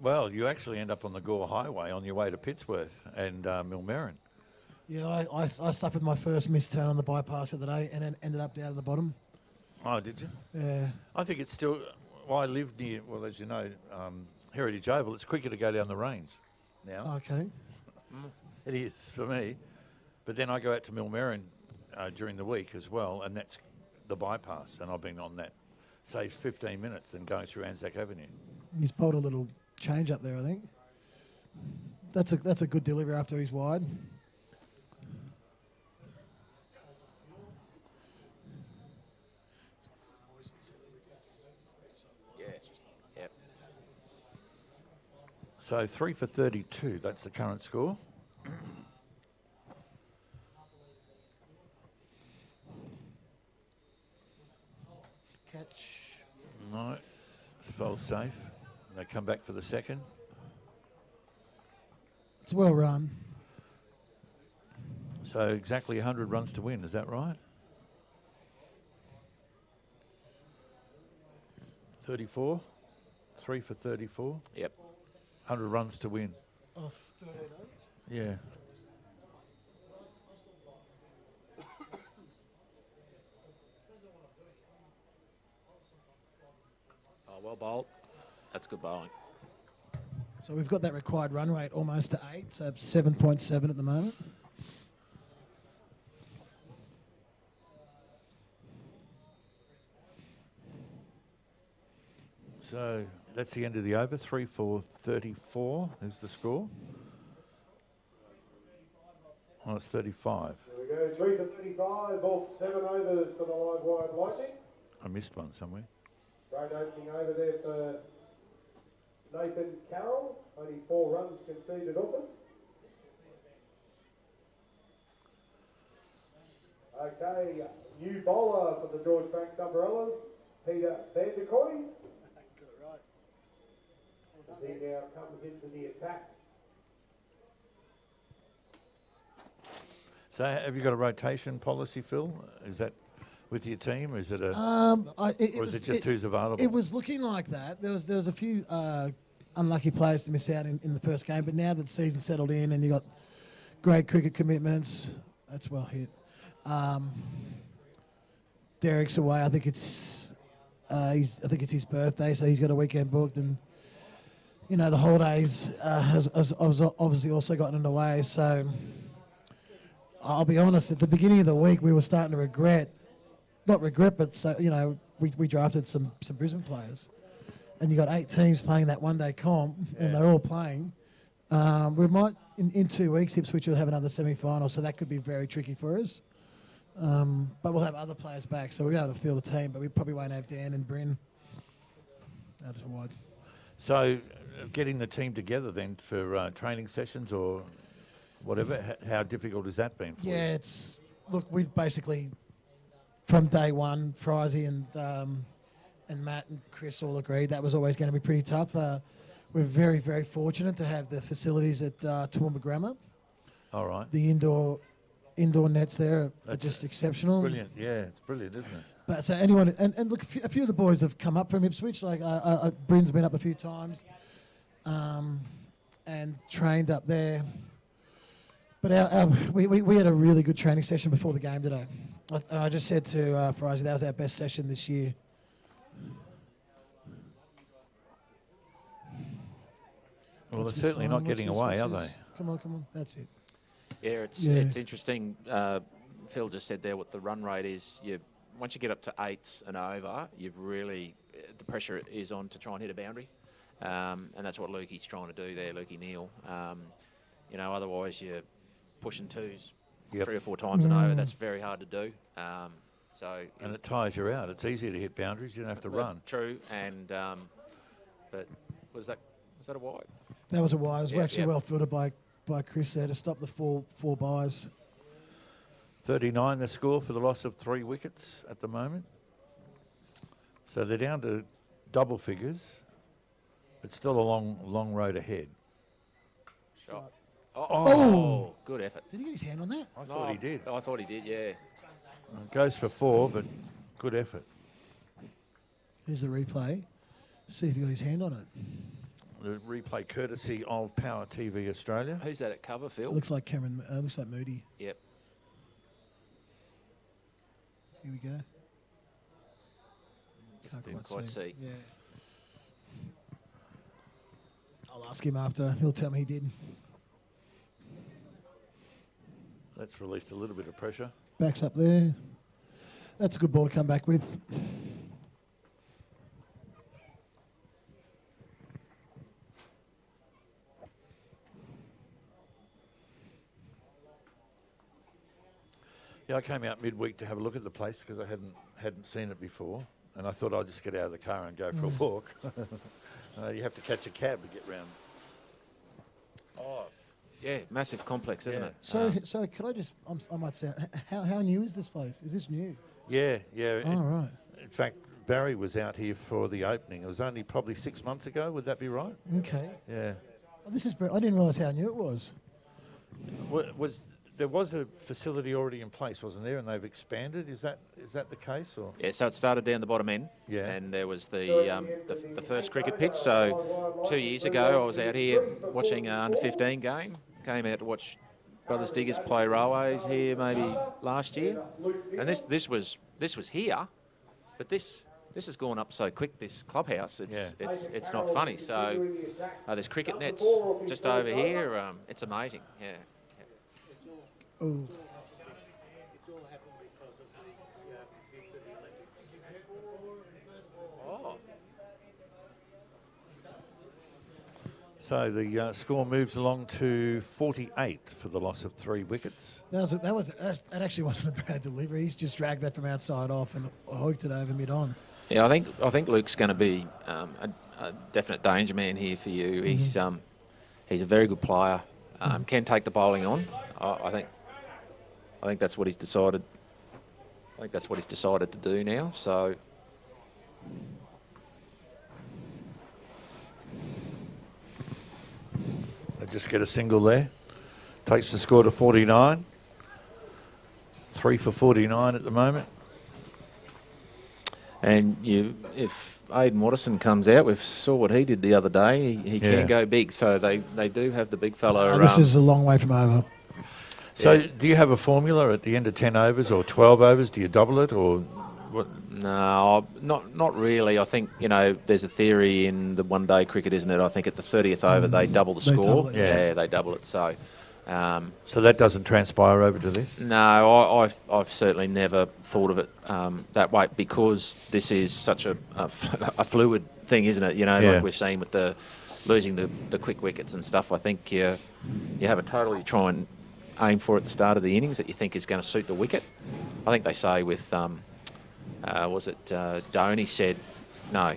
Well, you actually end up on the Gore Highway on your way to Pittsworth and Millmerran. Yeah, I suffered my first missed turn on the bypass the other day and then ended up down at the bottom. Oh, did you? Yeah. I think it's still. Well, I live near. Well, as you know, Heritage Oval. It's quicker to go down the range now. Okay. It is for me, but then I go out to Millmerran during the week as well, and that's the bypass, and I've been on that. Saves 15 minutes than going through Anzac Avenue. He's pulled a little change up there, I think. That's a good delivery after he's wide. Yeah. Yep. So 3 for 32. That's the current score. Catch. No, it's fell safe. And they come back for the second. It's well run. So exactly 100 runs to win. Is that right? 34. 3 for 34. Yep. 100 runs to win. Off 13 overs. Yeah. Oh, well bowled. That's good bowling. So we've got that required run rate almost to 8, so 7.7 at the moment. So that's the end of the over. 3 for 34 is the score. Oh, it's 35. There we go, 3 for 35, off 7 overs for the live wire Lightning. I missed one somewhere. Great opening over there for Nathan Carroll. Only 4 runs conceded off it. Okay, new bowler for the George Banks Umbrellas, Peter Vanderkoy. Got it right. As he now comes into the attack. So have you got a rotation policy, Phil? Is that with your team? Is it a, or is it just who's available? It was looking like that. There was a few unlucky players to miss out in the first game, but now that the season's settled in and you got great cricket commitments, that's well hit. Derek's away. I think it's his birthday, so he's got a weekend booked, and you know the holidays has obviously also gotten in the way. So I'll be honest. At the beginning of the week, we were starting to but so you know we drafted some Brisbane players, and you got 8 teams playing that one-day comp, and they're all playing. We might in 2 weeks Ipswich will have another semi-final, so that could be very tricky for us. But we'll have other players back, so we'll be able to field a team, but we probably won't have Dan and Bryn out of wide. So getting the team together then for training sessions or whatever, how difficult has that been for you? Yeah, we've basically from day one, Frizy and Matt and Chris all agreed that was always going to be pretty tough. We're very, very fortunate to have the facilities at Toowoomba Grammar. All right. The indoor nets there are just exceptional. Brilliant, yeah, it's brilliant, isn't it? But so anyone, and look, a few of the boys have come up from Ipswich. Like Bryn's been up a few times, and trained up there. But we had a really good training session before the game today. I just said to Frizy that was our best session this year. Well, they're certainly not getting away, are they? Come on, that's it. Yeah, it's interesting. Phil just said there what the run rate is. Once you get up to 8s and over, you've really the pressure is on to try and hit a boundary, and that's what Lukey's trying to do there, Lukey Neal. Otherwise you're pushing 2s 3 or 4 times and over. That's very hard to do. And it tires you out. It's easier to hit boundaries. You don't have to run. True, and but was that a wide? That was a wide. It was actually well fielded by Chris there to stop the four byes. 39 the score for the loss of 3 wickets at the moment. So they're down to double figures. It's still a long road ahead. Shot. Oh, good effort. Did he get his hand on that? I thought he did. I thought he did, yeah. It goes for 4, but good effort. Here's the replay. See if he got his hand on it. The replay courtesy of Power TV Australia. Who's that at cover, Phil? Looks like Cameron. Looks like Moody. Yep. Here we go. Didn't quite see. Yeah. I'll ask him after. He'll tell me he did. That's released a little bit of pressure. Backs up there. That's a good ball to come back with. Yeah, I came out midweek to have a look at the place because I hadn't seen it before, and I thought I'd just get out of the car and go for a walk. You have to catch a cab to get round. Oh, yeah, massive complex, isn't it? So could I just? I might say, how new is this place? Is this new? Yeah. Oh, right. In fact, Barry was out here for the opening. It was only probably 6 months ago. Would that be right? Okay. Yeah. Oh, this is. I didn't realise how new it was. There was a facility already in place, wasn't there? And they've expanded. Is that the case? Or Yeah, so it started down the bottom end. Yeah. And there was the first cricket pitch. So 2 years ago, I was out here watching an under-15 game. Came out to watch Brothers Diggers play Railways here maybe last year. And this was here, but this has gone up so quick, this clubhouse. It's not funny. So there's cricket nets just over here. It's amazing. Yeah. Oh. So the score moves along to 48 for the loss of 3 wickets. That actually wasn't a bad delivery. He's just dragged that from outside off and hooked it over mid-on. Yeah, I think Luke's going to be a definite danger man here for you. He's a very good player. Can take the bowling on. I think that's what he's decided. I think that's what he's decided to do now. So. They just get a single there. Takes the score to 49. 3 for 49 at the moment. And if Aidan Watterson comes out, we saw what he did the other day. He can go big. So they do have the big fellow. This is a long way from over. So do you have a formula at the end of 10 overs or 12 overs? Do you double it or what? No, not really. I think, there's a theory in the one-day cricket, isn't it? I think at the 30th over they double the score. Double it, yeah, they double it. So that doesn't transpire over to this? No, I've certainly never thought of it that way because this is such a fluid thing, isn't it? Like we've seen with the losing the quick wickets and stuff. I think you have a totally try and aim for at the start of the innings that you think is going to suit the wicket. I think they say with, Dhoni said, no,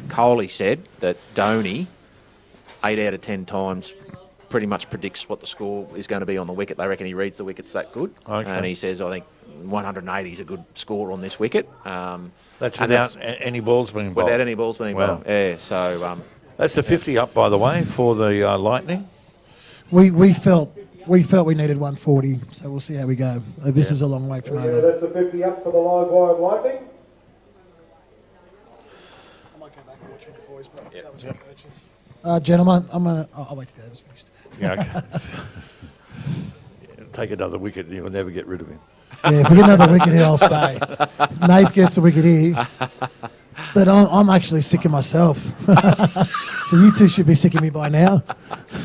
Kohli said that Dhoni, 8 out of 10 times, pretty much predicts what the score is going to be on the wicket. They reckon he reads the wickets that good. Okay. And he says, I think 180 is a good score on this wicket. That's without any balls being bowled? Without any balls being bowled, yeah. So, that's the 50 up, by the way, for the Lightning. We felt we needed 140, so we'll see how we go. This is a long way from over. That's a 50 up for the live wire Lightning. I might go back and watch with the boys, but gentlemen, I'll wait till the over's finished. Yeah, okay. Take another wicket and you'll never get rid of him. Yeah, if we get another wicket here, I'll stay. If Nate gets a wicket here. But I'm actually sick of myself. So you two should be sick of me by now.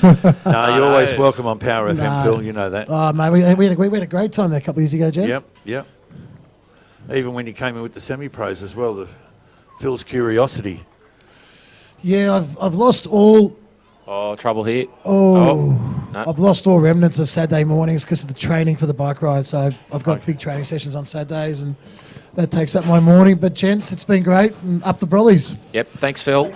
No, you're always welcome on Power FM, Phil. You know that. Oh, mate, we had a great time there a couple of years ago, Jeff. Yep. Even when you came in with the semi-pros as well, Phil's curiosity. Yeah, I've lost all. Oh, trouble here. No. No. I've lost all remnants of Saturday mornings because of the training for the bike ride. So I've got big training sessions on Saturdays, and that takes up my morning. But gents, it's been great, and up the brollies. Yep, thanks, Phil.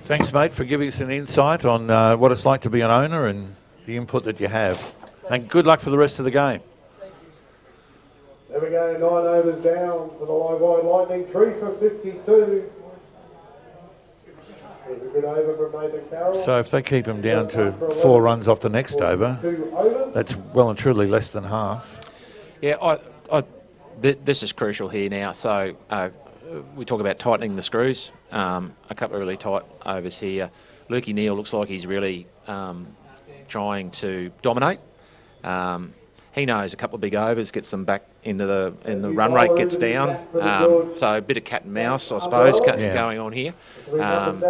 Thanks, mate, for giving us an insight on what it's like to be an owner and the input that you have. And good luck for the rest of the game. There we go, 9 overs down for the Live Wide Lightning, 3 for 52. There's a good over from Nathan Carroll. So if they keep him down to 4 runs off the next over, that's well and truly less than half. Yeah, this is crucial here now. So we talk about tightening the screws. A couple of really tight overs here. Lukey Neal looks like he's really trying to dominate. He knows a couple of big overs gets them back into the run rate gets down. So a bit of cat and mouse, I suppose, going on here. And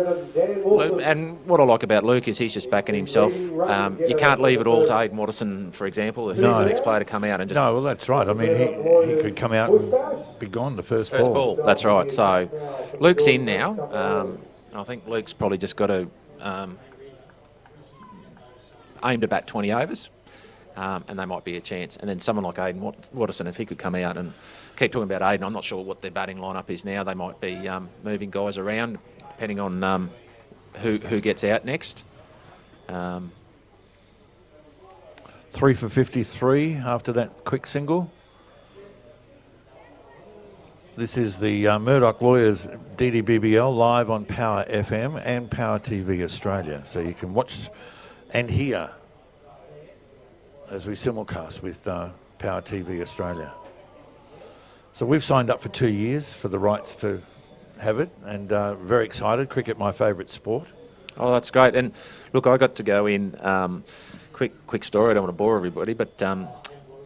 what I like about Luke is he's just backing himself. You can't leave it all to Aidan Watterson, for example, if he's the next player to come out and just. No, well that's right. I mean he could come out and be gone the first ball. That's right. So Luke's in now. I think Luke's probably just got to aim to bat 20 overs. And they might be a chance. And then someone like Aidan Watterson, if he could come out and keep talking about Aidan, I'm not sure what their batting lineup is now. They might be moving guys around depending on who gets out next. 3 for 53 after that quick single. This is the Murdoch Lawyers DDBBL live on Power FM and Power TV Australia. So you can watch and hear as we simulcast with Power TV Australia. So we've signed up for 2 years for the rights to have it, and very excited. Cricket, my favourite sport. Oh, that's great. And look, I got to go in, quick story, I don't want to bore everybody, but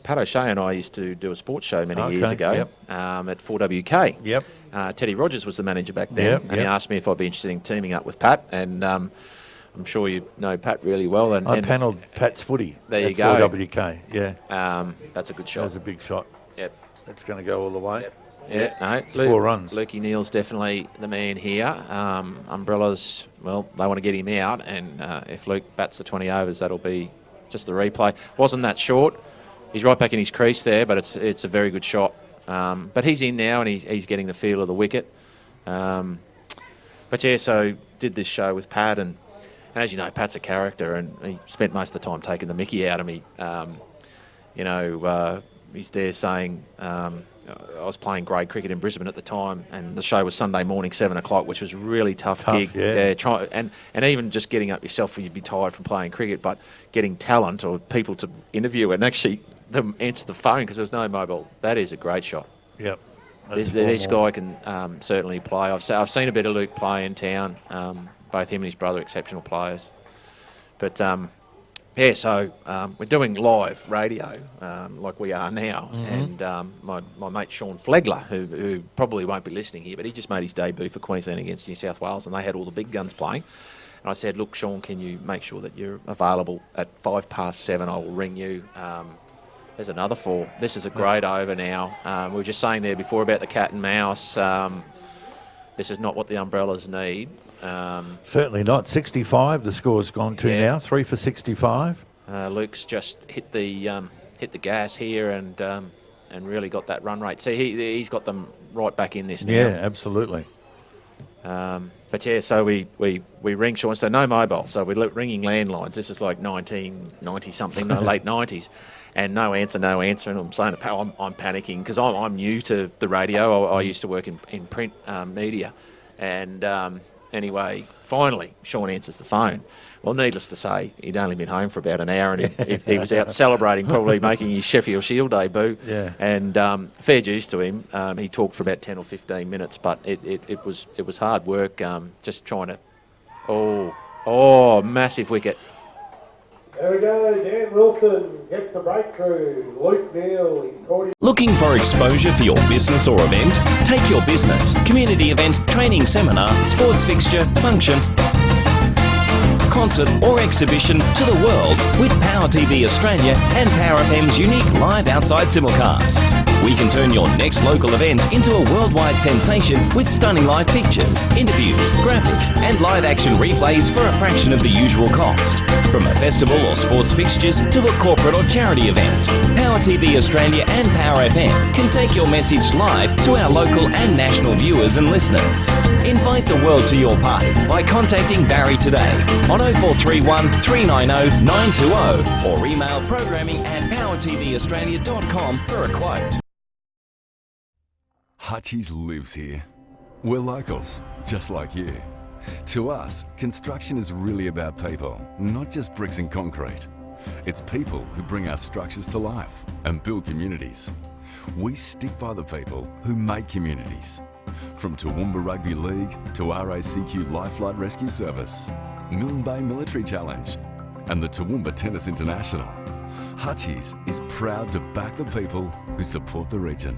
Pat O'Shea and I used to do a sports show many years ago at 4WK. Yep. Teddy Rogers was the manager back then, and he asked me if I'd be interested in teaming up with Pat, and I'm sure you know Pat really well. And I panelled Pat's footy there at you go. 4WK, that's a good shot. That was a big shot. Yep. That's going to go all the way. Yep. Yeah, no, it's 4 runs. Lukey Neal's definitely the man here. Umbrellas, well, they want to get him out, and if Luke bats the 20 overs, that'll be just the replay. Wasn't that short. He's right back in his crease there, but it's a very good shot. But he's in now, and he's getting the feel of the wicket. But yeah, so did this show with Pat, and as you know, Pat's a character, and he spent most of the time taking the mickey out of me. He's there saying, I was playing grade cricket in Brisbane at the time, and the show was Sunday morning, 7 o'clock, which was a really tough gig. Yeah. And even just getting up yourself, you'd be tired from playing cricket, but getting talent or people to interview and actually them answer the phone because there's no mobile, that is a great shot. Yep. This guy can certainly play. I've seen a bit of Luke play in town. Both him and his brother, exceptional players. But so we're doing live radio like we are now. And my mate Sean Flegler, who probably won't be listening here, but he just made his debut for Queensland against New South Wales, and they had all the big guns playing. And I said, look, Sean, can you make sure that you're available at 7:05? I will ring you. There's another 4. This is a great over now. We were just saying there before about the cat and mouse. This is not what the Umbrellas need. Certainly not. 65 the score's gone to now. 3 for 65. Luke's just hit the gas here and really got that run rate. See, he's got them right back in this now. Yeah, absolutely. But yeah, so we ring Sean. So no mobile. So we're ringing landlines. This is like 1990 something, late 90s. And no answer. And I'm saying to Pal, I'm panicking because I'm new to the radio. I used to work in print media. And anyway, finally, Sean answers the phone. Well, needless to say, he'd only been home for about an hour, and he was out celebrating, probably making his Sheffield Shield debut. Yeah. And fair dues to him. He talked for about 10 or 15 minutes, but it was hard work, just trying to. Oh, massive wicket. There we go. Dan Wilson gets the breakthrough. Luke Neal, he's caught him. Looking for exposure for your business or event? Take your business, community event, training seminar, sports fixture, function, concert or exhibition to the world with Power TV Australia and Power FM's unique live outside simulcasts. We can turn your next local event into a worldwide sensation with stunning live pictures, interviews, graphics and live action replays for a fraction of the usual cost. From a festival or sports fixtures to a corporate or charity event, Power TV Australia and Power FM can take your message live to our local and national viewers and listeners. Invite the world to your party by contacting Barry today on 0431 390 920 or email programming@powertvaustralia.com for a quote. Hutchies lives here. We're locals, just like you. To us, construction is really about people, not just bricks and concrete. It's people who bring our structures to life and build communities. We stick by the people who make communities. From Toowoomba Rugby League to RACQ Lifelight Rescue Service, Milne Bay Military Challenge and the Toowoomba Tennis International, Hutchies is proud to back the people who support the region.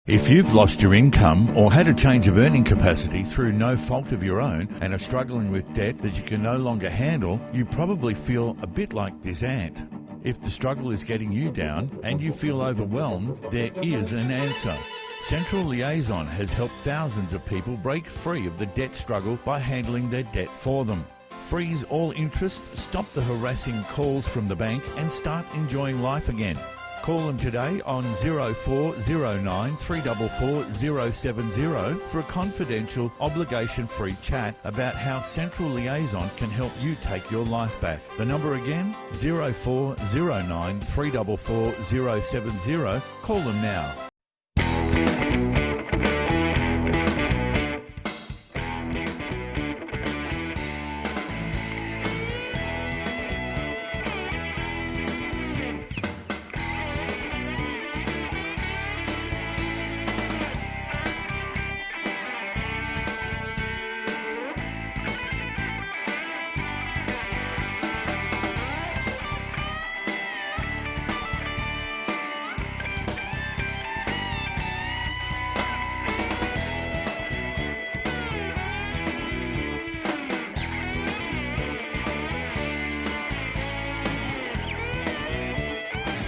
If you've lost your income or had a change of earning capacity through no fault of your own and are struggling with debt that you can no longer handle, you probably feel a bit like this ant. If the struggle is getting you down and you feel overwhelmed, there is an answer. Central Liaison has helped thousands of people break free of the debt struggle by handling their debt for them. Freeze all interest, stop the harassing calls from the bank and start enjoying life again. Call them today on 0409 344 070 for a confidential, obligation-free chat about how Central Liaison can help you take your life back. The number again, 0409 344 070. Call them now.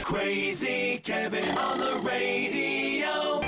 Crazy Kevin on the radio.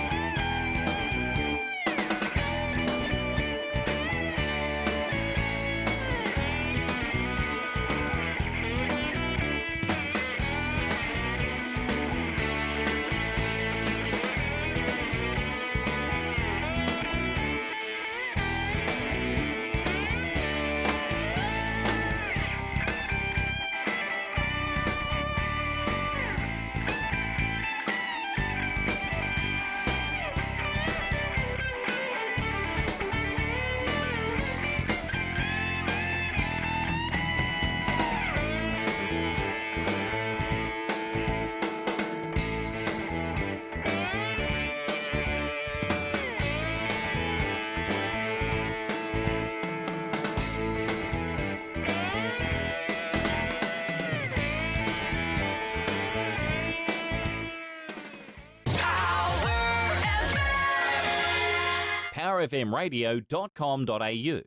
powerfmradio.com.au.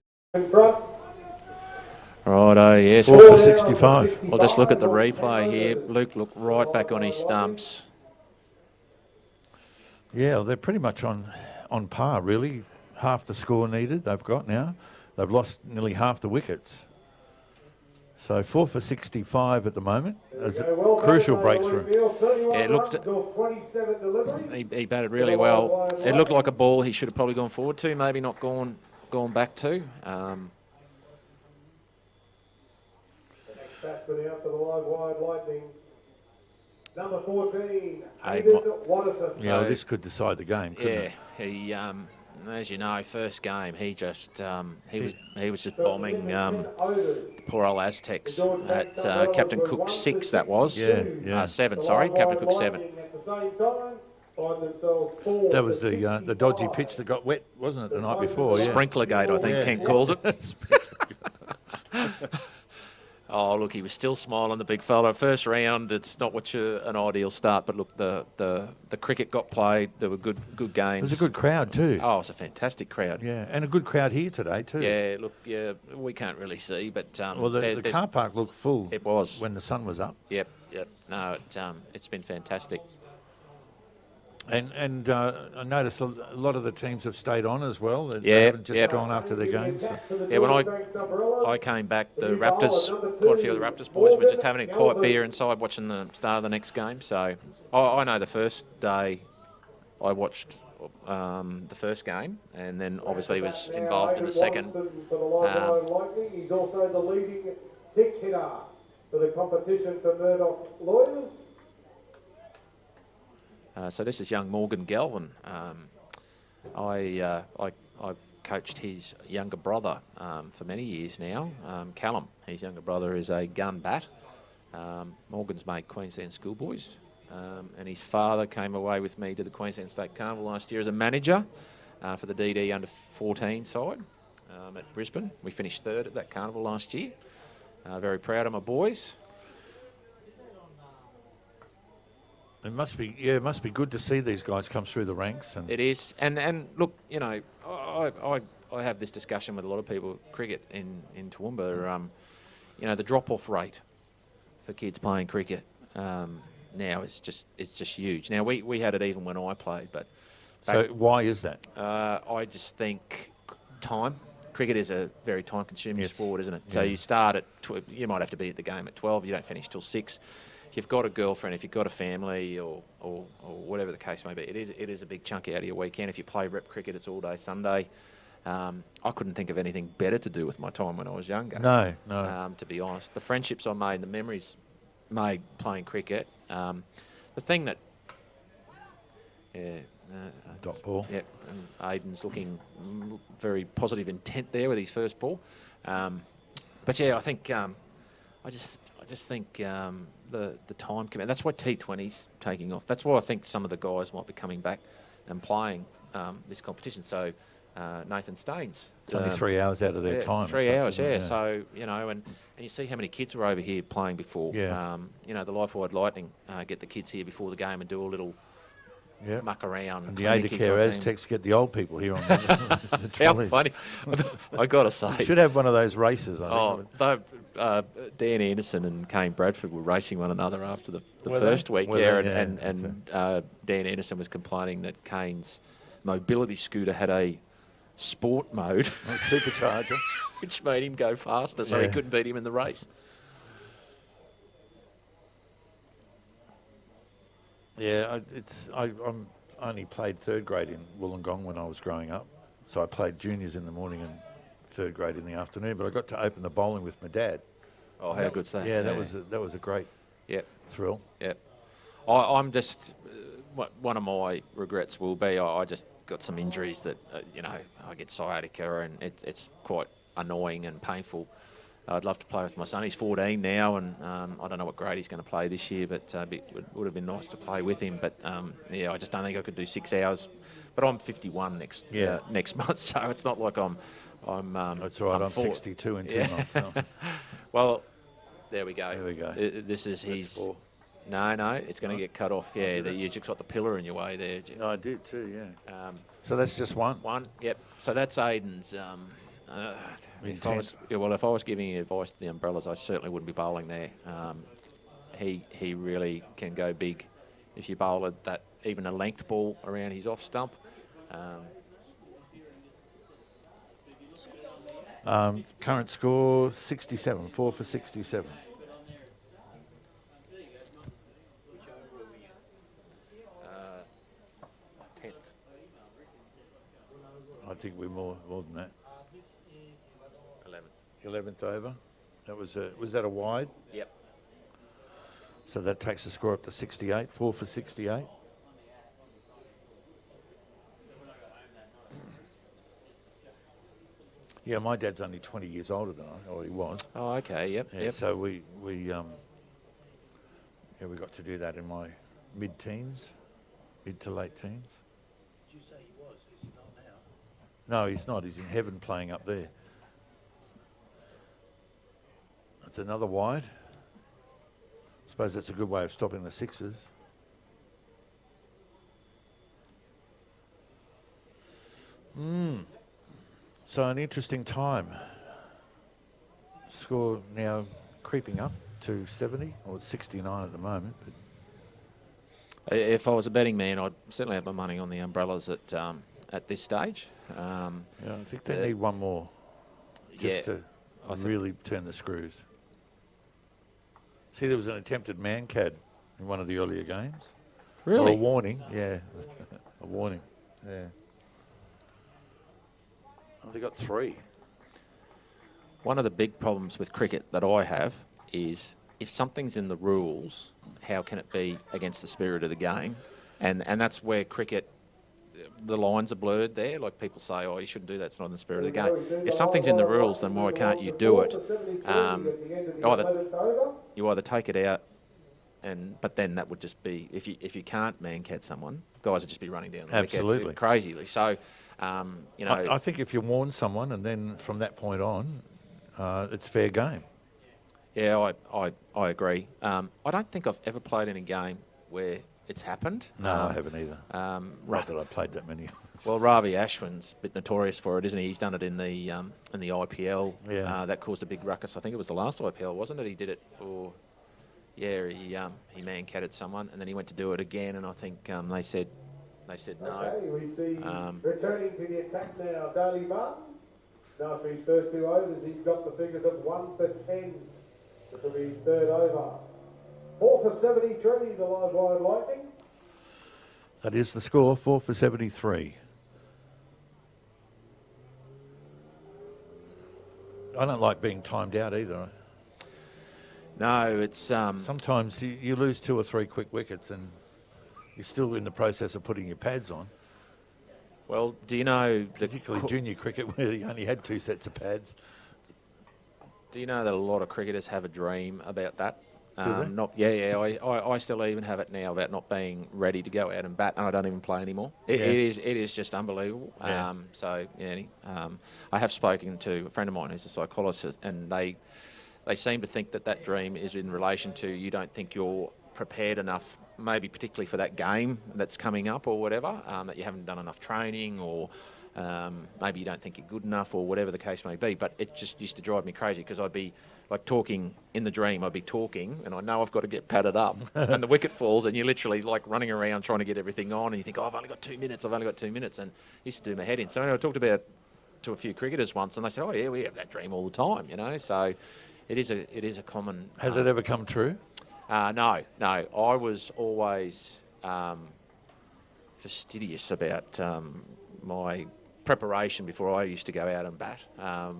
Righto, yes. 4 for 65. We'll just look at the replay here. Luke looked right back on his stumps. Yeah, they're pretty much on par, really. Half the score needed they've got now. They've lost nearly half the wickets. So 4 for 65 at the moment. As a crucial breakthrough. Yeah, it looked. He batted really well. It looked like a ball he should have probably gone forward to, maybe not gone back to. Batsman out for the live wide lightning. Number 14, Hayden Watterson. Yeah, this could decide the game, couldn't it? He, as you know, first game he just he was just bombing poor old Aztecs at Captain Cook 6. That was 7. Sorry, Captain Cook 7. That was the dodgy pitch that got wet, wasn't it, the night before? Sprinkler gate, I think Kent calls it. Oh, look, he was still smiling, the big fella. First round, it's not an ideal start, but look, the cricket got played. There were good games. It was a good crowd too. Oh, it's a fantastic crowd. Yeah, and a good crowd here today too. Yeah, look, we can't really see, but well, the car park looked full. It was when the sun was up. Yep. No, it's been fantastic. And I noticed a lot of the teams have stayed on as well. They haven't just gone after their games. So. Yeah, when I came back, the Raptors, quite a few of the Raptors boys were just having a quiet beer inside watching the start of the next game. So I know the first day I watched the first game, and then obviously was involved in the second. He's also the leading six hitter for the competition for Murdoch Lawyers. So this is young Morgan Galvin. I've coached his younger brother for many years now, Callum. His younger brother is a gun bat. Morgan's made Queensland schoolboys, and his father came away with me to the Queensland State Carnival last year as a manager for the DD under 14 side at Brisbane. We finished third at that carnival last year. Very proud of my boys. It must be good to see these guys come through the ranks. And it is, and look, you know, I have this discussion with a lot of people. Cricket in Toowoomba, you know, the drop-off rate for kids playing cricket now is just huge. Now we had it even when I played, but so why is that? I just think time. Cricket is a very time-consuming sport, isn't it? Yeah. So you start at you might have to be at the game at 12. You don't finish till 6. If you've got a girlfriend, if you've got a family, or whatever the case may be, it is a big chunk out of your weekend. If you play rep cricket, it's all day Sunday. I couldn't think of anything better to do with my time when I was younger. No. To be honest, the friendships I made, the memories made playing cricket. The thing that, dot ball. Yep, and Aiden's looking very positive intent there with his first ball. But yeah, I think I just think the time commitment. That's why T20's taking off. That's why I think some of the guys might be coming back and playing this competition. So Nathan Staines. It's only 3 hours out of their time. 3 hours, yeah. So, you know, and you see how many kids were over here playing before. Yeah. You know, the Life Wide Lightning get the kids here before the game and do a little muck around. And the Adacare Aztecs get the old people here on the How funny. I got to say. Should have one of those races, I think. Dan Anderson and Kane Bradford were racing one another after the first week. Dan Anderson was complaining that Kane's mobility scooter had a sport mode. Supercharger. Which made him go faster, so he couldn't beat him in the race. Yeah, I'm only played third grade in Wollongong when I was growing up. So I played juniors in the morning and third grade in the afternoon, but I got to open the bowling with my dad. Oh, how good's that? Yeah, that was a great thrill. Yeah. I'm just, one of my regrets will be I just got some injuries that, you know, I get sciatica and it's quite annoying and painful. I'd love to play with my son. He's 14 now, and I don't know what grade he's going to play this year, but it would have been nice to play with him. But, I just don't think I could do 6 hours. But I'm 51 next month, so it's not like I'm That's right, I'm 62 in 2 months. So. Well, there we go. There we go. This is his... No, it's going to get cut off. Yeah, you just got the pillar in your way there. No, I did too, yeah. So that's just one? One, yep. So that's Aiden's... if I was giving advice to the umbrellas, I certainly wouldn't be bowling there. He really can go big if you bowl at that, even a length ball around his off stump. Current score 67, 4 for 67. I think we're more than that. 11th over. That was that a wide? Yep. So that takes the score up to 68, 4 for 68. Yeah, my dad's only 20 years older than I, or he was. Oh, okay, yep. Yeah, so we got to do that in my mid-teens, mid to late teens. Did you say he was? Is he not now? No, he's not. He's in heaven playing up there. That's another wide. I suppose that's a good way of stopping the sixes. So an interesting time. Score now creeping up to 70, or 69 at the moment. But If I was a betting man, I'd certainly have my money on the umbrellas at this stage. yeah, I think they need one more just to really turn the screws. See, there was an attempted man-cad in one of the earlier games. Really? Or a warning, yeah. A warning, yeah. Oh, they got 3. One of the big problems with cricket that I have is if something's in the rules, how can it be against the spirit of the game? And that's where cricket, the lines are blurred there. Like people say, oh, you shouldn't do that, it's not in the spirit of the game. If something's in the rules, then why can't you do it? You either take it out, but then that would just be, if you can't man-cat someone, guys would just be running down the wicket crazily. So, you know, I think if you warn someone and then from that point on, it's fair game. Yeah, I agree. I don't think I've ever played in a game where it's happened. No, I haven't either. Not that I played that many. Well, Ravi Ashwin's a bit notorious for it, isn't he? He's done it in the IPL. Yeah. That caused a big ruckus. I think it was the last IPL, wasn't it? He did it for... Yeah, he man-catted someone, and then he went to do it again, and I think they said no. Okay, we see returning to the attack now, Daly Martin. Now for his first 2 overs, he's got the figures of 1 for 10. This will be his 3rd over. 4 for 73, the live wide Lightning. That is the score, 4 for 73. I don't like being timed out either. No, it's... Sometimes you lose 2 or 3 quick wickets and you're still in the process of putting your pads on. Well, do you know... Particularly junior cricket where you only had 2 sets of pads. Do you know that a lot of cricketers have a dream about that? Do they? I still even have it now about not being ready to go out and bat, and I don't even play anymore. It is just unbelievable. Yeah. I have spoken to a friend of mine who's a psychologist, and they seem to think that dream is in relation to you don't think you're prepared enough, maybe particularly for that game that's coming up or whatever, that you haven't done enough training, or maybe you don't think you're good enough, or whatever the case may be. But it just used to drive me crazy because I'd be like talking in the dream, I'd be talking and I know I've got to get padded up and the wicket falls and you're literally like running around trying to get everything on and you think, oh, I've only got 2 minutes, and it used to do my head in. So I talked about to a few cricketers once and they said, oh yeah, we have that dream all the time, you know. So it is a common... Has it ever come true? No. I was always fastidious about my preparation before I used to go out and bat. I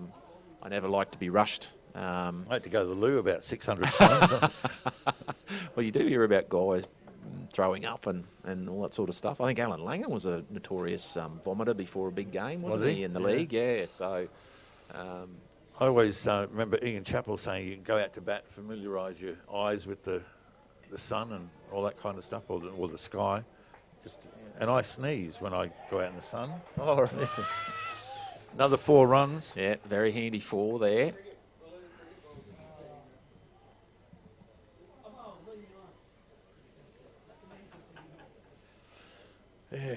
never liked to be rushed. I had to go to the loo about 600 times. Well, you do hear about guys throwing up and all that sort of stuff. I think Alan Langham was a notorious vomiter before a big game, wasn't he, in the league? Yeah, so... I always remember Ian Chappell saying you can go out to bat, familiarise your eyes with the sun and all that kind of stuff, or the sky. And I sneeze when I go out in the sun. Oh, right. Another 4 runs. Yeah, very handy 4 there. Yeah.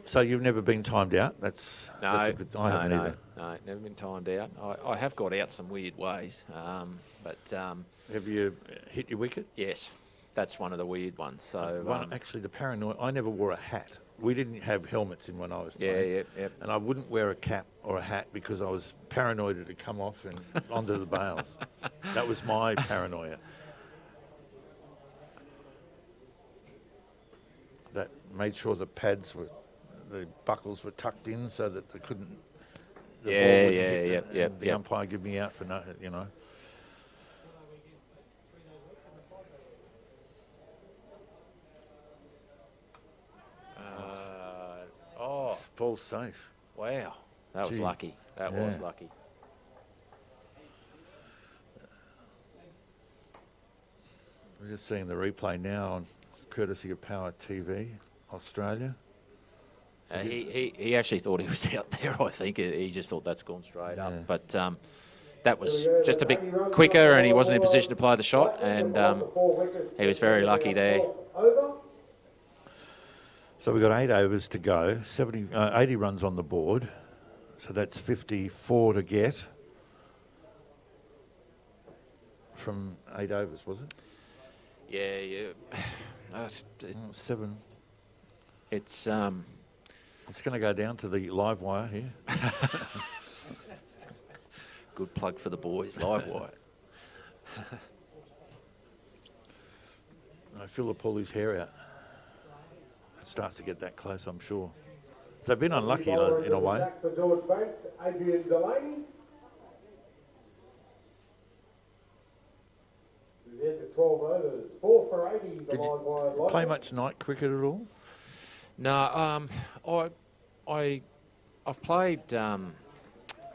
So you've never been timed out? That's a good... I haven't either. No, never been timed out. I have got out some weird ways, but... have you hit your wicket? Yes, that's one of the weird ones. So actually, the paranoia... I never wore a hat. We didn't have helmets in when I was playing. Yeah. And I wouldn't wear a cap or a hat because I was paranoid it'd come off and onto the bails. That was my paranoia. That made sure the buckles were tucked in so that they couldn't... The umpire give me out for no, you know. Ball's safe. Wow, that was lucky. That was lucky. We're just seeing the replay now on courtesy of Power TV Australia. He actually thought he was out there. I think he just thought that's gone straight up. But that was just a bit quicker, and he wasn't in position to play the shot, and he was very lucky there. So we've got 8 overs to go, 80 runs on the board, so that's 54 to get from 8 overs, was it? Yeah. 7. It's going to go down to the live wire here. Good plug for the boys, live wire. Philip pull his hair out. It starts to get that close, I'm sure. So they've been unlucky in a way. For George Banks, Adrian Delaney. So the end of 12 overs, 4 for 80. The live wire. Play much night cricket at all? No, I've played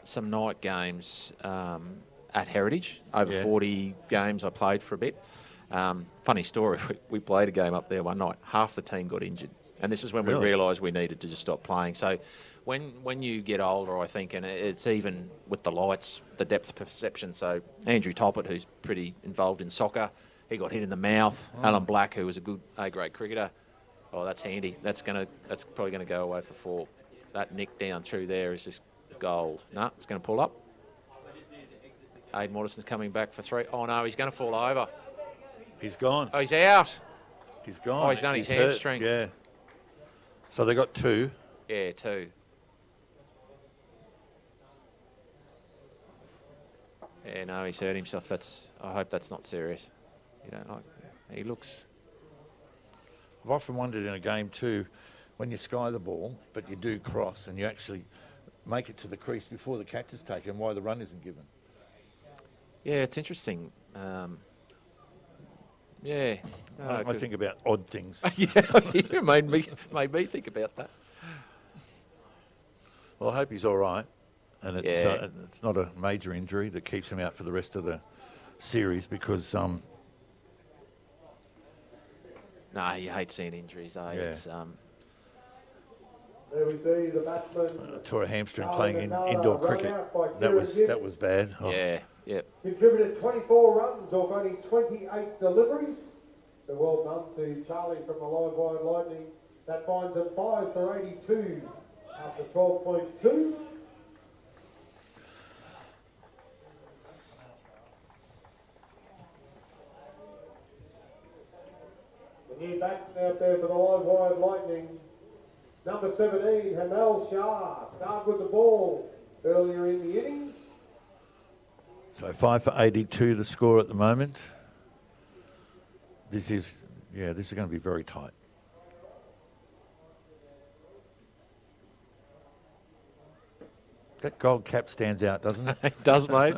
some night games at Heritage. Over 40 games I played for a bit. Funny story, we played a game up there one night. Half the team got injured. And this is when we realised we needed to just stop playing. So when you get older, I think, and it's even with the lights, the depth perception. So Andrew Toppett, who's pretty involved in soccer, he got hit in the mouth. Alan Black, who was a good A-grade cricketer. Oh, that's handy. That's probably going to go away for 4. That nick down through there is just gold. No, it's going to pull up. Aiden Morrison's coming back for 3. Oh, no, he's going to fall over. He's gone. Oh, he's out. He's gone. Oh, he's done his hamstring. Yeah. So they got 2. Yeah, 2. Yeah, no, he's hurt himself. I hope that's not serious. He looks. I've often wondered in a game too, when you sky the ball, but you do cross and you actually make it to the crease before the catch is taken, why the run isn't given. Yeah, it's interesting. Yeah. I think about odd things. You made me think about that. Well, I hope he's all right, and it's not a major injury that keeps him out for the rest of the series because. No, you hate seeing injuries, eh? Yeah. It's, there we see the batsman. Tore a hamstring playing in indoor cricket. That was bad. Oh. Yeah. Yep. Contributed 24 runs off only 28 deliveries. So well done to Charlie from the Live Wire Lightning. That finds him 5 for 82 after 12.2. The new batsman out there for the Live Wire Lightning, number 17, Hamel Shah, started with the ball earlier in the innings. So 5 for 82 the score at the moment. This is going to be very tight. That gold cap stands out, doesn't it? It does, mate.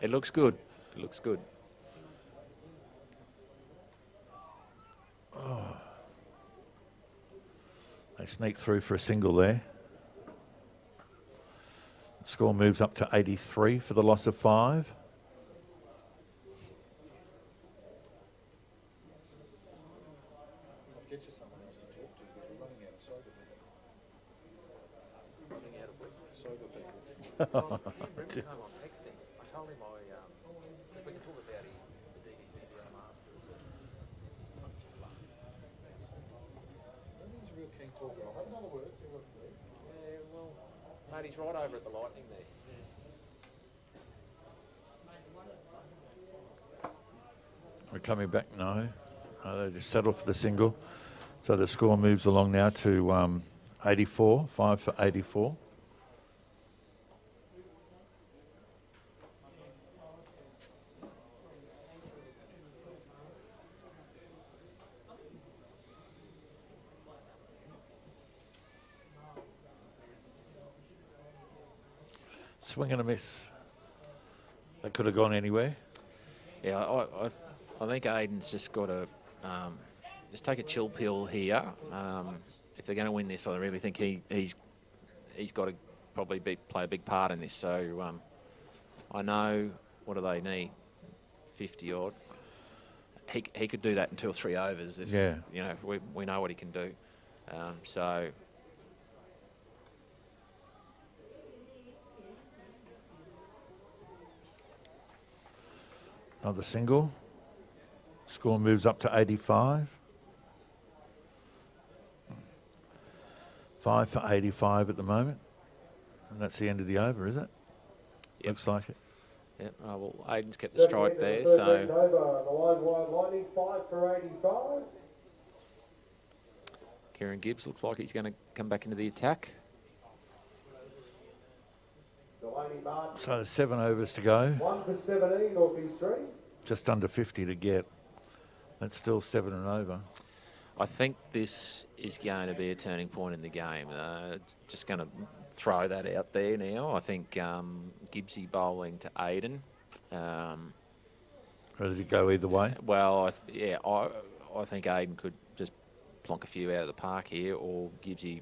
It looks good. It looks good. Oh. They sneak through for a single there. The score moves up to 83 for the loss of 5. Mate, he's right over at the Lightning there. We're coming back now. They just settle for the single. So the score moves along now to 84, 5 for 84. Swing and a miss. That could have gone anywhere. Yeah, I think Aiden's just got to just take a chill pill here. If they're going to win this, I really think he's got to probably play a big part in this. So I know, what do they need? 50 odd. He could do that in 2 or 3 overs. If, we know what he can do. So. Another single. Score moves up to 85. 5 for 85 at the moment. And that's the end of the over, is it? Yep. Looks like it. Yep. Oh, well, Aiden's kept the strike there, so The line wide Lightning, 5 for 85. Kieran Gibbs looks like he's going to come back into the attack. Delaney Martin, So there's 7 overs to go. 1 for 17 off his 3. Just under 50 to get. That's still 7 and over. I think this is going to be a turning point in the game. Just going to throw that out there now. I think Gibbsy bowling to Aiden. Or does it go either way? Well, I think Aiden could just plonk a few out of the park here, or Gibbsy.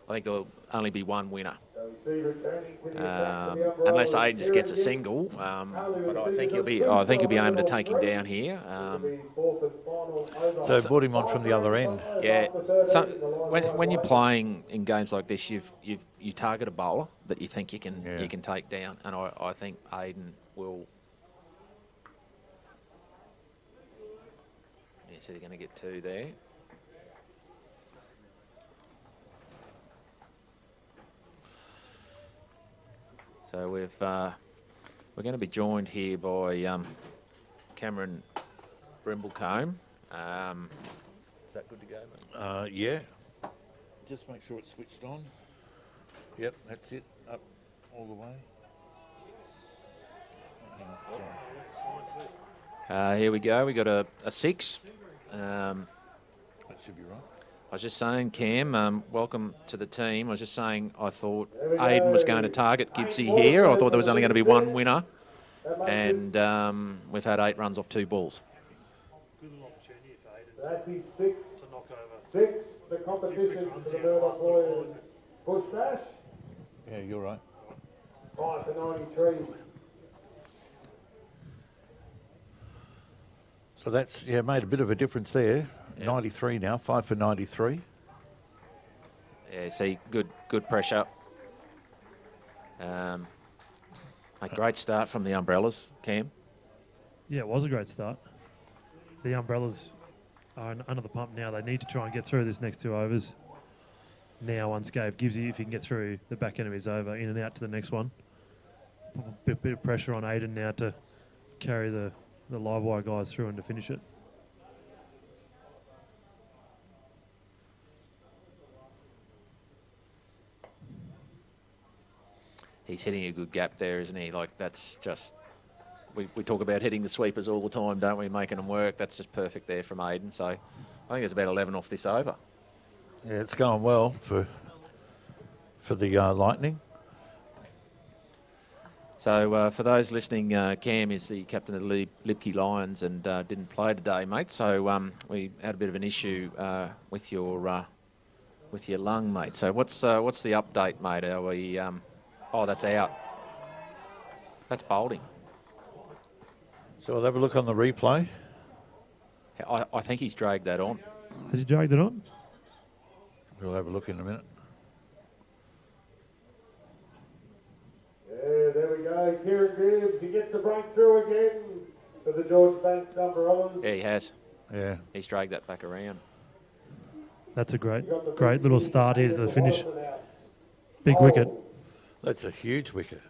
I think there'll only be one winner. So we see returning to the attack for the umbrella Unless is Aiden just gets a Kieran single, Gibbs. but I think he'll be aiming to take him down here. This will be his 4th and final over. So brought him on from the other end. Yeah. So when you're playing in games like this, you target a bowler that you think you can take down, and I think Aiden will. Yeah, so they're going to get 2 there. So we're going to be joined here by Cameron Brimblecombe. Is that good to go, mate? Yeah. Just make sure it's switched on. Yep, that's it. Up all the way. Hang on, sorry. Here we go. We got a 6. That should be right. I was just saying, Cam, welcome to the team. I was just saying I thought Aiden was going to target Gibbsy here. I thought there was only going to be one winner. And we've had 8 runs off 2 balls. Good little opportunity for Aiden. That's his 6. To knock over. 6. The competition for the Murdoch boys. Bush Bash. Yeah, you're right. 5 for 93. So that's, made a bit of a difference there. 93 now, 5 for 93. Yeah, see, good pressure. A great start from the Umbrellas, Cam. Yeah, it was a great start. The Umbrellas are under the pump now. They need to try and get through this next 2 overs. Now unscathed. Gibbsy, if he can get through the back end of his over, in and out to the next one. Bit of pressure on Aiden now to carry the live wire guys through and to finish it. He's hitting a good gap there, isn't he? Like, that's just... We talk about hitting the sweepers all the time, don't we? Making them work. That's just perfect there from Aiden. So I think it's about 11 off this over. Yeah, it's going well for the Lightning. So for those listening, Cam is the captain of the Libke Lions and didn't play today, mate. So we had a bit of an issue with your lung, mate. So what's the update, mate? Are we? Oh, that's out. That's bowling. So we'll have a look on the replay. I think he's dragged that on. Has he dragged it on? We'll have a look in a minute. Yeah, there we go. Kieran Gibbs, he gets a breakthrough again for the George Banks Umbrellas. Yeah, he has. Yeah. He's dragged that back around. That's a great little start here to the finish. Big wicket. That's a huge wicket.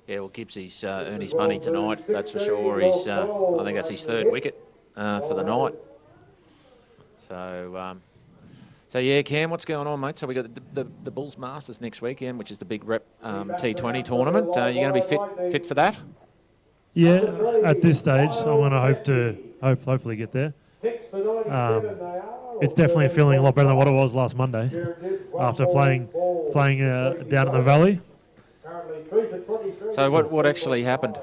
Yeah, well, Gibbsy's earned his money tonight, that's for sure. He's, I think that's his 3rd wicket for the night. So yeah, Cam, what's going on, mate? So we got the Bulls Masters next weekend, which is the big rep T20 tournament. You're going to be fit for that? Yeah, at this stage, I'm going to hopefully get there. It's definitely feeling a lot better than what it was last Monday after playing down in the valley. So what actually happened?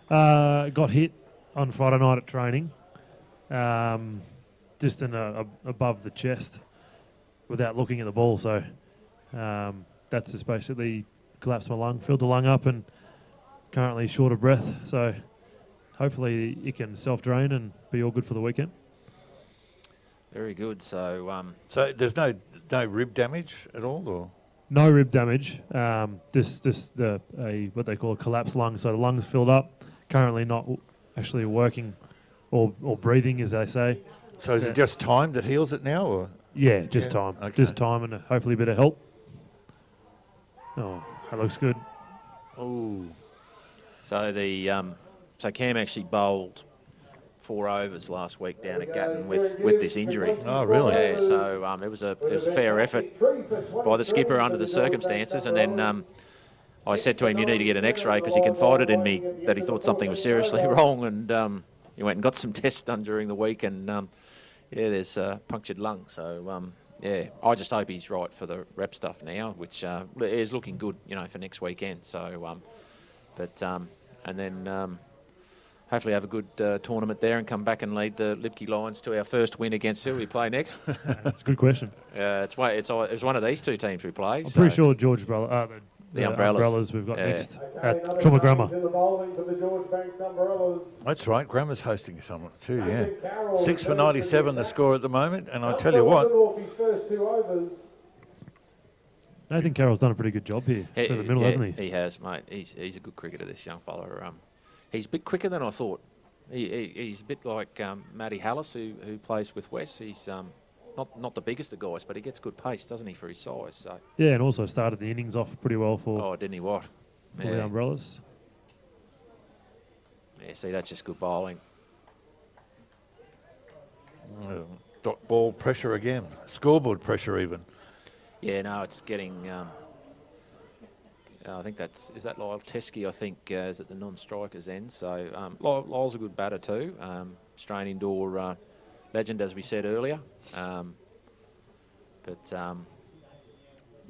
Got hit on Friday night at training, just above the chest, without looking at the ball. So that's just basically collapsed my lung, filled the lung up, and currently short of breath. So hopefully it can self-drain and be all good for the weekend. Very good. So so there's no rib damage at all, or no rib damage. Just what they call a collapsed lung. So the lung's filled up. Currently not actually working or breathing, as they say. So is it just time that heals it now, or? Yeah, just time. Okay. Just time and hopefully a bit of help. Oh, that looks good. Oh. So so Cam actually bowled 4 overs last week down at Gatton with this injury. Oh, really? Yeah. So it was a fair effort by the skipper under the circumstances, and then I said to him, "You need to get an X-ray," because he confided in me that he thought something was seriously wrong, and he went and got some tests done during the week, and there's punctured lung. So I just hope he's right for the rep stuff now, which is looking good, for next weekend. So, and then hopefully have a good tournament there and come back and lead the Lipke Lions to our first win against who we play next. That's a good question. It's one of these two teams we play. I'm pretty sure George Brother, the Umbrellas we've got next at Trummagramma. That's right, Grammer's hosting someone too, yeah. 6 for 97 the score at the moment, and I tell you what. Nathan Carroll's done a pretty good job here for the middle, hasn't he? He has, mate. He's a good cricketer, this young fella. He's a bit quicker than I thought. He's a bit like Matty Hallis, who plays with Wes. He's not the biggest of guys, but he gets good pace, doesn't he, for his size? So. Yeah, and also started the innings off pretty well for. Oh, didn't he? What? For the Umbrellas. Yeah, see, that's just good bowling. Dot ball pressure again, scoreboard pressure even. Yeah, no, it's getting. I think is that Lyle Teskey, I think, is at the non-strikers end. So Lyle's a good batter too. Australian indoor legend, as we said earlier.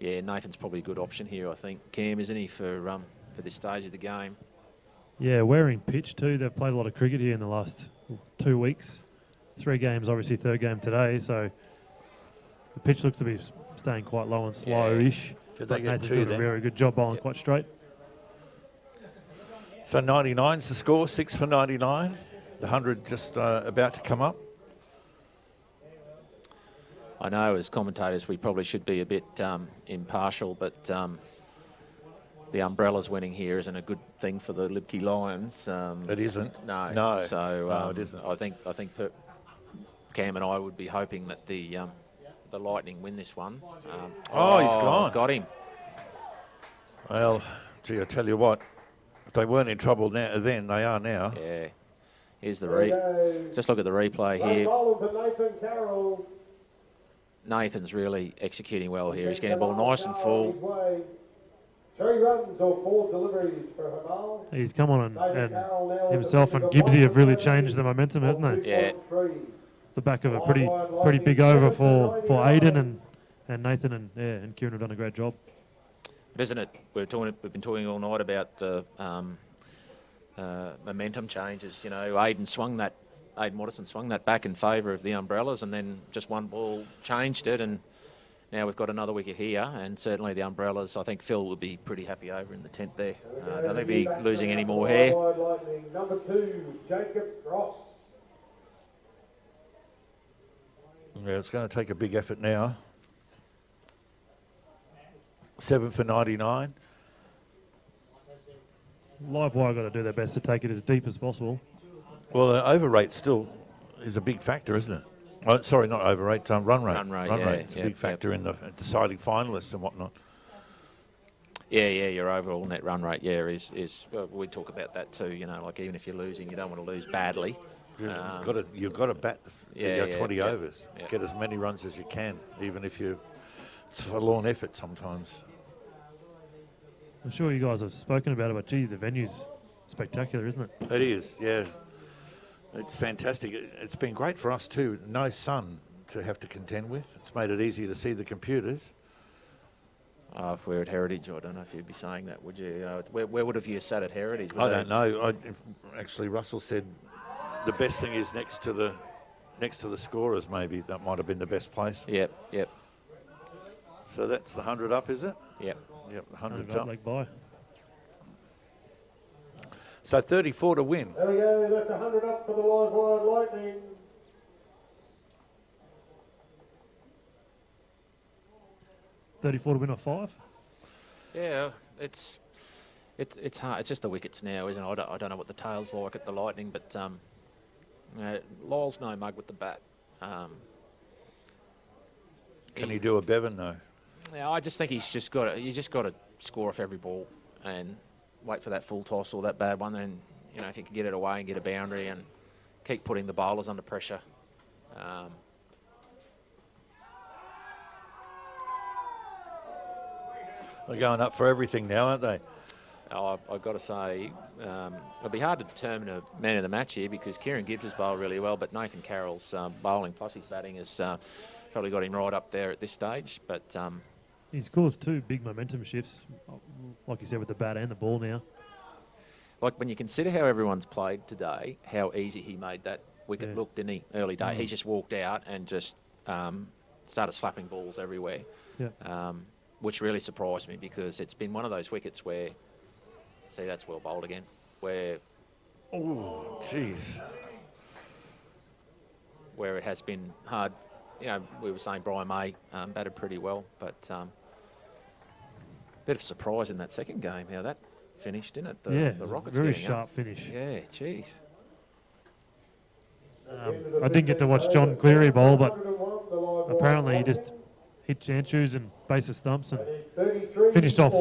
Nathan's probably a good option here, I think. Cam, isn't he, for this stage of the game? Yeah, wearing pitch too. They've played a lot of cricket here in the last 2 weeks. 3 games, obviously, 3rd game today. So the pitch looks to be staying quite low and slow-ish. Did they get Nathan's 2 doing then? a very good job bowling quite straight. So 99's the score, 6 for 99. The 100 just about to come up. I know as commentators we probably should be a bit impartial, but the Umbrellas winning here isn't a good thing for the Lipke Lions. It isn't. No. So no, it isn't. I think Cam and I would be hoping that the Lightning win this one. He's gone. Got him. Well, gee, I tell you what, if they weren't in trouble then, they are now. Yeah. Here's the just look at the replay here. Nathan's really executing well here. He's getting the ball nice and full. 3 runs or 4 deliveries for Hamal. He's come on and himself and Gibbsy have really changed the momentum, hasn't they? Yeah. The back of a pretty big over for Aiden and Nathan and Kieran have done a great job. But isn't it? We've been talking all night about the momentum changes. Aiden Watterson swung that back in favour of the Umbrellas, and then just one ball changed it, and now we've got another wicket here, and certainly the Umbrellas, I think Phil will be pretty happy over in the tent there. They'll be losing any more hair. Number 2, Jacob Ross. Yeah, it's going to take a big effort now. 7 for 99. Livewire got to do their best to take it as deep as possible. Well, the over rate still is a big factor, isn't it? Oh, sorry, not over rate, run rate. Run rate, It's a big factor in the deciding finalists and whatnot. Yeah, your overall net run rate, is we talk about that too. Like even if you're losing, you don't want to lose badly. You've got to bat the 20 overs. Yeah. Get as many runs as you can, even if it's a forlorn effort sometimes. I'm sure you guys have spoken about it, but gee, the venue's spectacular, isn't it? It is, yeah. It's fantastic. It's been great for us too. No sun to have to contend with. It's made it easier to see the computers. If we're at Heritage, I don't know if you'd be saying that, would you? Where would have you sat at Heritage? I don't know. Actually, Russell said the best thing is next to the scorers. Maybe that might have been the best place. Yep. So that's the 100 up, is it? Yep. Yep, 100 up. Leg by. So 34 to win. There we go. That's 100 up for the Live Wire Lightning. $34 to win off 5. Yeah, it's It's hard. It's just the wickets now, isn't it? I don't know what the tail's like at the Lightning, but Lyle's no mug with the bat. Can he do a Bevan though? Yeah, I just think he's just got to score off every ball and wait for that full toss or that bad one. And if you can get it away and get a boundary and keep putting the bowlers under pressure. They're going up for everything now, aren't they? I've got to say, it'll be hard to determine a man of the match here because Kieran Gibbs has bowled really well, but Nathan Carroll's bowling plus his batting has probably got him right up there at this stage. But he's caused 2 big momentum shifts, like you said, with the bat and the ball now. Like when you consider how everyone's played today, how easy he made that wicket look, didn't he? Early day, he just walked out and just started slapping balls everywhere. Yeah. Which really surprised me because it's been one of those wickets where, see, that's well bowled again, where, oh, jeez, where it has been hard. We were saying Brian May batted pretty well, but bit of surprise in that second game how that finished, didn't it? The Rockets very getting sharp up. finish. Yeah, jeez. I didn't get to watch John Cleary bowl, but apparently he just hit Chanchus and base of stumps and finished off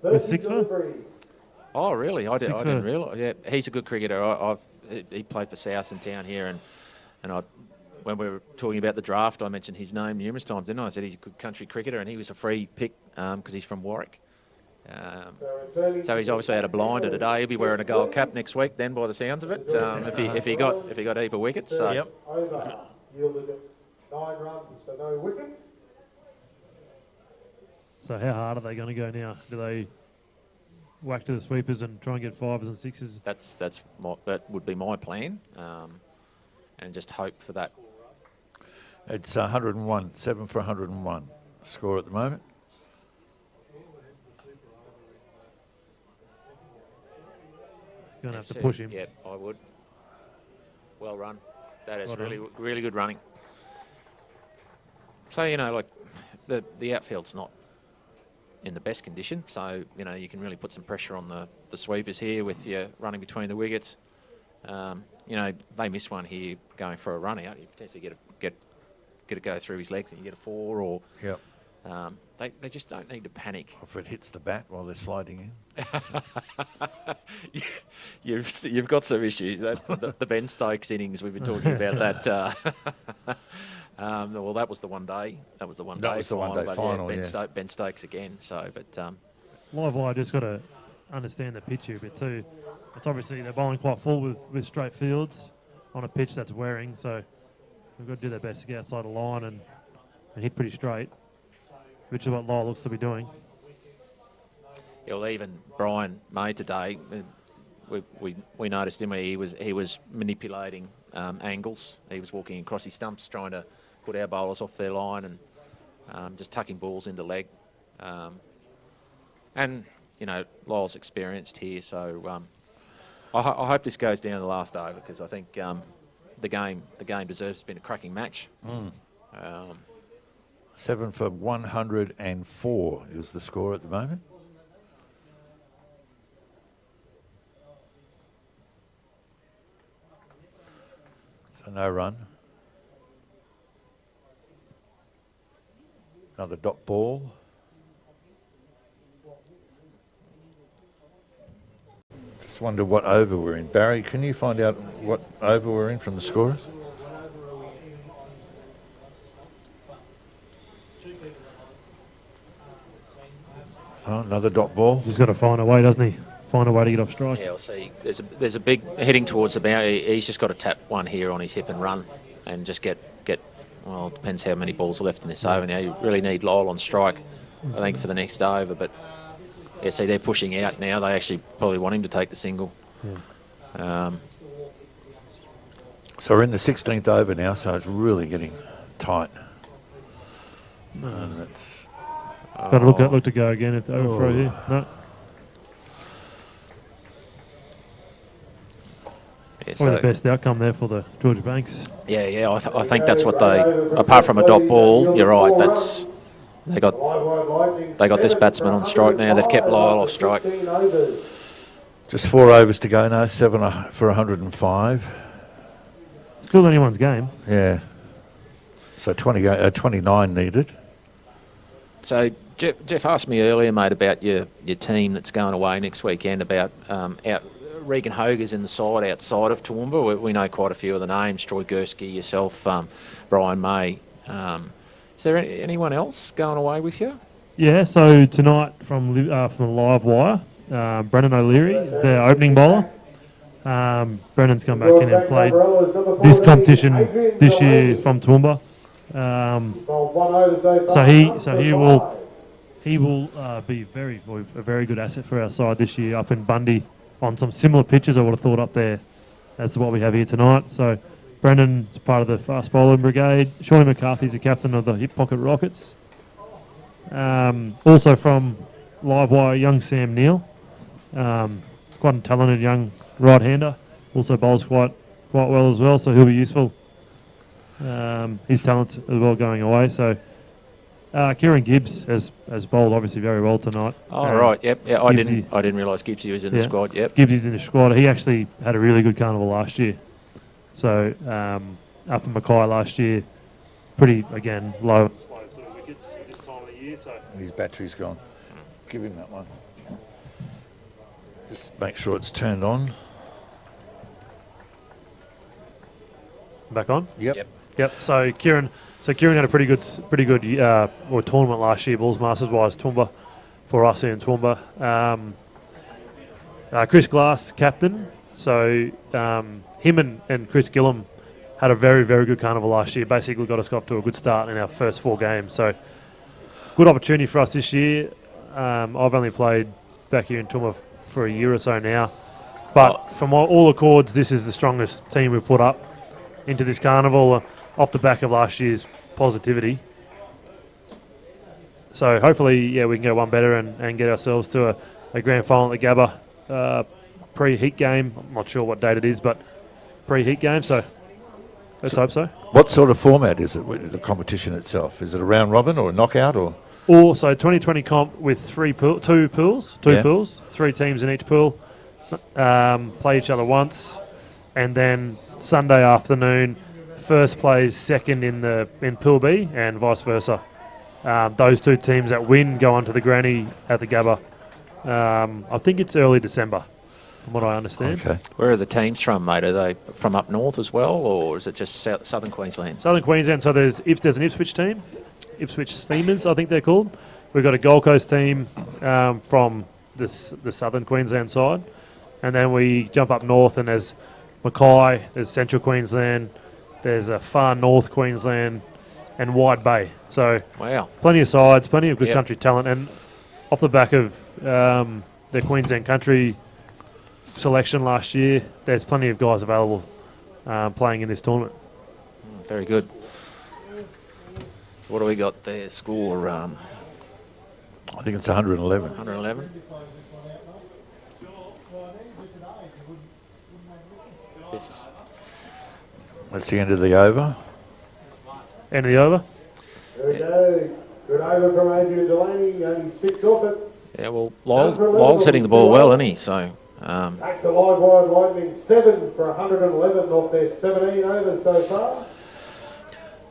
with 6 for. Oh, really? I didn't 6 for. realise. Yeah, he's a good cricketer. He played for South in town here, and when we were talking about the draft, I mentioned his name numerous times, didn't I? I said he's a good country cricketer, and he was a free pick because he's from Warwick. So he's obviously had a blinder today. He'll be wearing a gold cap next week. Then, by the sounds of it, if he got a heap of wickets. So. Yep. Over. Yielded 9 runs for no wickets. So how hard are they going to go now? Do they whack to the sweepers and try and get 5s and 6s? That would be my plan, and just hope for that. It's 101, 7 for 101 score at the moment. Going to have to push him. Yeah, I would. Well run. That is Well really good running. So, like the outfield's not in the best condition. So, you can really put some pressure on the sweepers here with you running between the wickets. They miss one here going for a run out. You potentially get it go through his legs and you get a 4 or... Yep. They just don't need to panic. If it hits the bat while they're sliding in. You've got some issues. The Ben Stokes innings, we've been talking about that. Well, that was the one day. That was the one day final. Ben Stokes again. So, but Live wire just got to understand the pitch here a bit too. It's obviously they're bowling quite full with straight fields on a pitch that's wearing. So we've got to do their best to get outside the line and hit pretty straight, which is what Lyle looks to be doing. Yeah, well, even Brian May today, we noticed him. He was manipulating angles. He was walking across his stumps, trying to put our bowlers off their line and just tucking balls into leg. And Lyle's experienced here, so I hope this goes down the last over because I think the game deserves. It's been a cracking match. 7 for 104 is the score at the moment. So no run. Another dot ball. Just wonder what over we're in. Barry, can you find out what over we're in from the scorers? Oh, another dot ball. He's got to find a way, doesn't he? Find a way to get off strike. Yeah, we'll see. There's a big heading towards the boundary. He's just got to tap one here on his hip and run, and just get. Well, it depends how many balls are left in this over. Now you really need Lyle on strike, I think, for the next over. But yeah, see, they're pushing out now. They actually probably want him to take the single. Yeah. So we're in the 16th over now, so it's really getting tight. And it's got to look to go again. It's over for you. No. Yeah, Probably the best outcome there for the Georgia Banks. Yeah. I think that's what they. Apart from a dot ball, you're right. That's they got this batsman on strike now. They've kept Lyle off strike. Just 4 overs to go now, 7 for 105. Still anyone's game. Yeah. So 29 needed. So Jeff asked me earlier, mate, about your team that's going away next weekend, about Regan Hoger's in the side outside of Toowoomba. We know quite a few of the names, Troy Gursky, yourself, Brian May. Is there anyone else going away with you? Yeah, so tonight from the live wire, Brendan O'Leary, the opening bowler. Brendan's come back in and played this competition this year from Toowoomba. So he will be a very good asset for our side this year up in Bundy on some similar pitches I would have thought up there as to what we have here tonight. So Brendan's part of the fast bowling brigade. Shawnee McCarthy's the captain of the Hip Pocket Rockets. Also from Livewire, young Sam Neal, quite a talented young right-hander. Also bowls quite well as well, so he'll be useful. His talents as well going away. So Kieran Gibbs has bowled obviously very well tonight. Oh right, yep. Yeah, I Gibbsy. didn't realise Gibbsy was in the squad. Yep. Gibbsy's in the squad. He actually had a really good carnival last year. So up in Mackay last year, pretty again low sort of wickets at this time of the year. So his battery's gone. Give him that one. Just make sure it's turned on. Back on. Yep. So Kieran had a pretty good tournament last year, Bulls Masters wise, Toowoomba, for us here in Toowoomba. Chris Glass, captain. So him and Chris Gillum had a very, very good carnival last year. Basically got us off to a good start in our first 4 games. So good opportunity for us this year. I've only played back here in Toowoomba for a year or so now. But from all accords, this is the strongest team we've put up into this carnival off the back of last year's positivity. So hopefully, we can go one better and get ourselves to a grand final at the Gabba pre-heat game. I'm not sure what date it is, but pre-heat game. So let's hope so. What sort of format is it with the competition itself? Is it a round robin or a knockout or? So 2020 comp with two pools, 3 teams in each pool, play each other once, and then Sunday afternoon, first plays second in Pool B and vice versa. Those 2 teams that win go on to the granny at the Gabba. I think it's early December, from what I understand. Okay. Where are the teams from, mate? Are they from up north as well, or is it just southern Queensland? Southern Queensland. So there's an Ipswich team, Ipswich Steamers, I think they're called. We've got a Gold Coast team from the southern Queensland side, and then we jump up north and there's Mackay, there's Central Queensland, there's a far north Queensland, and Wide Bay. So wow, plenty of sides, plenty of good country talent, and off the back of the Queensland country selection last year, there's plenty of guys available playing in this tournament. Very good. What do we got there? Score? I think it's 111. 111. That's the end of the over. End of the over. There we go. Good over from Adrian Delaney. Only 6 off it. Yeah, well, Lyle's hitting the ball well, isn't he? So. That's a live wide Lightning 7 for 111 off their 17 overs so far.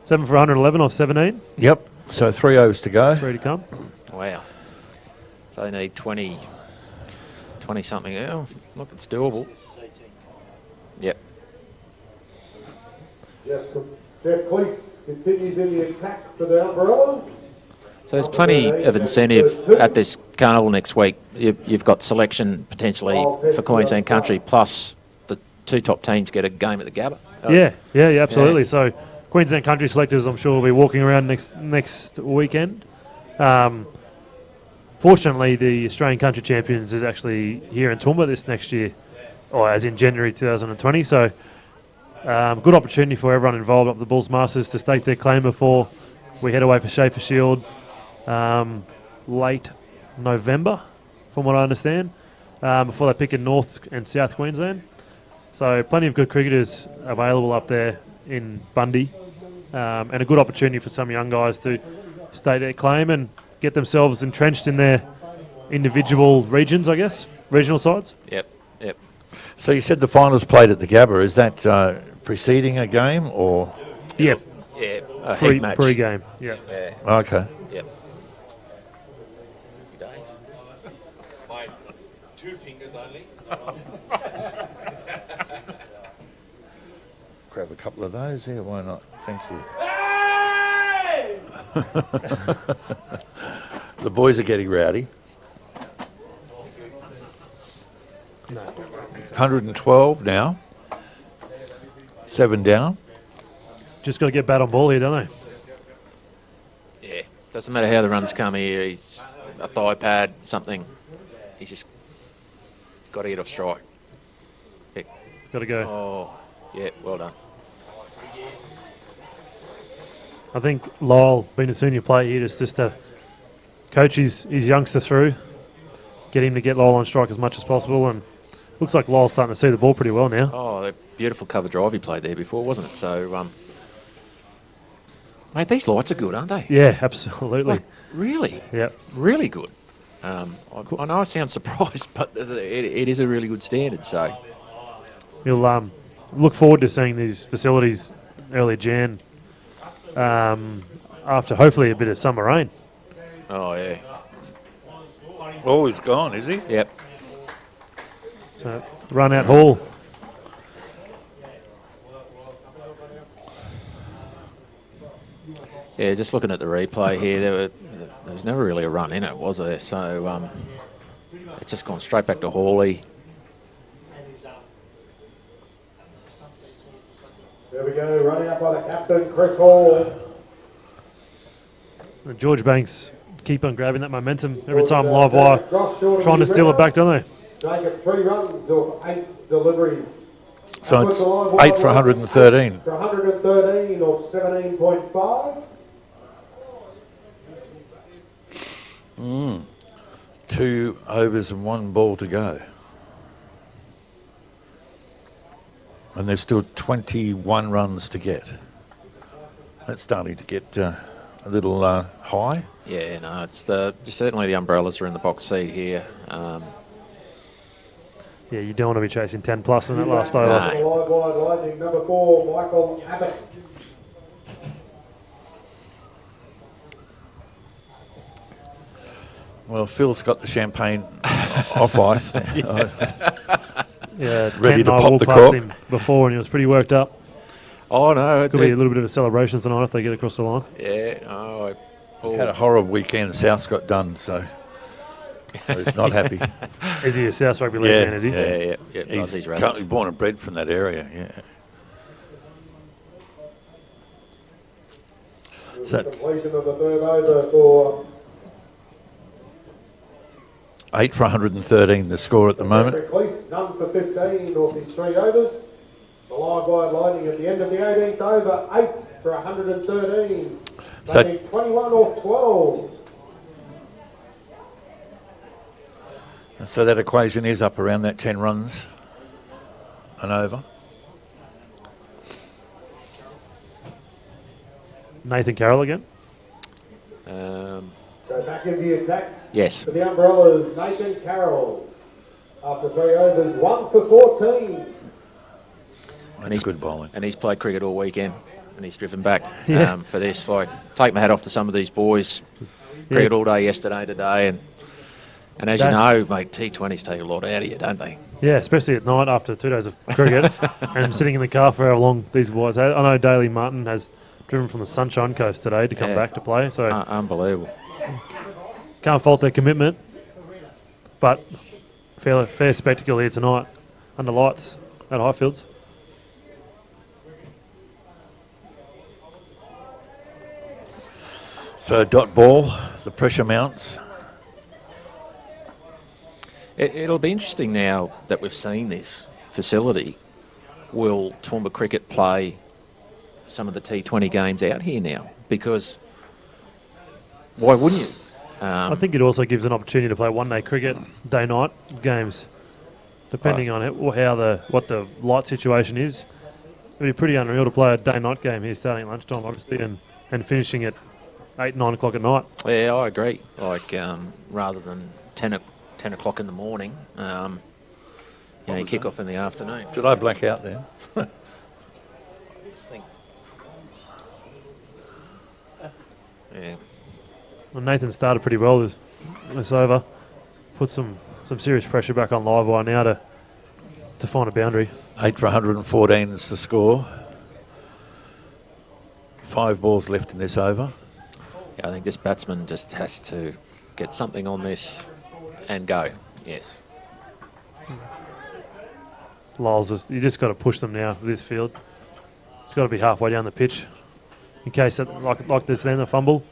7 for 111 off 17. Yep. So 3 overs to go. 3 to come. Wow. So they need 20 something. Oh, look, it's doable. Yep. Jeff Cleese continues in the attack for the Umbrellas. So there's plenty of incentive at this carnival next week. You've got selection potentially for Queensland Country, plus the 2 top teams get a game at the Gabba. Yeah, absolutely. Yeah. So Queensland Country selectors, I'm sure, will be walking around next weekend. Fortunately, the Australian Country Champions is actually here in Toowoomba this next year, or as in January 2020. So good opportunity for everyone involved up the Bulls Masters to stake their claim before we head away for Schaefer Shield late November, from what I understand, before they pick in North and South Queensland. So plenty of good cricketers available up there in Bundy, and a good opportunity for some young guys to stake their claim and get themselves entrenched in their individual regions, I guess, regional sides. Yep. Yep. So you said the finals played at the Gabba. Is that preceding a game or? Yep. Yeah, a heat match. Pre-game. Yeah. Okay. Yep. My 2 fingers only. Grab a couple of those here. Why not? Thank you. The boys are getting rowdy. 112 now. 7 down. Just got to get bat on ball here, don't they? Yeah. Doesn't matter how the runs come here. He's a thigh pad, something. He's just got to get off strike. Yeah. Got to go. Oh, yeah. Well done. I think Lyle, being a senior player here, just to coach his youngster through, get him to get Lyle on strike as much as possible, and looks like Lyle's starting to see the ball pretty well now. Oh, the beautiful cover drive he played there before, wasn't it? So, mate, these lights are good, aren't they? Yeah, absolutely. Like, really? Yeah. Really good. I know I sound surprised, but it is a really good standard. So We'll look forward to seeing these facilities early Jan after hopefully a bit of summer rain. Oh, yeah. Oh, he's gone, is he? Yep. So, run out Hall. Yeah, just looking at the replay here, there was never really a run in it, was there? So it's just gone straight back to Hawley. There we go, running up by the captain, Chris Hall. And George Banks keep on grabbing that momentum every time live wire, trying to steal it back, don't they? Make it 3 runs of 8 deliveries. So it's 8 for 113. For 113 of 17.5. 2 overs and 1 ball to go. And there's still 21 runs to get. That's starting to get a little high. Yeah, no, it's certainly the umbrellas are in the box seat here. Yeah, you don't want to be chasing 10 plus in that last over. Wide Lightning, number 4, Michael Abbott. Well, Phil's got the champagne off ice. Yeah, ready to I pop walked the past cork. him before and he was pretty worked up. Oh, no. Could be a little bit of a celebration tonight if they get across the line. Yeah, oh. He's had a horrible weekend. South's got done, so he's not happy. Is he a South Rugby League man, is he? Yeah. He's currently born and bred from that area, yeah. So that's Completion of the third over for 8 for 113, the score at the moment. Cleese, none for 15 off his 3 overs. The live wide Lightning at the end of the 18th over, 8 for 113. So- Making 21 off 12. So that equation is up around that 10 runs and over. Nathan Carroll again. So back in the attack. Yes. For the Umbrellas, Nathan Carroll. After 3 overs, 1 for 14. And he's good bowling. And he's played cricket all weekend, and he's driven back Yeah. for this. Like, take my hat off to some of these boys. Cricket all day yesterday, today, and as you know, mate, T20s take a lot out of you, don't they? Yeah, especially at night after 2 days of cricket and sitting in the car for how long these boys had. I know Daly Martin has driven from the Sunshine Coast today to come back to play. So unbelievable. Can't fault their commitment, but fair spectacle here tonight under lights at Highfields. So dot ball, the pressure mounts. It'll be interesting now that we've seen this facility. Will Toowoomba Cricket play some of the T20 games out here now? Because why wouldn't you? I think it also gives an opportunity to play one-day cricket, day-night games, depending on what the light situation is. It'd be pretty unreal to play a day-night game here starting at lunchtime, obviously, and finishing at 8, 9 o'clock at night. Yeah, I agree. Like rather than 10 o'clock in the morning, Yeah, kick off in the afternoon. Did I black out then? Yeah. Well, Nathan started pretty well this over. Put some serious pressure back on Livewire now to find a boundary. 8 for 114 is the score. 5 balls left in this over. Yeah, I think this batsman just has to get something on this and go. Yes. Lyles, you just got to push them now with this field. It's got to be halfway down the pitch. In case, that, like this then, a fumble.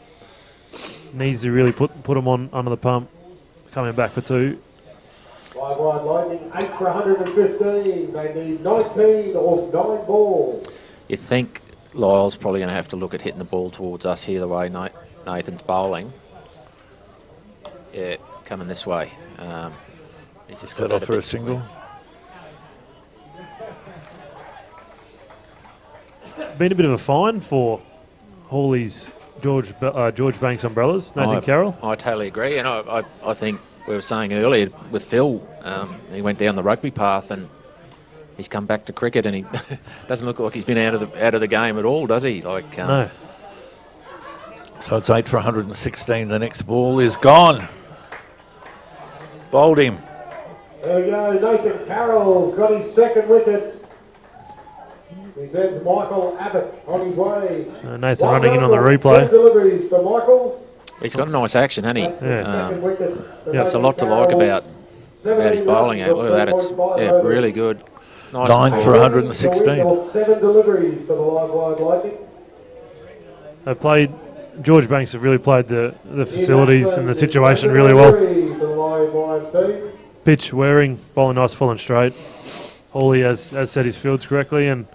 Needs to really put them on under the pump. Coming back for 2. Live wide Lightning, 8 for 115. They need 19 off 9 balls. You think Lyle's probably going to have to look at hitting the ball towards us here the way Nathan's bowling. Yeah, coming this way. He's just Set off for a single. Been a bit of a fine for Hawley's George Banks umbrellas, Nathan Carroll. I totally agree, and I think we were saying earlier with Phil, he went down the rugby path and he's come back to cricket, and he doesn't look like he's been out of the game at all, does he? Like no. So it's 8 for 116. The next ball is gone. Bowled him. There we go. Nathan Carroll's got his second wicket. He sends Michael Abbott on his way. Nathan running in on the replay. Deliveries for Michael. He's got a nice action, hasn't he? Yeah. There's a lot to like about his bowling act. Look at that. It's really good. Nice 9 for 116. 7 deliveries for the Live Wide Lightning. George Banks have really played the facilities and the situation really well. Pitch wearing, bowling nice, full and straight. Hawley has set his fields correctly, and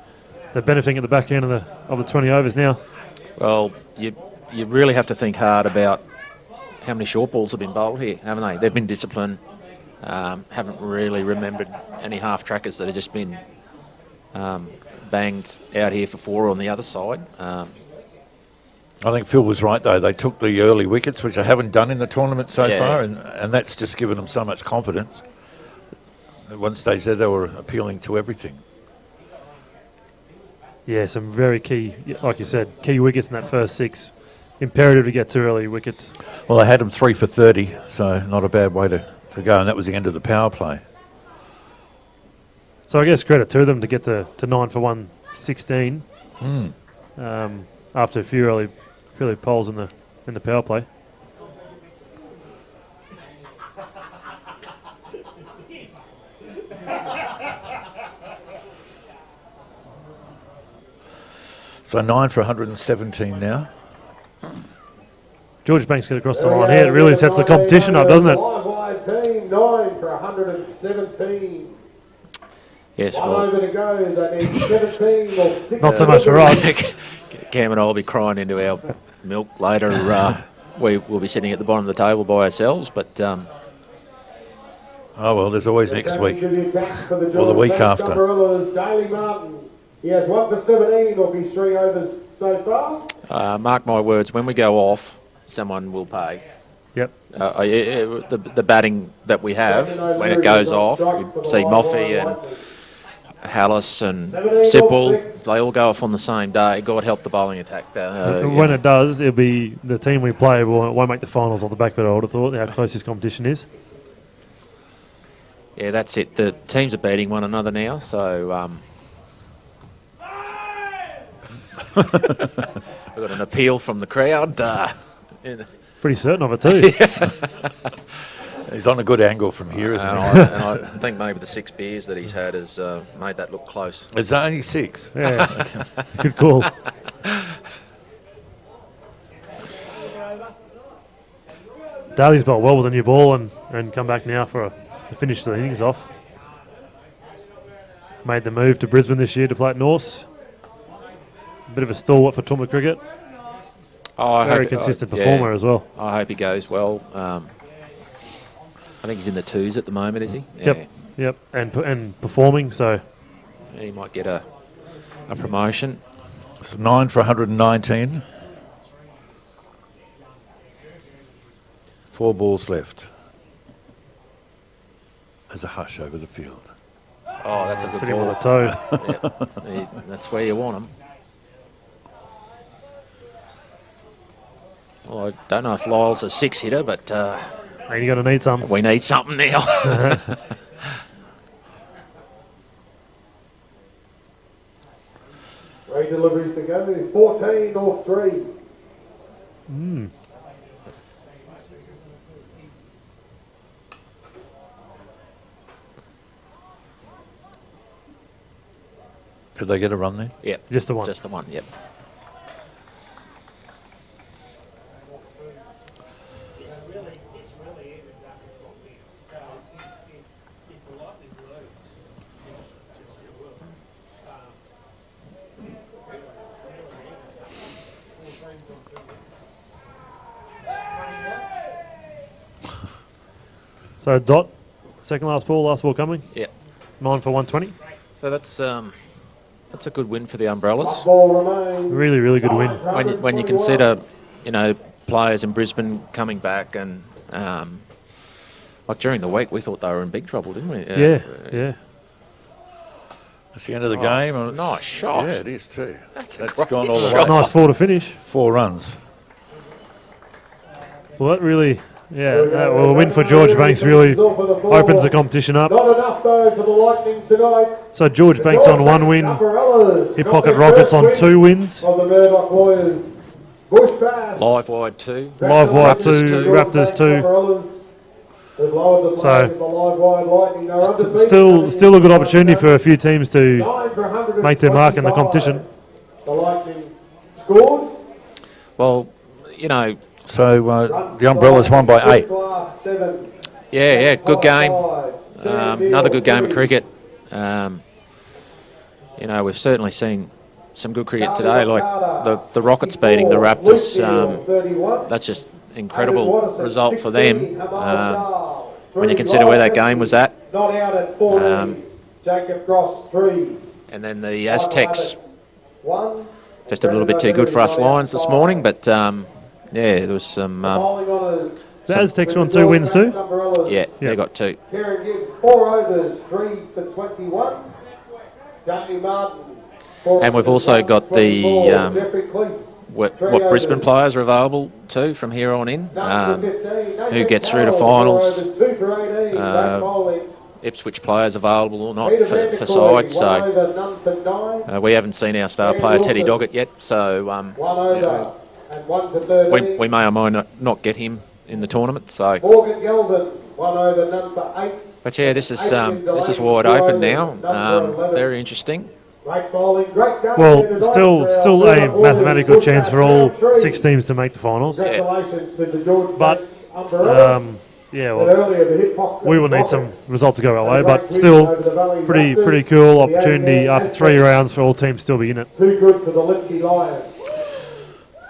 they're benefiting at the back end of the 20 overs now. Well, you really have to think hard about how many short balls have been bowled here, haven't they? They've been disciplined. Haven't really remembered any half trackers that have just been banged out here for 4 on the other side. I think Phil was right, though. They took the early wickets, which they haven't done in the tournament so far, and that's just given them so much confidence. At one stage there, they were appealing to everything. Yeah, some very key, like you said, key wickets in that first 6. Imperative to get 2 early wickets. Well, they had them 3 for 30, so not a bad way to go, and that was the end of the power play. So I guess credit to them to get to 9 for 116 after a few early poles in the power play. So 9 for 117 now. George Banks get across the line here. It really sets the competition up, doesn't it? Live Wide team, 9 for 117. Yes, One over to go. They need 17 or 6. Not so much for us. Cam and I will be crying into our milk later. We will be sitting at the bottom of the table by ourselves, but... oh, well, there's always next week. Or the week after. Daly Martin. He has 1 for 17 off his 3 overs so far. Mark my words, when we go off, someone will pay. Yep. The batting that we have, when it goes off, you see Moffey and Hallis and Sipple, they all go off on the same day. God help the bowling attack. When it does, it'll be the team we play won't make the finals off the back of it, I would have thought, how close this competition is. Yeah, that's it. The teams are beating one another now, so... We've got an appeal from the crowd. Pretty certain of it too. He's on a good angle from here, isn't he? And I think maybe the 6 beers that he's had has made that look close. It's only 6. Yeah, good call. Daly's bowled well with a new ball and come back now to finish the innings off. Made the move to Brisbane this year to play at Norse. A bit of a stalwart for Toowoomba cricket. Very consistent performer as well. I hope he goes well. I think he's in the 2s at the moment, is he? Yep. And performing, so he might get a promotion. So 9 for 119. 4 balls left. There's a hush over the field. Oh, that's a good Sitting ball. on the toe. Yeah, that's where you want them. Well, I don't know if Lyle's a 6-hitter, but You're going to need some. we need something now. 3 deliveries to go. 14 off 3. Did they get a run there? Yep. Just the one. Just the one, yep. So Dot, second last ball coming. Yep. 9 for 120. So that's a good win for the Umbrellas. Ball remains. Really, really good win. When you consider, you know, players in Brisbane coming back and like during the week we thought they were in big trouble, didn't we? Yeah. That's the end of the game. And nice shot. Yeah, it is too. That's gone all the way. Nice 4 to finish. 4 runs. Well, that really, well, a win for George Banks really opens the competition up. Not enough though for the Lightning tonight. So George Banks on 1 win, Hip Pocket Rockets on 2 wins. Of the Murdoch Warriors. Bush Bash. Live wide 2. Live wide 2, Raptors 2. They've lowered the flag of the live wide Lightning. They're undefeated. Still a good opportunity for a few teams to 9 for 125. make their mark in the competition. The Lightning scored. Well, you know. So the Umbrellas won by 8. Yeah, good game. Another good game of cricket. You know, we've certainly seen some good cricket today, like the Rockets beating the Raptors. That's just incredible result for them. When you consider where that game was at. Not out at 14. Jacob Gross 3. And then the Aztecs, just a little bit too good for us Lions this morning, but yeah, there was some... the Aztecs won 2 wins too? Yeah, they got 2. Kieran Gibbs, 4 overs, 3 for 21. Danny Martin. And we've also got the what Brisbane players are available to from here on in. Who gets through to finals. Ipswich players available or not for sides. So we haven't seen our star player Teddy Doggett yet. So you know, we may or may not get him in the tournament. So. Morgan Gelden, 1 over, none for 8. But yeah, this is wide open now. Very interesting. Well, still a mathematical chance for all 6 teams to make the finals. Congratulations to the George But well, we will need some results to go our way. But still, pretty cool opportunity after 3 rounds for all teams still be in it. Too good for the Lipsky Lions.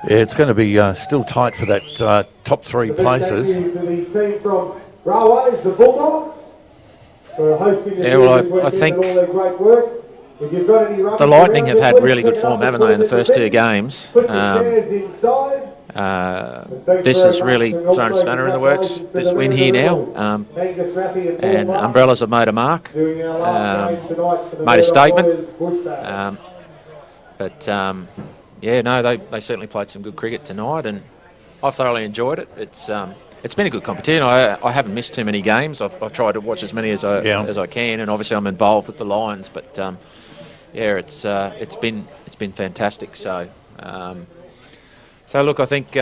Yeah, it's going to be still tight for that top 3 places. Thank you to the team from Railways, the Bulldogs, for hosting us I think all their great work. If you've got any the Lightning have had really good form, haven't they, in the first 2 games? This has really thrown a spanner in the works, this win here now. And Umbrellas have made a mark, made a statement. Yeah, no, they certainly played some good cricket tonight, and I've thoroughly enjoyed it. It's been a good competition. I haven't missed too many games. I've tried to watch as many as I can, and obviously I'm involved with the Lions. But yeah, it's been fantastic. So look, I think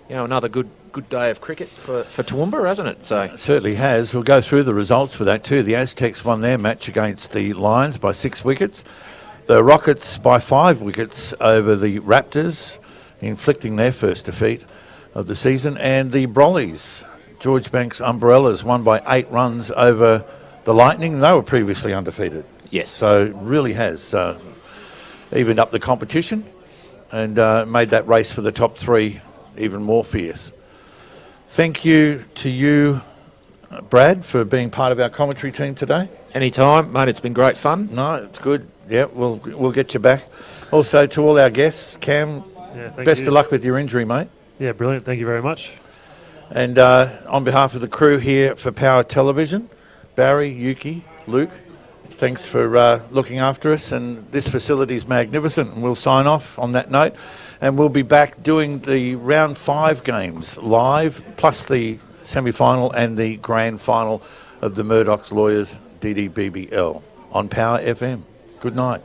another good day of cricket for Toowoomba, hasn't it? So it certainly has. We'll go through the results for that too. The Aztecs won their match against the Lions by 6 wickets. The Rockets by 5 wickets over the Raptors, inflicting their first defeat of the season. And the Brollies, George Banks Umbrellas, won by 8 runs over the Lightning. They were previously undefeated. Yes. So it really has evened up the competition and made that race for the top 3 even more fierce. Thank you to you, Brad, for being part of our commentary team today. Anytime, mate. It's been great fun. No, it's good. Yeah, we'll get you back. Also to all our guests, Cam, best of luck with your injury, mate. Yeah, brilliant. Thank you very much. And on behalf of the crew here for Power Television, Barry, Yuki, Luke, Thanks for looking after us, and this facility is magnificent, and we'll sign off on that note, and we'll be back doing the round 5 games live, plus the semi-final and the grand final of the Murdoch's Lawyers DDBBL on Power FM. Good night.